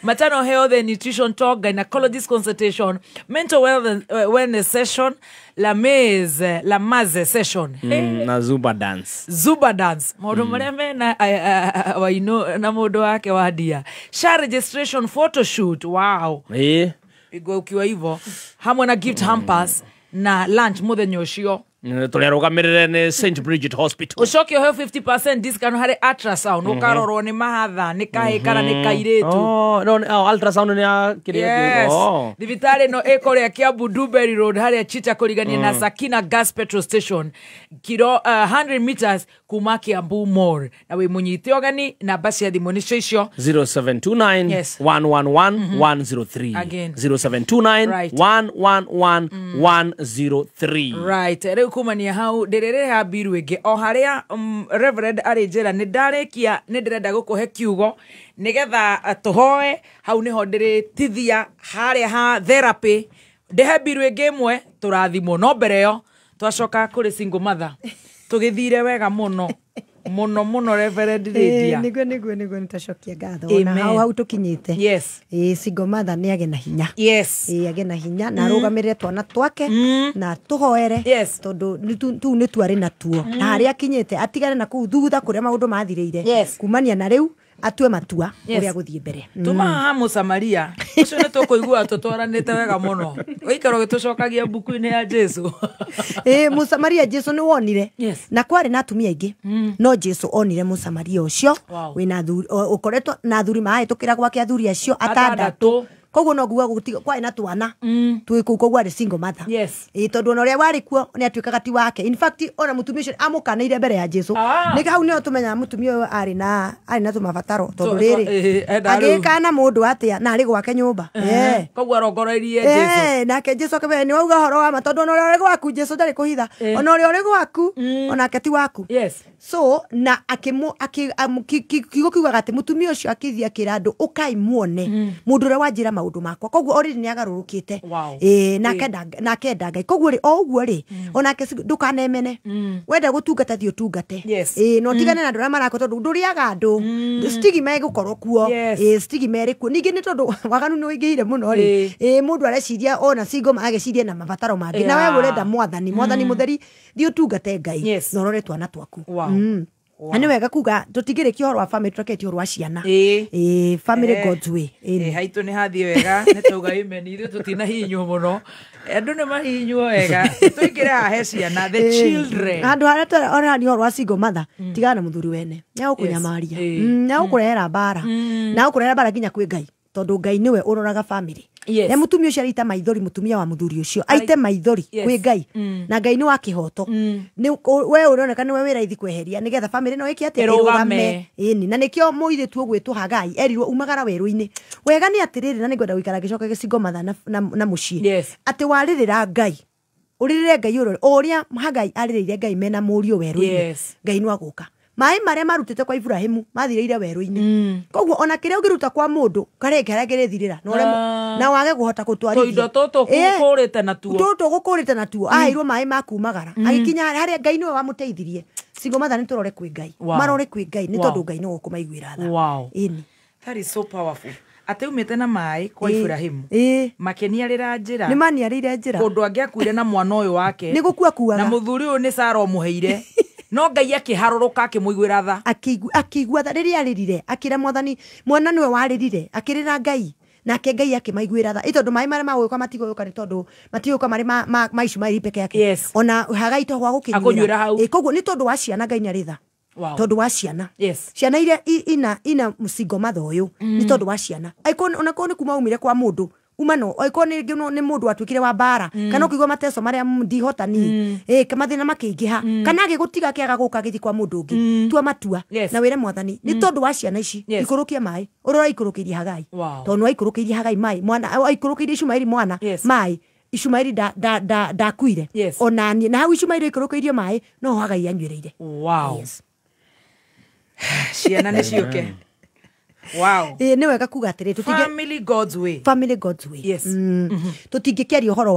maternal health and nutrition talk, gynecologist consultation, mental wellness session, la maze session. Na Zumba dance. Zumba dance. Modo mareme na waino na modo wake wadia. Share registration photo shoot. Wow. Igwe ukiwa hivyo. Hamwe na gift hampers na lunch muthenya ucio. Tũrĩarũgamĩrĩre nĩ St Bridget Hospital ucoke ũheo 50% discount harĩ ultrasound ũkarorwo nĩ mahatha nĩ kahĩ kana nĩ kairĩtu ultrasound nĩ ya kĩrĩa thibitarĩ ĩno ĩkũrĩa Kiambu Duberry Road harĩa Chita kũrigania na Sakina Gas Petrol Station kiro 100 meters kuma Kiambu Mall na wĩ mũnyite ũgeni namba cia thimũ nĩcio icio 0729 111 103 again 0729 111 103 right kumania hau ndirere ha biru ige o haria reverend ari njira ni ndarekia ni ndirenda gukuhe kiugo nigetha tuhoe hau niho ndiritithia haria ha therapy ndehe biru ige imwe turathimo no mbere yo twacoka kuri single mother tugithire wega muno muno reverend Lydia niguo nitacokia ngatho na hau tukinyite yes single mother ni age na hinya yes age na hinya na rugamirire twana twake na tuhoere tondu tu ni twari na tuo na haria akinyite atigane na kuu thutha kuria maundu mathirire kumania na riu atue matua uria guthie mbere tuma ha Musamaria ucio ne tukuigua tutwaranite wega muno uikaro gitucokagia mbuku-ini ya Jesu Musamaria Jesu ni wonire na kwari na atumia ingi no Jesu onire Musamaria ucio wina thuri ukoretwo na thuri mahaitukira gwake athuri acio atandatu koguo no nguga gutiga kwa ina twana twiku koguo ari single mother tondu ona uria wari kuo ni atuikaga ti wake in fact ona mutumia ucio amukanire mbere ya Jesu ni hau ni tumenya mutumia uyu ari na tumabataro tondu riri agikana mundu atia na ari gwake nyumba koguo arongoroirie Jesu nake Jesu akabe ni wauga horo wa matondu ona uria uri gwaku Jesu ndari kuhitha ona uria uri gwaku ona keti waku so na kiugo kiugaga ati mutumia ucio akithia kira andu ukai muone mundu uria wanjira maundu makwa koguo already ni agarurukite nake ndangai koguo ri o uguo ri onake ndukanemene wenda gutungata thio tungate no tigane na ndura marako tondu nduriaga andu stigma igukorwo kuo stigma iri kuo ningi ni tondu waganu ni uingire muno ri mundu areciria ona single ageciria na mabataro mangi na wewe urenda mwathani mutheri thio tungate ngai no rore twana twaku ani wega kuga tutigire kihoro wa family tuketi horo wa ciana family God's way haitu ni hathie wega ni tuga amen ithu tutina hinyu muno andu ni mahinyu wega tuikire ha ciana the children andu haria ora ni horo wa single mother tigana muthuri wene nya ukunyamaria nya ukurehera bara na ukurehera bara nginya kwi ngai tondu ngai niwe uroraga family ne mutumia ucio arita maithori mutumia wa muthuri ucio aite maithori kwi ngai na ngai ni wa kihoto ni we uroneka ni we wira ithi kweheria nigetha family no iki ati rugame ni na nikio muire tu gwitwa hagai erirwo umagara weru-ini wega ni atiriri na ningwenda gwikara gicoka gicingo matha na mucii ati waririra ngai uririre ngai uria hagai aririre ngai mena murio weru-ini ngai ni waguka mai maria marutite kwa Ibrahimu mathirire weru-ini koguo ona kiria ugiruta kwa mundu karengera gerethirira na wage guhota gutwarithia indo toto gukurite na tuo gukurite na tuo airwo mai makumagara agikinya haria ngai niwe wamuteithirie single mother nĩ tũrore kwĩ Ngai marore kwĩ Ngai nĩ tondũ Ngai no kũmaiguĩra tha. Wow. That is so powerful. Ate umete na mai kwa Ibrahimu. Makeniarĩra njĩra. Nĩ maniarĩire njĩra. Kũndũ angĩakuire na mwana ũyũ wake. Nĩ gũkua kuaga. Na mũthuri ũyũ nĩ Sara mũheire. No Ngai akĩharũrũka akĩmũiguĩra tha. Akĩigua tha rĩrĩa arĩrire akĩra Mwathani mwana nĩwe warĩrire akĩrĩra Ngai. Nake Ngai akĩmaiguĩra tha. Tondũ maĩ marĩa magũka matigũka nĩ tondũ matigũka marĩ ma Ishumaeli peke yake. Ona Hagai to gwa gũkĩnyuĩra hau. Koguo nĩ tondũ wa ciana Ngai nĩarĩ tha. Wow. Tondu wa ciana. Ciana iria ina single mother ũyũ ni tondu wa ciana. Aikoni ona kone kuma umire kwa mundu. Umano aikoni ni mundu atwikire wa bara kana ukigwa mateso maria ndihota ni kamathina makĩingĩha kana agĩgũtiga kĩaga gũka gĩthi kwa mundu ũngĩ tua matua na wĩre Mwathani ni tondu wa ciana ici ikũrũkia mai ũrora ikũrũkĩirie Hagai tondu ikũrũkĩirie Hagai mai mwana ikũrũkĩirie Ishumaeli mwana mai Ishumaeli ndakuire ona ni na hau Ishumaeli ikũrũkĩirie mai no Hagai anyuĩrĩire. Wow. Ciana nĩ ciũke. Wow. Nĩ wega kuga atĩrĩ family God's way. Family God's way. Yes. Tũtingĩkĩaria ũhoro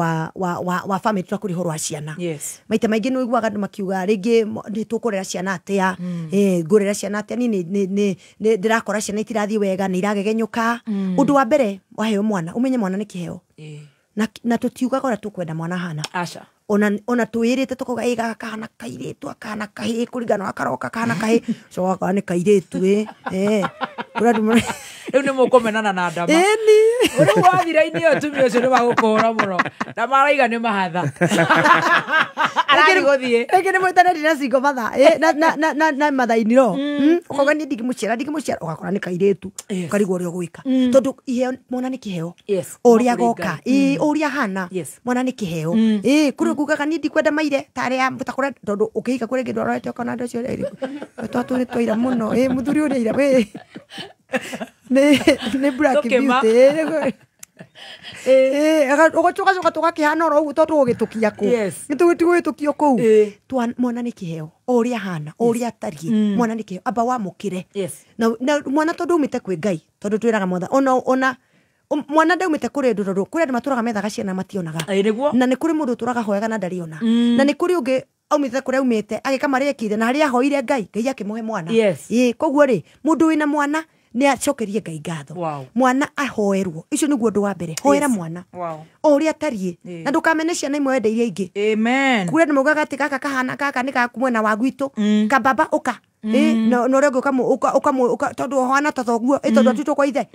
wa family tũrakũria ũhoro wa ciana. Yes. Maita maingĩ nĩ ũiguaga andũ makiuga rĩngĩ nĩ tũkũrera ciana atĩa ngũrera ciana atĩa nĩ ndĩrakora ciana itirathiĩ wega nĩ iragegenyũka. Ũndũ wa mbere waheo mwana umenye mwana nĩ kĩheo. Na tũtiugaga ũrĩa tũkwenda mwana hana. Aca. Ona twĩrĩte tukoga ĩga kana kairĩtu akana kahĩ kũringana na karoka kana kahĩ so akana nĩ kairĩtu rĩu nĩ mũkũmenana na ndama rĩu wathira-inĩ ĩyo tumia ũcio nĩ magũkũra mũno na maraiga nĩ mahatha aragĩgũthiĩ rĩngĩ nĩ mwĩtanĩri na single mother na matha-inĩ ro ũkoga niĩ ndingĩmũciara ũgakora nĩ kairĩtu ũkarigwo ũrĩa ũgwĩka tondũ iheo mwana nĩ kĩheo ũrĩa agoka ũrĩa hana mwana nĩ kĩheo kũrĩ kugaga niĩ ndikwenda maire tarĩa takũrĩa tondũ ũkĩhika kũrĩ kĩndũ ũrorete ũkona andũ acio twatũrĩ twaira mũno mũthuri ũrĩa ira nĩ Black Beauty ũgacoka tũgakĩhana oro ũguo tondũ tũgũgĩtũkia kũ nĩtũgĩtũgĩtũkio kũu mwana nĩ kĩheo ũrĩa hana ũrĩa atariĩ mwana nĩ kĩheo amba wamũkĩre na mwana tondũ umĩte kwĩ Ngai tondũ twĩraga motha ona mwana ndaumĩte kũrĩ andũ tondũ kũrĩ andũ matũraga methaga ciana mationaga na nĩ kũrĩ mũndũ ũtũraga hoyaga na ndariona na nĩ kũrĩ ũngĩ aumĩte kũrĩa aumĩte agĩka marĩa ekire na harĩa ahoire Ngai akĩmũhe mwana koguo rĩ mũndũ wĩna mwana nĩ acokerie Ngai ngatho mwana ahoerwo icio nĩguo ũndũ wa mbere hoera mwana o ũrĩa atariĩ na ndũkamene ciana imwe wenda iria ingĩ kũrĩ andũ maugaga atĩ gaka kahana gaka nĩ gaku mwena wa gwitũ kababa ũka no ũrĩa ũngĩ tondũ hana ta thoguo tondũ atutwo kwa ithe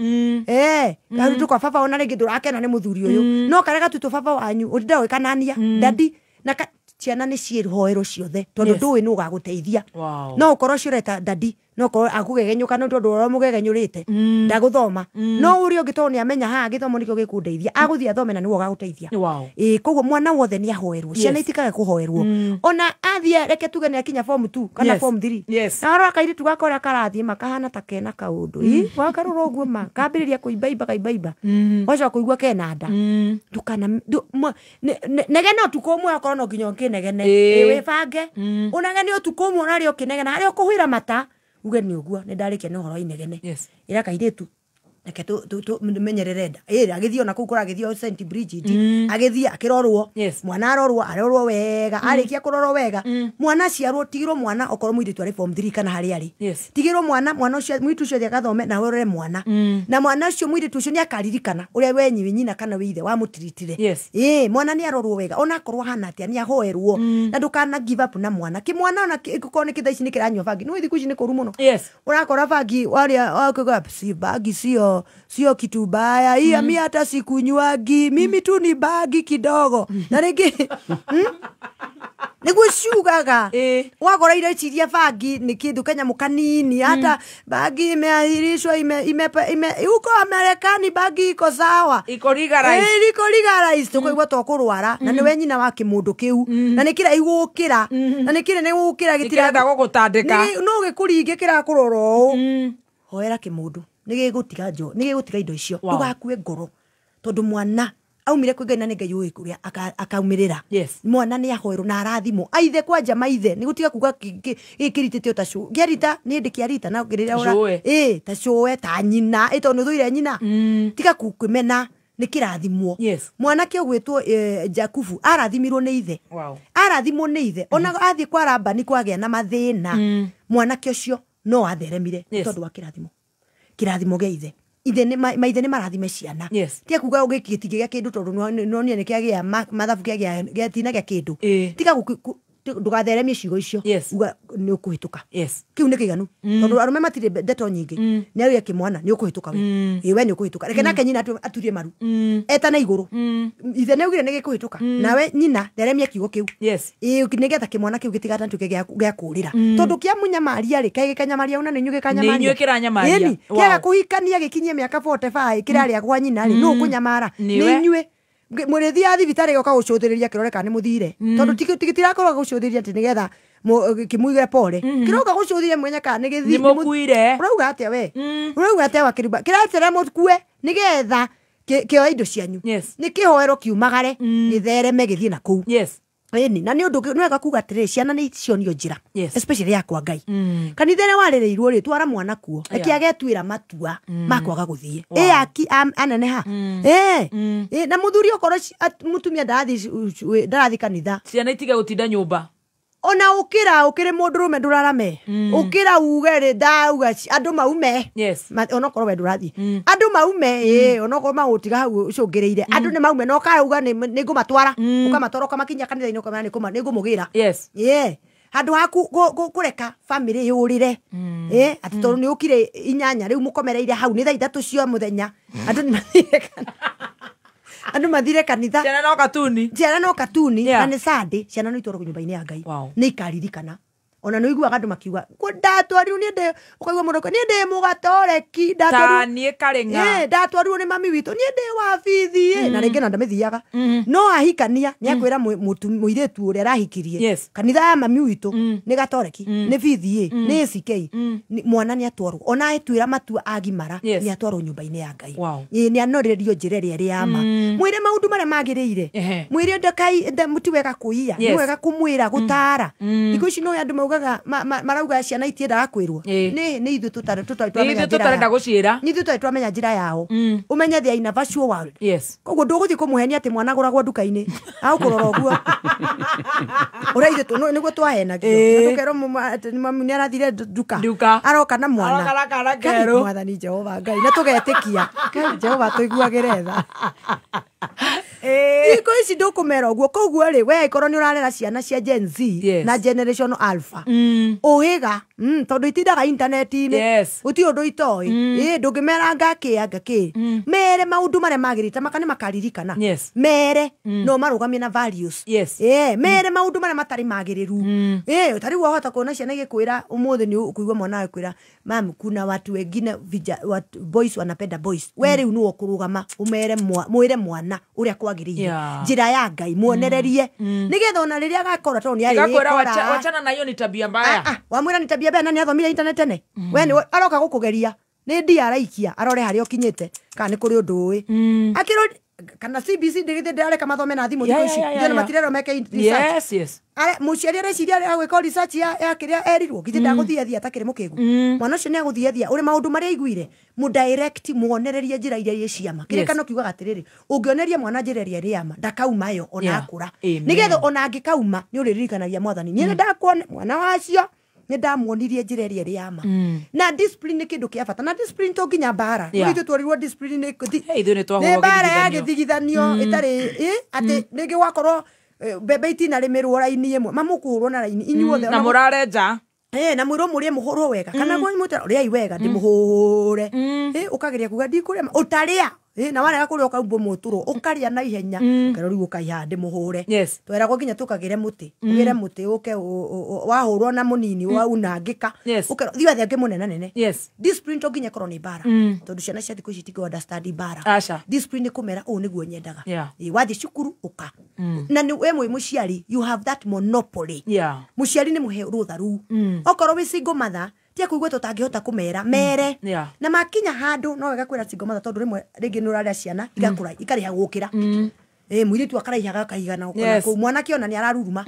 gatutwo kwa baba ona rĩngĩ ndũrakena nĩ mũthuri ũyũ no karĩa gatutwo baba wanyu ũtinda ũgĩkanania dadi na ciana nĩ ciĩhoerwo ciothe tondũ ndũĩ nĩ ũgagũteithia no ũkorwo ciũreta dadi no ko akũgegenyũka no tondũ ũrĩa mũgegenyũrĩte ndagũthoma no ũrĩa ũngĩ tondũ nĩ amenya haha gĩthomo nĩkĩo gĩkũndeithia agũthiĩ athome na nĩguo gagũteithia koguo mwana wothe nĩ ahoerwo ciana itikage kũhoerwo ona athiĩ reke tuge nĩ akinya form 2 kana form 3 na arora kairĩtu gaka ũrĩa karathiĩ makahana ta kena kaũndũ wakarora ũguo kambĩrĩria kũimbaimba wacoka kũigua kena nda ndũkana negene ũtukũ ũmwe okorwo no nginya ũkĩnegene wĩbange ũnegene ũtukũ ũmwe ũrarĩ ũkĩnegena harĩa ũkũhũira mata uge nĩ ũguo nĩ ndarĩkia nĩ ũhoro wa inegene ĩra kairĩtu reke tũmenyerere nda agĩthiĩ ona kũu kũragĩthiĩ St Bridget agĩthiĩ akĩrorwo mwana arorwo wega arĩkia kũrorwo wega mwana aciarwo tigĩrwo mwana okorwo mũirĩtu arĩ form 3 kana harĩa arĩ tigĩrwo mwana ũcio mũirĩtu ũcio agathome na wĩrore mwana na mwana ũcio mũirĩtu ũcio nĩ akaririkana ũrĩa we nyina kana wĩ ithe wamũtiritire mwana nĩ arorwo wega ona akorwo hana atĩa nĩ ahoerwo na ndũkana give up na mwana kĩmwana ona gĩkorwo nĩ kĩthaici nĩ kĩranyua bangi nĩ thikũ ici nĩ kũru mũno ũrakora bangi warĩa si bangi sio kitu baya hii mimi hata sikunywangi mimi tu ni bagi kidogo na rĩngĩ nĩguo ciugaga wagora irio iria bangi nĩ kĩndũ kanyamũ kanini hata bangi imeahirishwa huko Marekani bangi iko sawa iko legalized tũkũigua tũkũrwara na nĩwe nyina wa kĩmũndũ kĩu na nĩ kĩraihu gũkĩra na nĩ gũkĩra gĩtirenda gũgũtandĩka no gĩkũringĩ kĩrakũrora hoera kĩmũndũ nĩ gĩgũtiga indo icio ndũgakue ngoro tondũ mwana aumire kwĩ Ngai na nĩ Ngai ũĩ kũrĩa akaumĩrĩra mwana nĩ ahoerwo na arathimwo aithe kwanja maithe nĩ gũtiga kuga gĩkĩritĩte o ta cũ gĩarita nĩ hĩndĩ kĩarita na ngĩrĩra ta cũe ta nyina tondũ nĩ thũire nyina tiga kwĩmena nĩ kĩrathimwo yes mwanake ũgwĩtwo Jakubu arathimirwo nĩ ithe wow arathimwo nĩ ithe ona athiĩ kwa Labani kwagĩa na mathĩna mwanake ũcio no atheremire tondũ wa kĩrathimo gĩa ithe maithe nĩ marathime ciana tiga kuga ũgĩkĩtie gĩa kĩndũ tondũ no nĩ kĩagĩa mathabu kĩagĩa tina gĩa kĩndũ tiga ndugatheremie ciugo icio uga nĩ ũkũhĩtũka kiu nĩ kĩiganu tondũ arũme matirĩ ndeto nyingĩ nĩ arĩa kĩmwana nĩ ũkũhĩtũka we nĩ ũkũhĩtũka reke nake nyina aturie maru etana igũrũ ithe nĩ augire nĩ gĩkũhĩtũka nawe nyina theremia kiugo kĩu nĩgetha kĩmwana kĩu gĩtigatatuĩke gĩa kũũrĩra tondũ kĩa munyamaria rĩ kaĩ gĩkanyamaria una nĩ inyuĩ gĩkanyamaria kĩaga kũhikania gĩkinyie mĩaka 45 kĩrarĩa gwa nyina rĩ nũ kũnyamara nĩ inyuĩ mũrĩthi ya thibitarĩ goka gũcũthĩrĩria kĩrore kana nĩ mũthire tondũ tigitirakorwo gũcũthĩrĩria atĩ nĩgetha kĩmuigĩre pole kĩroka gũcũthĩria mwenye kana nĩ gĩthiĩ mũkuire urauga atĩa we urauga atĩa wa kĩruba kĩratĩra mũkue nĩgetha kĩoya indo cianyu nĩ kĩhoero kiumagare gĩthereme gĩthiĩ na kũu ĩni na nĩ ũndũ nĩ wega kuga atĩrĩrĩ ciana nĩ cionio njĩra especially yakwa Ngai kanitha-inĩ warĩrĩirwo rĩ twara mwana kuo akĩagetuĩra matua makwaga gũthiĩ aki aneneha na mũthuri okorwo mũtumia ndarathi kanitha ciana itige gũtinda nyũmba ona ũkĩrĩ mũndũrũme ndũrarame ũkĩra uge rĩ ndauga andũ maume ona korwo we ndũrathiĩ andũ maume ona korwo magũtiga hau ũcũngĩrĩire andũ nĩ maume no kauga nĩ ngũmatwara ũkamatwara ũkamakinyia kanitha-inĩ ũkamenya nĩ ngũmũgĩra handũ haku kũreka family yũrĩre atĩ tondũ nĩ ũkire 8 rĩu mũkomereire hau nĩ thaa 3 cia mũthenya andũ mathire kanitha ciana no katuni na nĩ Sunday ciana no itwarwo nyũmba-inĩ ya Ngai nĩ ikaririkana ona nĩ iguaga andũ makiuga ndatwarirwo nĩ ndĩ ũkaigua mũndũ nĩ ndĩ mũgatoreki ndatwarirwo nĩ mami witũ nĩ ndĩ wabithi na rĩngĩ na ndamĩthiaga no ahikania nĩ akwĩra mũirĩtu ũrĩa arahikirie kanitha ya mami witũ nĩ gatoreki nĩ bithi nĩ ACK mwana nĩ atwarwo ona etwĩra matua agimara nĩ atwarwo nyũmba-inĩ ya Ngai nĩ anorerio njĩra ĩrĩa ya ma mwĩre maũndũ marĩa magĩrĩire mwĩre mũti wega kũiya nĩ wega kũmwĩra gũtara thikũ ici no andũ marauga ciana itiendaga kwĩrwo nĩ ithuĩ tũtarenda gũciĩra nĩ ithuĩ twamenya njĩra yao ũmenye they are in a virtual world koguo ndũgũthiĩ kũmũhenia atĩ mwana agũragwo nduka-inĩ agũkũrora ũguo ũraithĩtwo nĩguo twahenagio tũkerwo mami nĩ arathire nduka aroka na mwana mwathani Jehova Ngai na tũgetĩkia Jehova tũiguagĩre tha thikũ ici ndũkũmera ũguo koguo rĩ we korwo nĩ ũrarera ciana cia Gen Z na Generation Alpha ũhĩga tondũ itindaga intaneti-inĩ gũtirĩ ũndũ itoĩ ndũngĩmera ngakĩ mere maũndũ marĩa magĩrĩte makanĩ makaririkana mere no marũgamie na values mere maũndũ marĩa matarĩ magĩrĩru tarĩu wahota kuona ciana igĩkwĩra ũmũthĩ nĩ ũkũigua mwana agĩkwĩra mam kuna watu wengine boys wanapenda boys we rĩu nĩwe ũkũrũgama mwĩre mwana ũrĩa kwagĩrĩire njĩra ya Ngai muonererie nĩgetha ona rĩrĩa agakora tondũ nĩ arĩkora wachana na hiyo ni tabia mbaya wamwĩra ni tabia mbaya na nĩ athomire internet tene we nĩ aroka gũkũgeria nĩ ndia araikia arore harĩa ũkinyĩte kana nĩ kũrĩ ũndũ ũĩ akĩrwo kana CBC ndĩgĩthĩ ndĩrareka mathome na thimũ thikũ ici ndio matirero meke research mũciari areciria agwĩka research ya kĩrĩa erirwo githĩ ndagũthiethia atakĩrĩ mũkĩgu mwana ũcio nĩ agũthiethia ũrĩ maũndũ marĩa aiguire direct muonererie njĩra iria ciama kĩrĩkano kiugaga atĩrĩrĩ ũngĩoneria mwana njĩra ĩrĩa yama ndakauma yo ona akũra nĩgetha ona angĩkauma nĩ ũrĩririkanagia mwathani niĩ ndakuona mwana wacio nĩ ndamuonirie njĩra ĩrĩa yama na discipline nĩ kĩndũ kĩa bata na discipline to nginya mbara ithuĩ twarirwo discipline nĩ mbara ya gĩthigithanio ĩtarĩ atĩ nĩngĩ wakorwo mbembe itina rĩmĩrwo raini ĩmwe mamũkũhũrwo na raini inyuothe na mũrare nja na mwĩrwo mũrĩe mũhũrwo wega kana mwĩmũtara ũrĩa wega ndĩmũhũre ũkageria kuga ndikũrĩa ũtarĩa na warega kũrĩa ũkaumbwo mũtũrwo ũkarĩa na ihenya kero rĩu ũkaiha ndĩmũhũre tweragwo nginya tũkagĩre mũtĩ ũgĩre mũtĩ ũke wahũrwo na mũnini waunangĩka thiwa thenge mũnene nene discipline to nginya korwo nĩ mbara tondũ ciana cia thikũ ici itikũ understand mbara discipline kũmera ũũ nĩguo nyendaga wathiĩ cukuru ũka na we mwĩ mũciari you have that monopoly mũciari nĩ mũhe rũtha rũu okorwo wĩ single mother tia kuigua tũtangĩhota kũmera mere na makinya handũ no wega kwĩra single mother tondũ rĩmwe rĩngĩ nĩ ũrarĩa ciana igakũra ikarĩha gũkĩra mũirĩtu akaraihaga akaigana kũu mwanake ona nĩ araruruma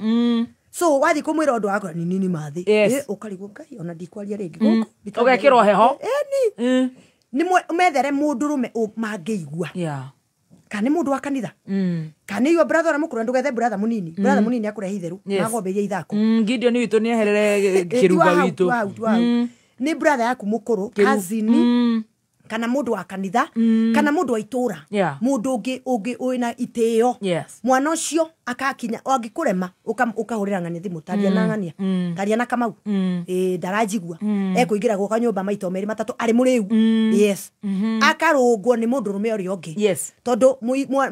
so wathiĩ kũmwĩra ũndũ wakora nĩ nini mathĩ ũkarigwo Ngai ona ndikwaria rĩngĩ gũkũ ũgekĩrwo heho nĩ methere mũndũrũme mangĩigua Kana mundu wa kanitha. Kana your brother amukuru ndugethe brother munini. Brother munini akurehe itheru. Nagomberia ithako. Gideon witu ni aherere kiruga witu. Ni brother yaku mukuru, cousin. Kana mundu wa kanitha, kana mundu wa itura. Mundu ungi wina iteo. Mwana ucio akakinya angikurema ukahurira ng'ania thimu taria na ng'ania. Taria na Kamau. Darajigua. Ekuingira goka nyumba maito meri matatu ari muriu. Yes. Akarungwo ni mundu rume ori ongi. Tondu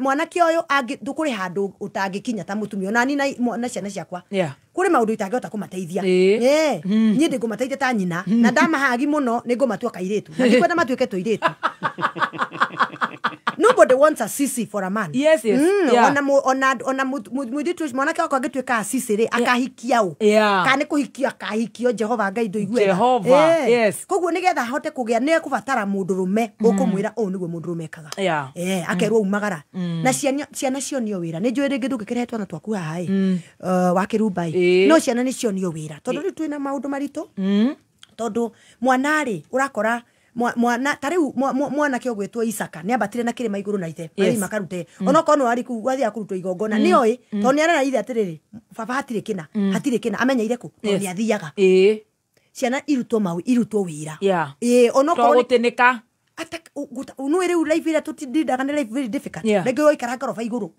mwana kioyo ndukuri handu utangikinya ta mutumio na ni na ciana ciakwa. Kuri maundu itangihota kumateithia. Nyi ndingumateithia ta nyina na ndamahagi muno ningumatua kairitu. Na ndikwenda matuike tuiritu. Nobody wants a sissy for a man. Yes. Ona muditu mwanake wako agituika a sissy ri akahikia u. Kana kuhikia akahikio Jehova Ngai ndoigwe. Jehova. Yes. Koguo nigetha hote kugia ne kubatara mundu rume ukumwira o niguo mundu rume kaga. Akerwo umagara. Na ciana cio nio wira. Ni njwire ngindu gikiretwo na twaku haai. Wa Kirubai. No ciana ni cio nio wira. Tondu ri twina maundu maritu. Tondu mwanari urakora mwana tariu mwana kio gwetwo Isaka ni ambatire na kirima iguru na ithe bari makarute ona kono ari ku wathi akurutwo igongona ni oi to ni arana ithe atiriri baba hatire kina amenya ireku to ni athiaga ciana irutwo wira ona kono gutenika unuere life ira tutidindaga ni life very difficult rege oikara ngoroba iguru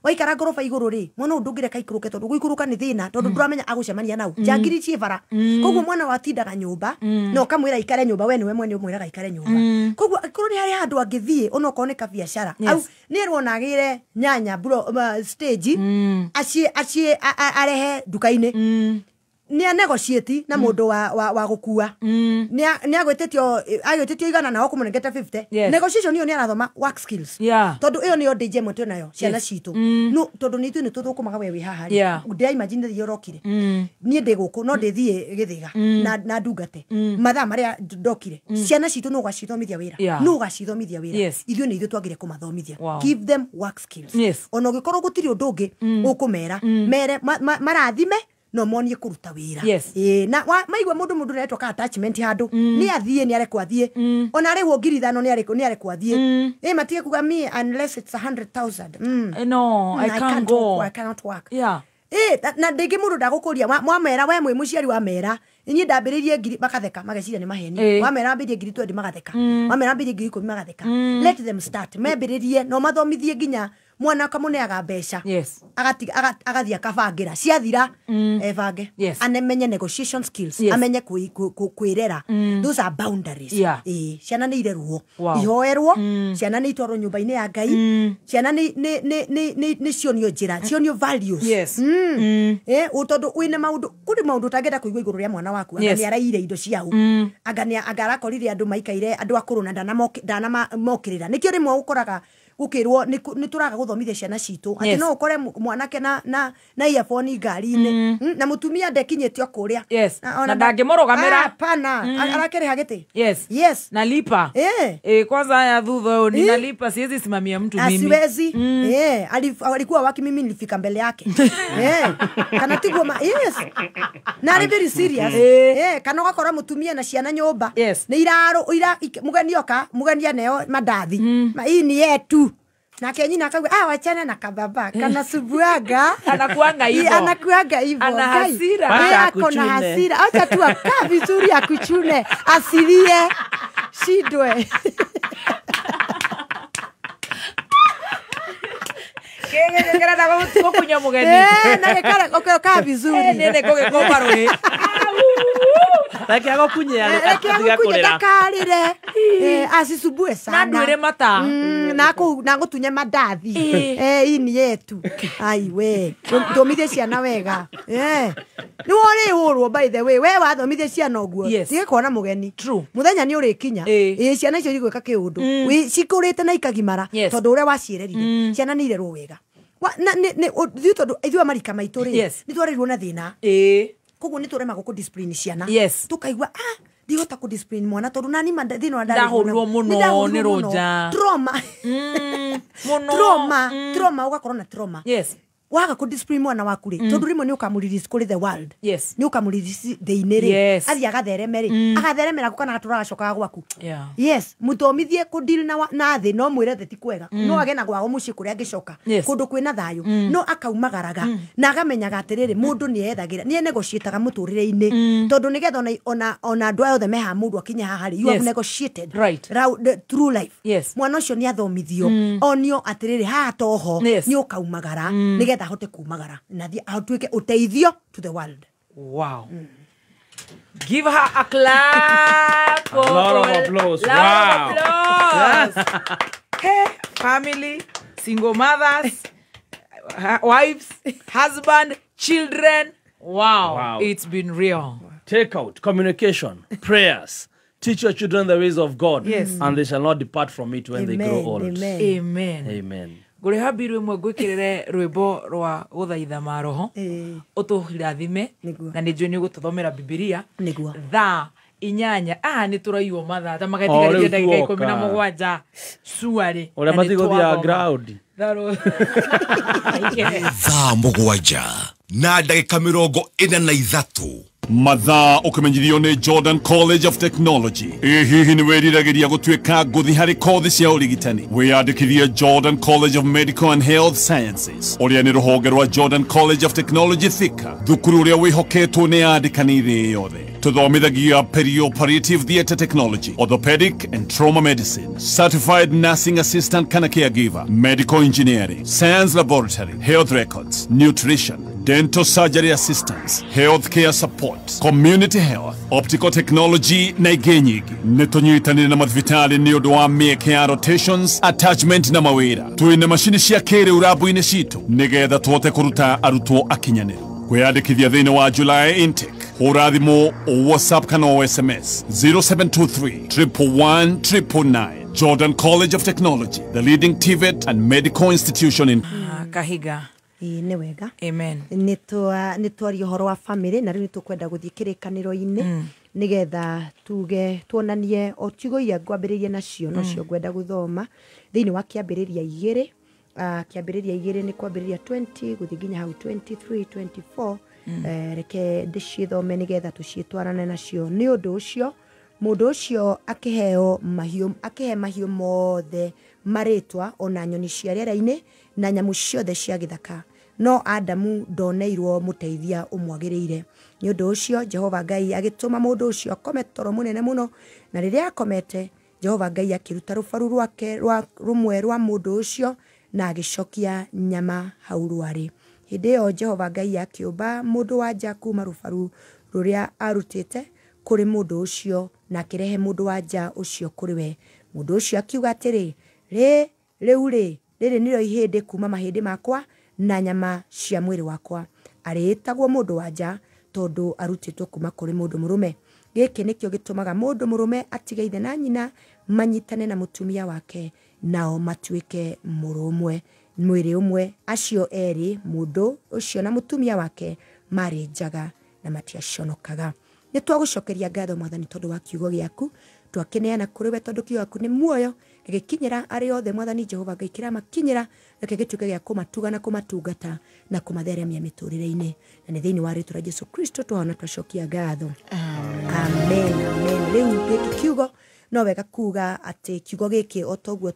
oikara ngoroba iguru ri mwana ndungire kaikuruke tondu guikuruka ni thina tondu nduramenya agucemania nau jangiri ciebara koguo mwana watindaga nyumba no kamwira ikare nyumba we niwe mwene umwiraga ikare nyumba koguo akoro ni hari handu angithie ona okoneka biashara au ni rwona agire nyanya bro stage acie arehe dukaine ni negotiate na mundu wa gukua ni agwetetio igana na okumunengeta 50 negotiation iyo ni arathoma work skills tondu iyo ni yo DJ mwe nayo ciana citu no tondu ni tu ni tuthukumaga we haha ndi imagine the yorokire ni ndi guku no ndithie githiga na ndungate matha maria ndokire ciana citu no gacithomithia wira no gacithomithia wira ithio ni ithio twagire kumathomithia give them work skills ono gikorwo gutiri undu ungi ukumera mere marathime no monie kuruta wira na maigwa mundu netwo ka attachment handu ni athie ni arekwa thie ona ari wongirithano ni arekwa thie matige kuga me unless it's 100,000 no I can't go I cannot work na ndingi mundu ndagukuria mwamera we mwe muciari wa mera inyi ndambiririe ngiri makatheka mageciria ni maheni wamera ambirie ngiri 20 magatheka wamera ambirie ngiri 10 magatheka let them start mebiririe no mathomithie nginya mwana kamuneaga mbeca agathia kabangira ciathira ebange anemenye negotiation skills amenye kwirera those are boundaries ciana ni irerwo ihoerwo ciana ni itwarwo nyumba-ini ya Ngai ciana ni cionio njira cionio values utondu wina maundu kuri maundu tangenda kuigwa iguru ria mwana waku angani araire indo ciau angani agarakorire andu maikaire andu akuru na ndana mokirira nikio rimwe ukoraga ukirwo ni turaga guthomithia ciana citu ati no ukore mwanake na earphone ngari-ini na mutumia ndekinyetio kuria na ndangimurugamira hapana arakere hagete yes nalipa kwanza ya thutha ni nalipa siwezi simamia mtu mimi siwezi alikuwa waki mimi nilifika mbele yake kana tigwo na ari very serious kana gakora mutumia na ciana nyumba ni iraro mugeni oka mugeni aneo mandathi hii ni yetu na kenyina akagwa wachana na kababa kana subuaga anakuanga hivyo ana hasira yako na hasira acha tu akaa vizuri akuchune asilie shidwe kera na kukunya mugeni na gekara oka vizuri nene kogekomarwe Lakia gokunya karire asisubue sana na ndwire mata na gutunye mandathi ini yetu ai we thomithie ciana wega ni wori hurwo by the way we wathomithie ciana oguo tige kuona mugeni muthenya ni uri kinya ciana icio igwika kiundu cikurite na ikagimara tondu uria waciererire ciana ni irerwo wega ni tondu ithua marika maitu ri ni twarirwo na thina koguo ni turema guku discipline ciana tukaigua ndihota ku discipline mwana tondu nani thina wa ndahurwo muno ni roja trauma ugakorwo na trauma waga ku discipline mwana waku ri tondu rimo ni ukamuririce kuri the world ni ukamuririce theiniri athi agatheremeri agatheremera gukana gatura gacoka gwaku muthomithie ku deal na thi no mwire theti kwega no agena gwa muci kuri angicoka kundu kwina thayo no akaumagaraga na agamenyaga atiriri mundu ni ethagira ni negotiataga muturire-ini tondu nigetha ona andu ayothe meha mundu akinya hahari you have negotiated through life mwana ucio ni athomithio onio atiriri ha toho ni ukaumagara nigetha hote kumagara na thi atuike uteithio to the world. Wow. Give her a clap. A lot of applause. Wow. Hey, family, single mothers, wives, husband, children. Wow. It's been real. Take out communication, prayers. Teach your children the ways of God, and they shall not depart from it when they grow old. Amen. Gure habiru mwe gwikirire rwimbo rwa guthaitha maroho utuhirathime na ni njoni gututhomera Biblia thaa 8 ni turaiwo mathaa ta magatigaria ndagika 17 suari ore matigothia ground thaa 7 na ndagika 43 mathaa ukimenyithio ni Jordan College of Technology. Hihi ni wiriragiria gutuika nguthi hari kothi cia urigitani. Wiyandikithie Jordan College of Medical and Health Sciences. Uria ni ruhonge rwa Jordan College of Technology Thika. Thukuru uria wihoketwo ni andikani thi yothe. Tuthomithagia perioperative theatre technology, orthopedic and trauma medicine, certified nursing assistant kana caregiver, medical engineering, science laboratory, health records, nutrition, dental surgery assistance, healthcare support, community health, optical technology na ingĩ nyingĩ. Nĩtũnyitanĩire na mathibitari nĩ ũndũ wa mĩeke ya rotations, attachment na mawĩra. Twĩna macini cia kĩrĩu rabu-inĩ citũ nĩgetha tũhote kũruta arutwo akinyanĩru. Kwĩyandĩkithia thĩinĩ wa July intake hũra thimũ o WhatsApp kana o SMS 0723 111 999. Jordan College of Technology, the leading TVET and medical institution in Kahiga. Nĩ wega. Amen. Nĩ twaria ũhoro wa family na rĩu nĩtũkwenda gũthiĩ kĩrĩkanĩro-inĩ nĩgetha tuge tuonanie o tigo iria ngwambĩrĩria nacio no cio ngwenda gũthoma thĩinĩ wa kĩambĩrĩria 2 kĩambĩrĩria 2 nĩ kwambĩrĩria 20 gũthiĩ nginya hau 23 24 reke ndĩcithome nĩgetha tũciĩtwarane nacio nĩ ũndũ ũcio mũndũ ũcio akĩheo mahiũ mothe marĩtwa ona nyoni cia rĩera-inĩ na nyamũ ciothe cia gĩthaka no Adamu ndoneirwo mũteithia ũmwagĩrĩire nĩ ũndũ ũcio Jehova Ngai agĩtũma mũndũ ũcio akome toro mũnene mũno na rĩrĩa akomete Jehova Ngai akĩruta rũbaru rwake rũmwe rwa mũndũ ũcio na agĩcokia nyama hau rwarĩ hĩndĩ ĩyo Jehova Ngai akĩũmba mũndũ wa nja kuma rũbaru rũrĩa arutĩte kũrĩ mũndũ ũcio na akĩrehe mũndũ wa nja ũcio kũrĩ we mũndũ ũcio akiuga atĩrĩ rĩu rĩrĩ nĩrĩo ihĩndĩ kuma mahĩndĩ makwa na nyama cia mwĩrĩ wakwa arĩtagwo mũndũ wa nja tondũ arutĩtwo kuma kũrĩ mũndũ mũrũme gĩkĩ nĩkĩo gĩtũmaga mũndũ mũrũme atige ithe na nyina manyitane na mũtumia wake nao matuĩke mũrũmwe mwĩrĩ ũmwe acio erĩ mũndũ ũcio na mũtumia wake marĩ njaga na matiaconokaga nĩtwagũcokeria ngatho Mwathani tondũ wa kiugo gĩaku twakeneana kũrĩ we tondũ kiugo gĩaku nĩ muoyo gĩkinyĩra arĩ othe Mwathani Jehova Ngai kĩramakĩnyĩra reke gĩtuĩke gĩa kũmatuga na kũmatungata na kũmatheremia mĩtũrĩre-inĩ na nĩ thĩinĩ wa rĩĩtwa rĩa Jesũ Kristo twahona twacokia ngatho amen rĩu gĩkĩ kiugo no wega kuga atĩ kiugo gĩkĩ o toguo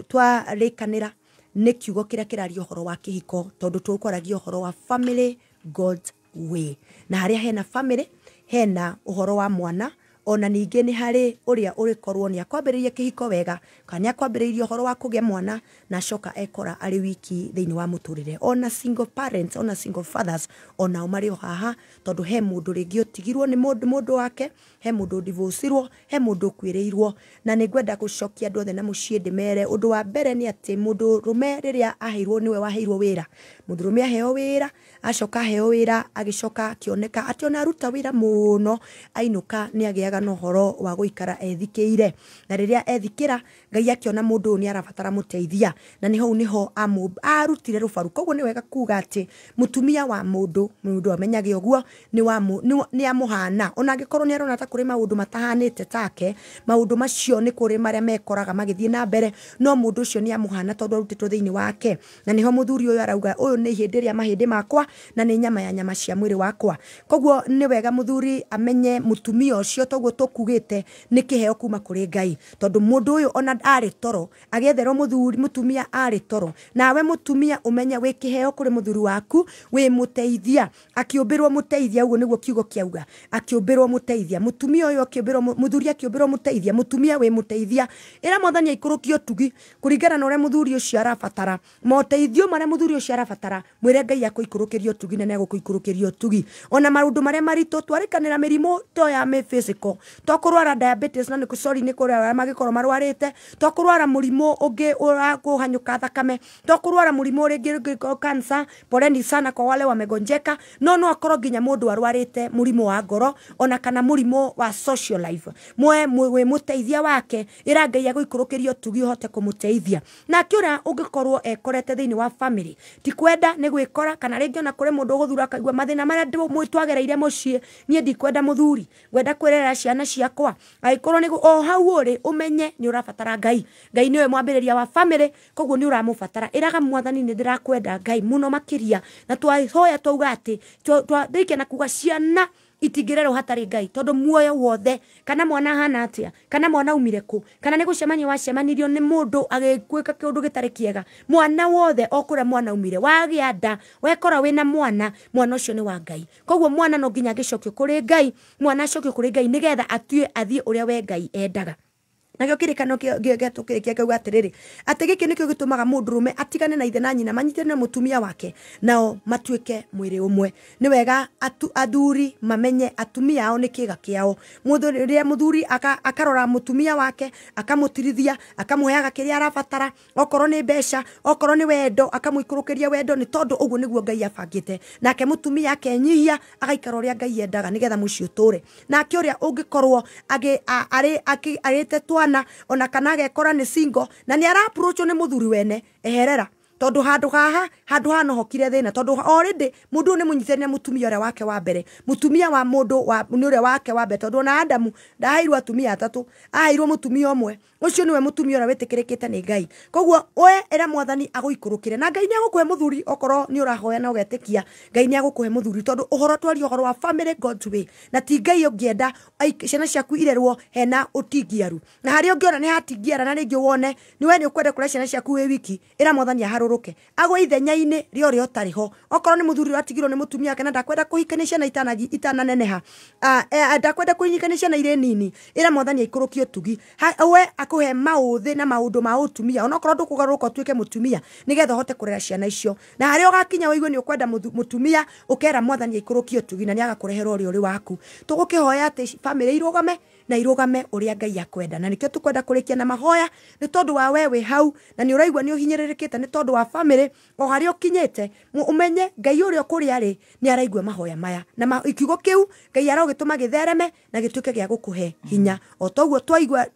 twarĩkanĩra nĩ kiugo kĩrĩa kĩraria ũhoro wa kĩhiko tondũ tũkwaragia ũhoro wa family God's way na harĩa hena family hena ũhoro wa mwana ona ningĩ nĩ harĩ ũrĩa ũrĩkorwo nĩ akwambĩrĩria kĩhiko wega kana akwambĩrĩria ũhoro wa kũgĩa mwana na coka ekora arĩ wiki thĩinĩ wa mũtũrĩre ona single parents ona single fathers ona marĩ o haha tondũ he mũndũ rĩngĩ ũtigirwo nĩ mũndũ wake he mũndũ divorceirwo he mũndũ ũkuĩrĩirwo na nĩ ngwenda gũcokia andũ othe na mũciĩ ndĩmere ũndũ wa mbere nĩ atĩ mũndũ rũme rĩrĩa aheirwo nĩwe waheirwo wĩra mũndũ rũme aheo wĩra acoka aheo wĩra agĩcoka akĩoneka atĩ ona aruta wĩra mũno ainũka nĩ agĩaga gũtiga no horo wa gũikara ethikĩire na rĩrĩa ethikĩra Ngai akiona mũndũ nĩ arabatara mũteithia na niho arutire rũbaru koguo nĩ wega kuga atĩ mutumia wa mũndũ amenyage ũguo nĩ amũhana ona angĩkorwo nĩ arona ta kũrĩ maũndũ matahanĩte take maũndũ macio nĩ kũrĩ marĩa mekoraga magĩthiĩ na mbere no mũndũ ũcio nĩ amũhana tondũ arutĩtwo thĩinĩ wake na niho mũthuri ũyũ arauga ũyũ nĩ ihĩndĩ rĩa mahĩndĩ makwa na nĩ nyama ya nyama cia mwĩrĩ wakwa koguo nĩ wega mũthuri amenye mutumia ũcio toguo tũkugĩte nĩ kĩheo kuma kũrĩ Ngai tondũ mũndũ ũyũ ona arĩ toro agĩetherwo mutumia arĩ toro nawe mutumia ũmenye wĩ kĩheo kũrĩ mũthuri waku wĩ mũteithia akĩũmbĩrwo mũteithia ũguo nĩguo kiugo kĩauga akĩũmbĩrwo mũteithia mutumia ũyũ akĩũmbĩrwo muthuri akĩũmbĩrwo mũteithia mutumia wĩ mũteithia ĩra Mwathani aikũrũkie ũtugi kũringana na ũrĩa muthuri ũcio arabatara mũteithio marĩa muthuri ũcio arabatara mwĩre Ngai akũikũrũkĩria ũtugi na nĩagũkũikũrũkĩria ũtugi ona maũndũ marĩa maritũ twarĩkanĩra mĩrimũ to ya physical to kũrwara diabetes na nĩ kũrĩa magĩkorwo marwarĩte to kũrwara mũrimũ ũngĩ ũrakũhanyũka thakame to kũrwara mũrimũ rĩngĩ cancer poleni sana kwa wale wamegonjeka no akorwo nginya mũndũ arwarĩte mũrimũ wa ngoro ona kana mũrimũ wa social life mwe mũteithia wake ĩra Ngai agũikũrũkĩria ũtugi ũhote kũmũteithia na kĩũra ũngĩkorwo ekorete thĩinĩ wa family ti kwenda nĩ gwĩkora kana rĩngĩ ona kũrĩ mũndũ ũgũthura akaigua mathĩna marĩa mwĩtwagereire mũciĩ niĩ ndikwenda mũthuri ngwenda kwĩrera ciana ciakwa angĩkorwo nĩ o hau ũrĩ ũmenye nĩ ũrabatara Ngai nĩwe mwambĩrĩria wa family koguo nĩ ũramũbatara ĩraga Mwathani nĩ ndĩrakwenda Ngai mũno makĩria na twahoya twauga atĩ twandĩke na kuga ciana itingĩrerwo hatarĩ Ngai tondu muoyo wothe kana mwana hana atia kana mwana umire ku kana nĩ gũcemania wacemanirio nĩ mũndũ agĩkwĩka kĩũndũ gĩtarĩ kĩega mwana wothe okũrĩa mwana umire wagĩa nda wekora wĩna mwana ũcio nĩ wa Ngai koguo mwana no nginya agĩcokio kũrĩ Ngai mwana acokio kũrĩ Ngai nĩgetha athiĩ ũrĩa we Ngai endaga nakio kĩrĩkanĩro gĩatukĩrĩkia kĩuga atĩrĩrĩ atĩ gĩkĩ nĩkĩo gĩtũmaga mũndũrũme atigane na ithe na nyina manyitane na mũtumia wake nao matuĩke mwĩrĩ ũmwe nĩ wega athuri mamenye atumia ao nĩ kĩĩga kĩao rĩrĩa mũthuri akarora mũtumia wake akamũtirithia akamũheaga kĩrĩa arabatara okorwo nĩ mbeca okorwo nĩ wendo akamũikũrũkĩria wendo nĩ tondũ ũguo nĩguo Ngai abangĩte nake mũtumia akenyihia agaikara ũrĩa Ngai endaga nĩgetha mũciĩ ũtũre nake ũrĩa ũngĩkorwo arĩte twana ona kana agekora nĩ single na nĩ ara-approachwo nĩ mũthuri wene eherera tondu handu haha no hokire thĩna tondu already mundu nĩ mũnyitithania mutumia ũrĩa wake wa mbere mutumia wa mundu nĩ ũrĩa wake wa mbere tondu na Adamu ndaheirwo atumia atatu aheirwo mutumia ũmwe ũcio nĩwe mutumia ũrĩa wĩtĩkĩrĩkĩte nĩ Ngai koguo we era Mwathani agũikũrũkĩre na Ngai nĩ agũkũhe muthuri okorwo nĩ ũrahoya na ũgetĩkia Ngai nĩ agũkũhe muthuri tondu ũhoro twaria ũhoro wa family God's way na ti Ngai ũngĩenda ciana ciaku irerwo hena ũtingiaru na harĩa ũngĩona nĩ hatingiara na rĩngĩ wone nĩ we nĩ ũkwenda kũrĩa ciana ciaku wĩ wiki era Mwathani aharũrũke agwe ithenya-inĩ rĩo ũtarĩ ho okorwo nĩ muthuri ũratigirwo nĩ mutumia wake na ndakwenda kũhikania ciana itananeneha ndakwenda kũhikania ciana irĩ nini era Mwathani aikũrũkie ũtugi we akũhe maũthĩ na maũndũ ma ũtumia onokorwo ndũkũgarũrũka ũtuĩke mutumia nĩgetha ũhote kũrera ciana icio na harĩa ũgakinya wĩigue nĩ ũkwenda mutumia ũkera Mwathani aikũrũkie ũtugi na nĩ agakũrehera ũrĩa ũrĩ waku tũgũkĩhoya atĩ family irũgame na irũgame ũrĩa Ngai akwenda na nĩkĩo tũkwenda kũrĩkia na mahoya nĩ tondũ wa wewe hau na nĩ ũraigua nĩ ũhinyĩrĩrĩkĩte nĩ tondũ wa family o harĩa ũkinyĩte ũmenye Ngai ũrĩa kũrĩa arĩ nĩ araigua mahoya maya na ikiugo kĩu Ngai arogĩtũma gĩthereme na gĩtuĩke gĩa gũkũhe hinya o toguo twaigua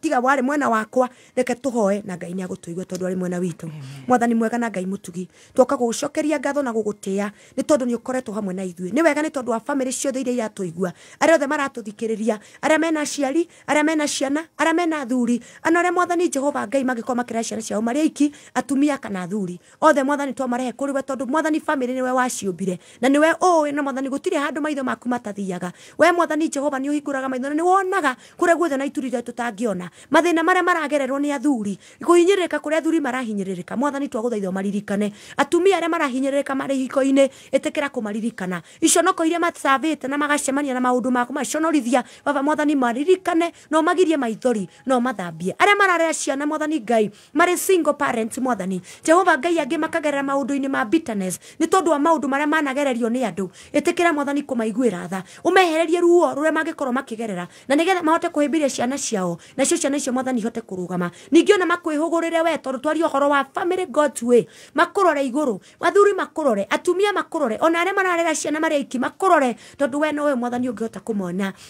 tiga warĩ mwena wakwa reke tũhoe na Ngai nĩ agũtũigua tondũ arĩ mwena witũ Mwathani mwega na Ngai mũtugi twoka gũgũcokeria ngatho na gũgũtĩĩa nĩ tondũ nĩ ũkoretwo hamwe na ithuĩ nĩ wega nĩ tondũ wa family ciothe iria iratũigua arĩa othe maratũthikĩrĩria arĩa mena aciari arĩa mena ciana arĩa mena athuri ana arĩa Mwathani Jehova Ngai magĩkorwo makĩrera ciana ciao marĩ aiki atumia kana athuri othe Mwathani twamarehe kũrĩ we tondũ Mwathani family nĩwe waciũmbire na nĩwe ũĩ na Mwathani gũtirĩ handũ maitho maku matathiaga we Mwathani Jehova nĩ ũhingũraga maitho na nĩ wonaga kũrĩa guothe na ituri tũtangĩona mathĩna marĩa maragererwo nĩ athuri kũhinyĩrĩrĩka kũrĩa athuri marahinyĩrĩrĩka Mwathani twagũthaitha maririkane atumia arĩa marahinyĩrĩrĩka marĩ hiko-inĩ ĩtĩkĩra kũmaririkana iconoko iria macavĩte na magacemania na maũndũ maku maconorithia baba Mwathani maririkane no magirie maithori no mathambie arĩa mararera ciana Mwathani Ngai marĩ single parents Mwathani Jehova Ngai angĩ makagerera maũndũ-inĩ ma bitterness nĩ tondũ wa maũndũ marĩa managererio nĩ andũ ĩtĩkĩra Mwathani kũmaiguĩra tha ũmehererie ruo rũrĩa mangĩkorwo makĩgerera na nĩgetha mahote kũhĩmbĩria ciana ciao nacio ciana icio Mwathani ihote kũrũgama ningĩ ona makwĩhũgũrĩre we tondũ twaria ũhoro wa family God's way makũrore igũrũ mathuri makũrore atumia makũrore ona arĩa mararera ciana marĩ aiki makũrore tondũ we nowe Mwathani ũngĩhota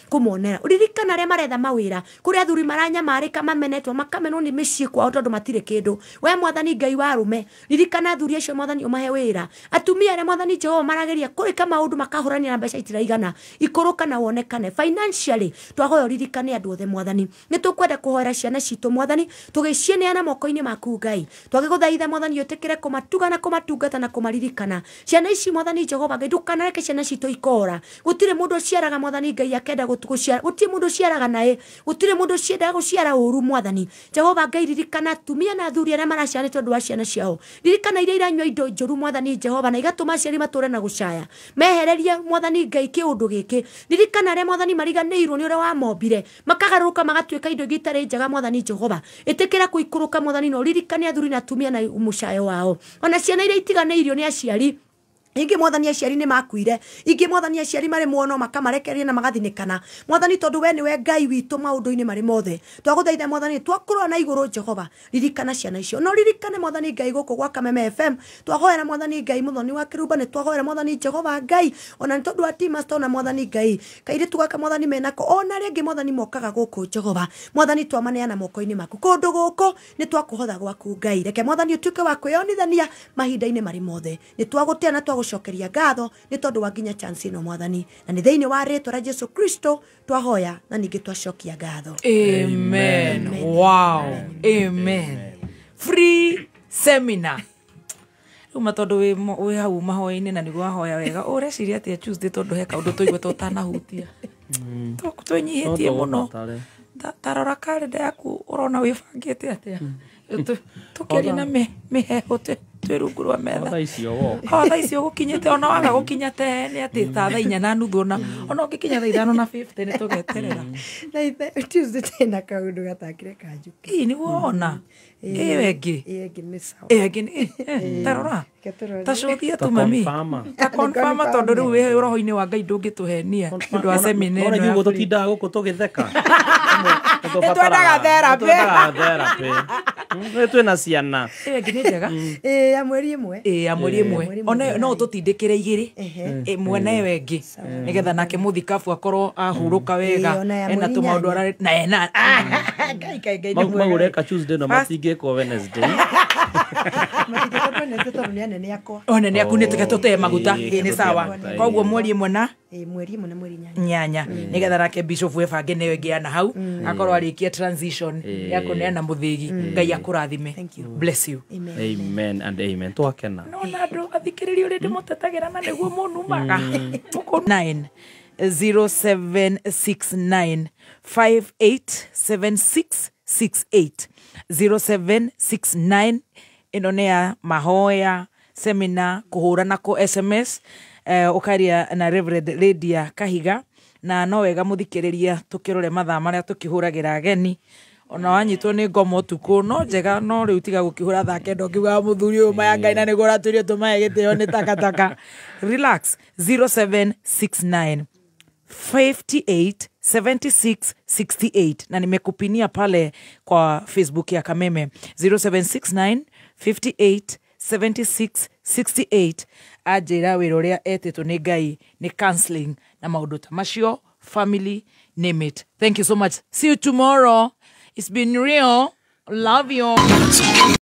kũmonera ririkana re maretha mawira kuri athuri maranya marika mamenetwo makamenwo ni micii kwao tondu matire kindu we mwathani Ngai wa rume ririkana athuri acio mwathani umahe wira atumia re mwathani Jehova marageria kurika maundu makahurania na mbeca itiraigana ikuruka na wonekane financially twahoyo ririkane andu othe mwathani ni tukwenda kuhoera ciana citu mwathani tugicineana moko-ini maku Ngai twagiguthaitha mwathani utikire kumatuga na kumatungata na kumaririkana ciana ici mwathani Jehova Ngai ndukanareke ciana citu ikora gutire mundu ciaraga mwathani Ngai akenda gutuguciara gutire mundu ciaraga nae gutire mundu ciendaga guciara uru mwathani Jehova Ngai ririkana atumia na athuri aria maraciara tondu wa ciana ciao ririkana iria iranyua indo njuru mwathani Jehova na igatuma aciari mature na gucaya mehererie mwathani Ngai kiundu giki ririkana aria mwathani mariganirwo ni uria wa mombire makagaruka magatuika indo gitare njega mwathani Jehova itikira kuikuruka mwathani no ririkane athuri na atumia na mucayo wao ona ciana iria itiganeirio ni aciari ingi mwathani aciari ni makuire ingi mwathani aciari mari muono makamarekeria na magathinikana mwathani tondu we ni we Ngai witu maundu-ini mari mothe twaguthaitha mwathani twakorwo na iguru Jehova ririkana ciana icio no ririkane mwathani Ngai guku gwa Kameme FM twahoera mwathani Ngai muthoni wa kirumba ni twahoera mwathani Jehova Ngai ona tondu wa Timasta ona mwathani Ngai kaire tugaka mwathani menako ona ringi mwathani mokaga guku Jehova mwathani twamaneana moko-ini maku kundu guku ni twakuhotha gwaku Ngai reke mwathani utuike wa kwiyonithania mahinda-ini mari mothe ni twagutia na twagucokeria ngatho ni tondu wa nginya chance ino mwathani na ni thiini wa ritwa ra Jesu Kristo twahoya na ningi twacokia ngatho amen. Wow amen. Free seminar uma tondu we hau mahoya-ini na niguo ahoya wega ureciria atia Tuesday tondu he kaundu tuigweta utanahutia twenyihitie muno tarora kalenda yaku urona wibangite atia tukiaria na miheho twirungu rwa metha thaa icio gukinyite ona waga gukinya tene ati ta thaa 4:30 ona ungikinya thaa 5:50 ni tugeterera na Tuesday tena kaundu gatakire kanjuki niguo ona wengi ni sawa wengi tarora tacuthia tu mami ta confirm tondu riu we roho-ini wa Ngai ndungituhenia ndu wa seminar ona niguo tutindaga guku tugitheka twendaga therapy twina ciana wengi ni njega ya mweri imwe ya mweri imwe ona no tutindikire igiri imwe na wengi nigetha nake muthikabu akorwo ahuruka wega ena tumaundu na ena kai magureka Tuesday na matingiko Wednesday ona ni aku ni tugetute maguta ni sawa koguo mweri imwe na mweri imwe na mweri nyanya nigetha nake bishop webange ne wengi ana hau akorwo arikia transition ya kuneana muthigi Ngai akurathime bless you amen and amen twakena no nadu athikiririo ri ndimutetagira na niguo munumaga 0769 587668 0769 ino ne ya mahoya seminar kuhurana ko SMS ukaria na Reverend Lydia Kahiga na no wega muthikiriria tukirore mathaa maria tukihuragira ageni ona wanyitwo ni ngomo tuku no njega no riu tiga gukihura thaa kenda ukiuga muthuri uyu maya Ngai na niguo raturio tumaye gitio ni takataka relax 0769 587668 na nimekupinia pale kwa Facebook ya Kameme 0769 587668 ajira wira uria etitwo ni Ngai ni counseling na maundu ta macio family name it. Thank you so much. See you tomorrow. It's been real. Love you.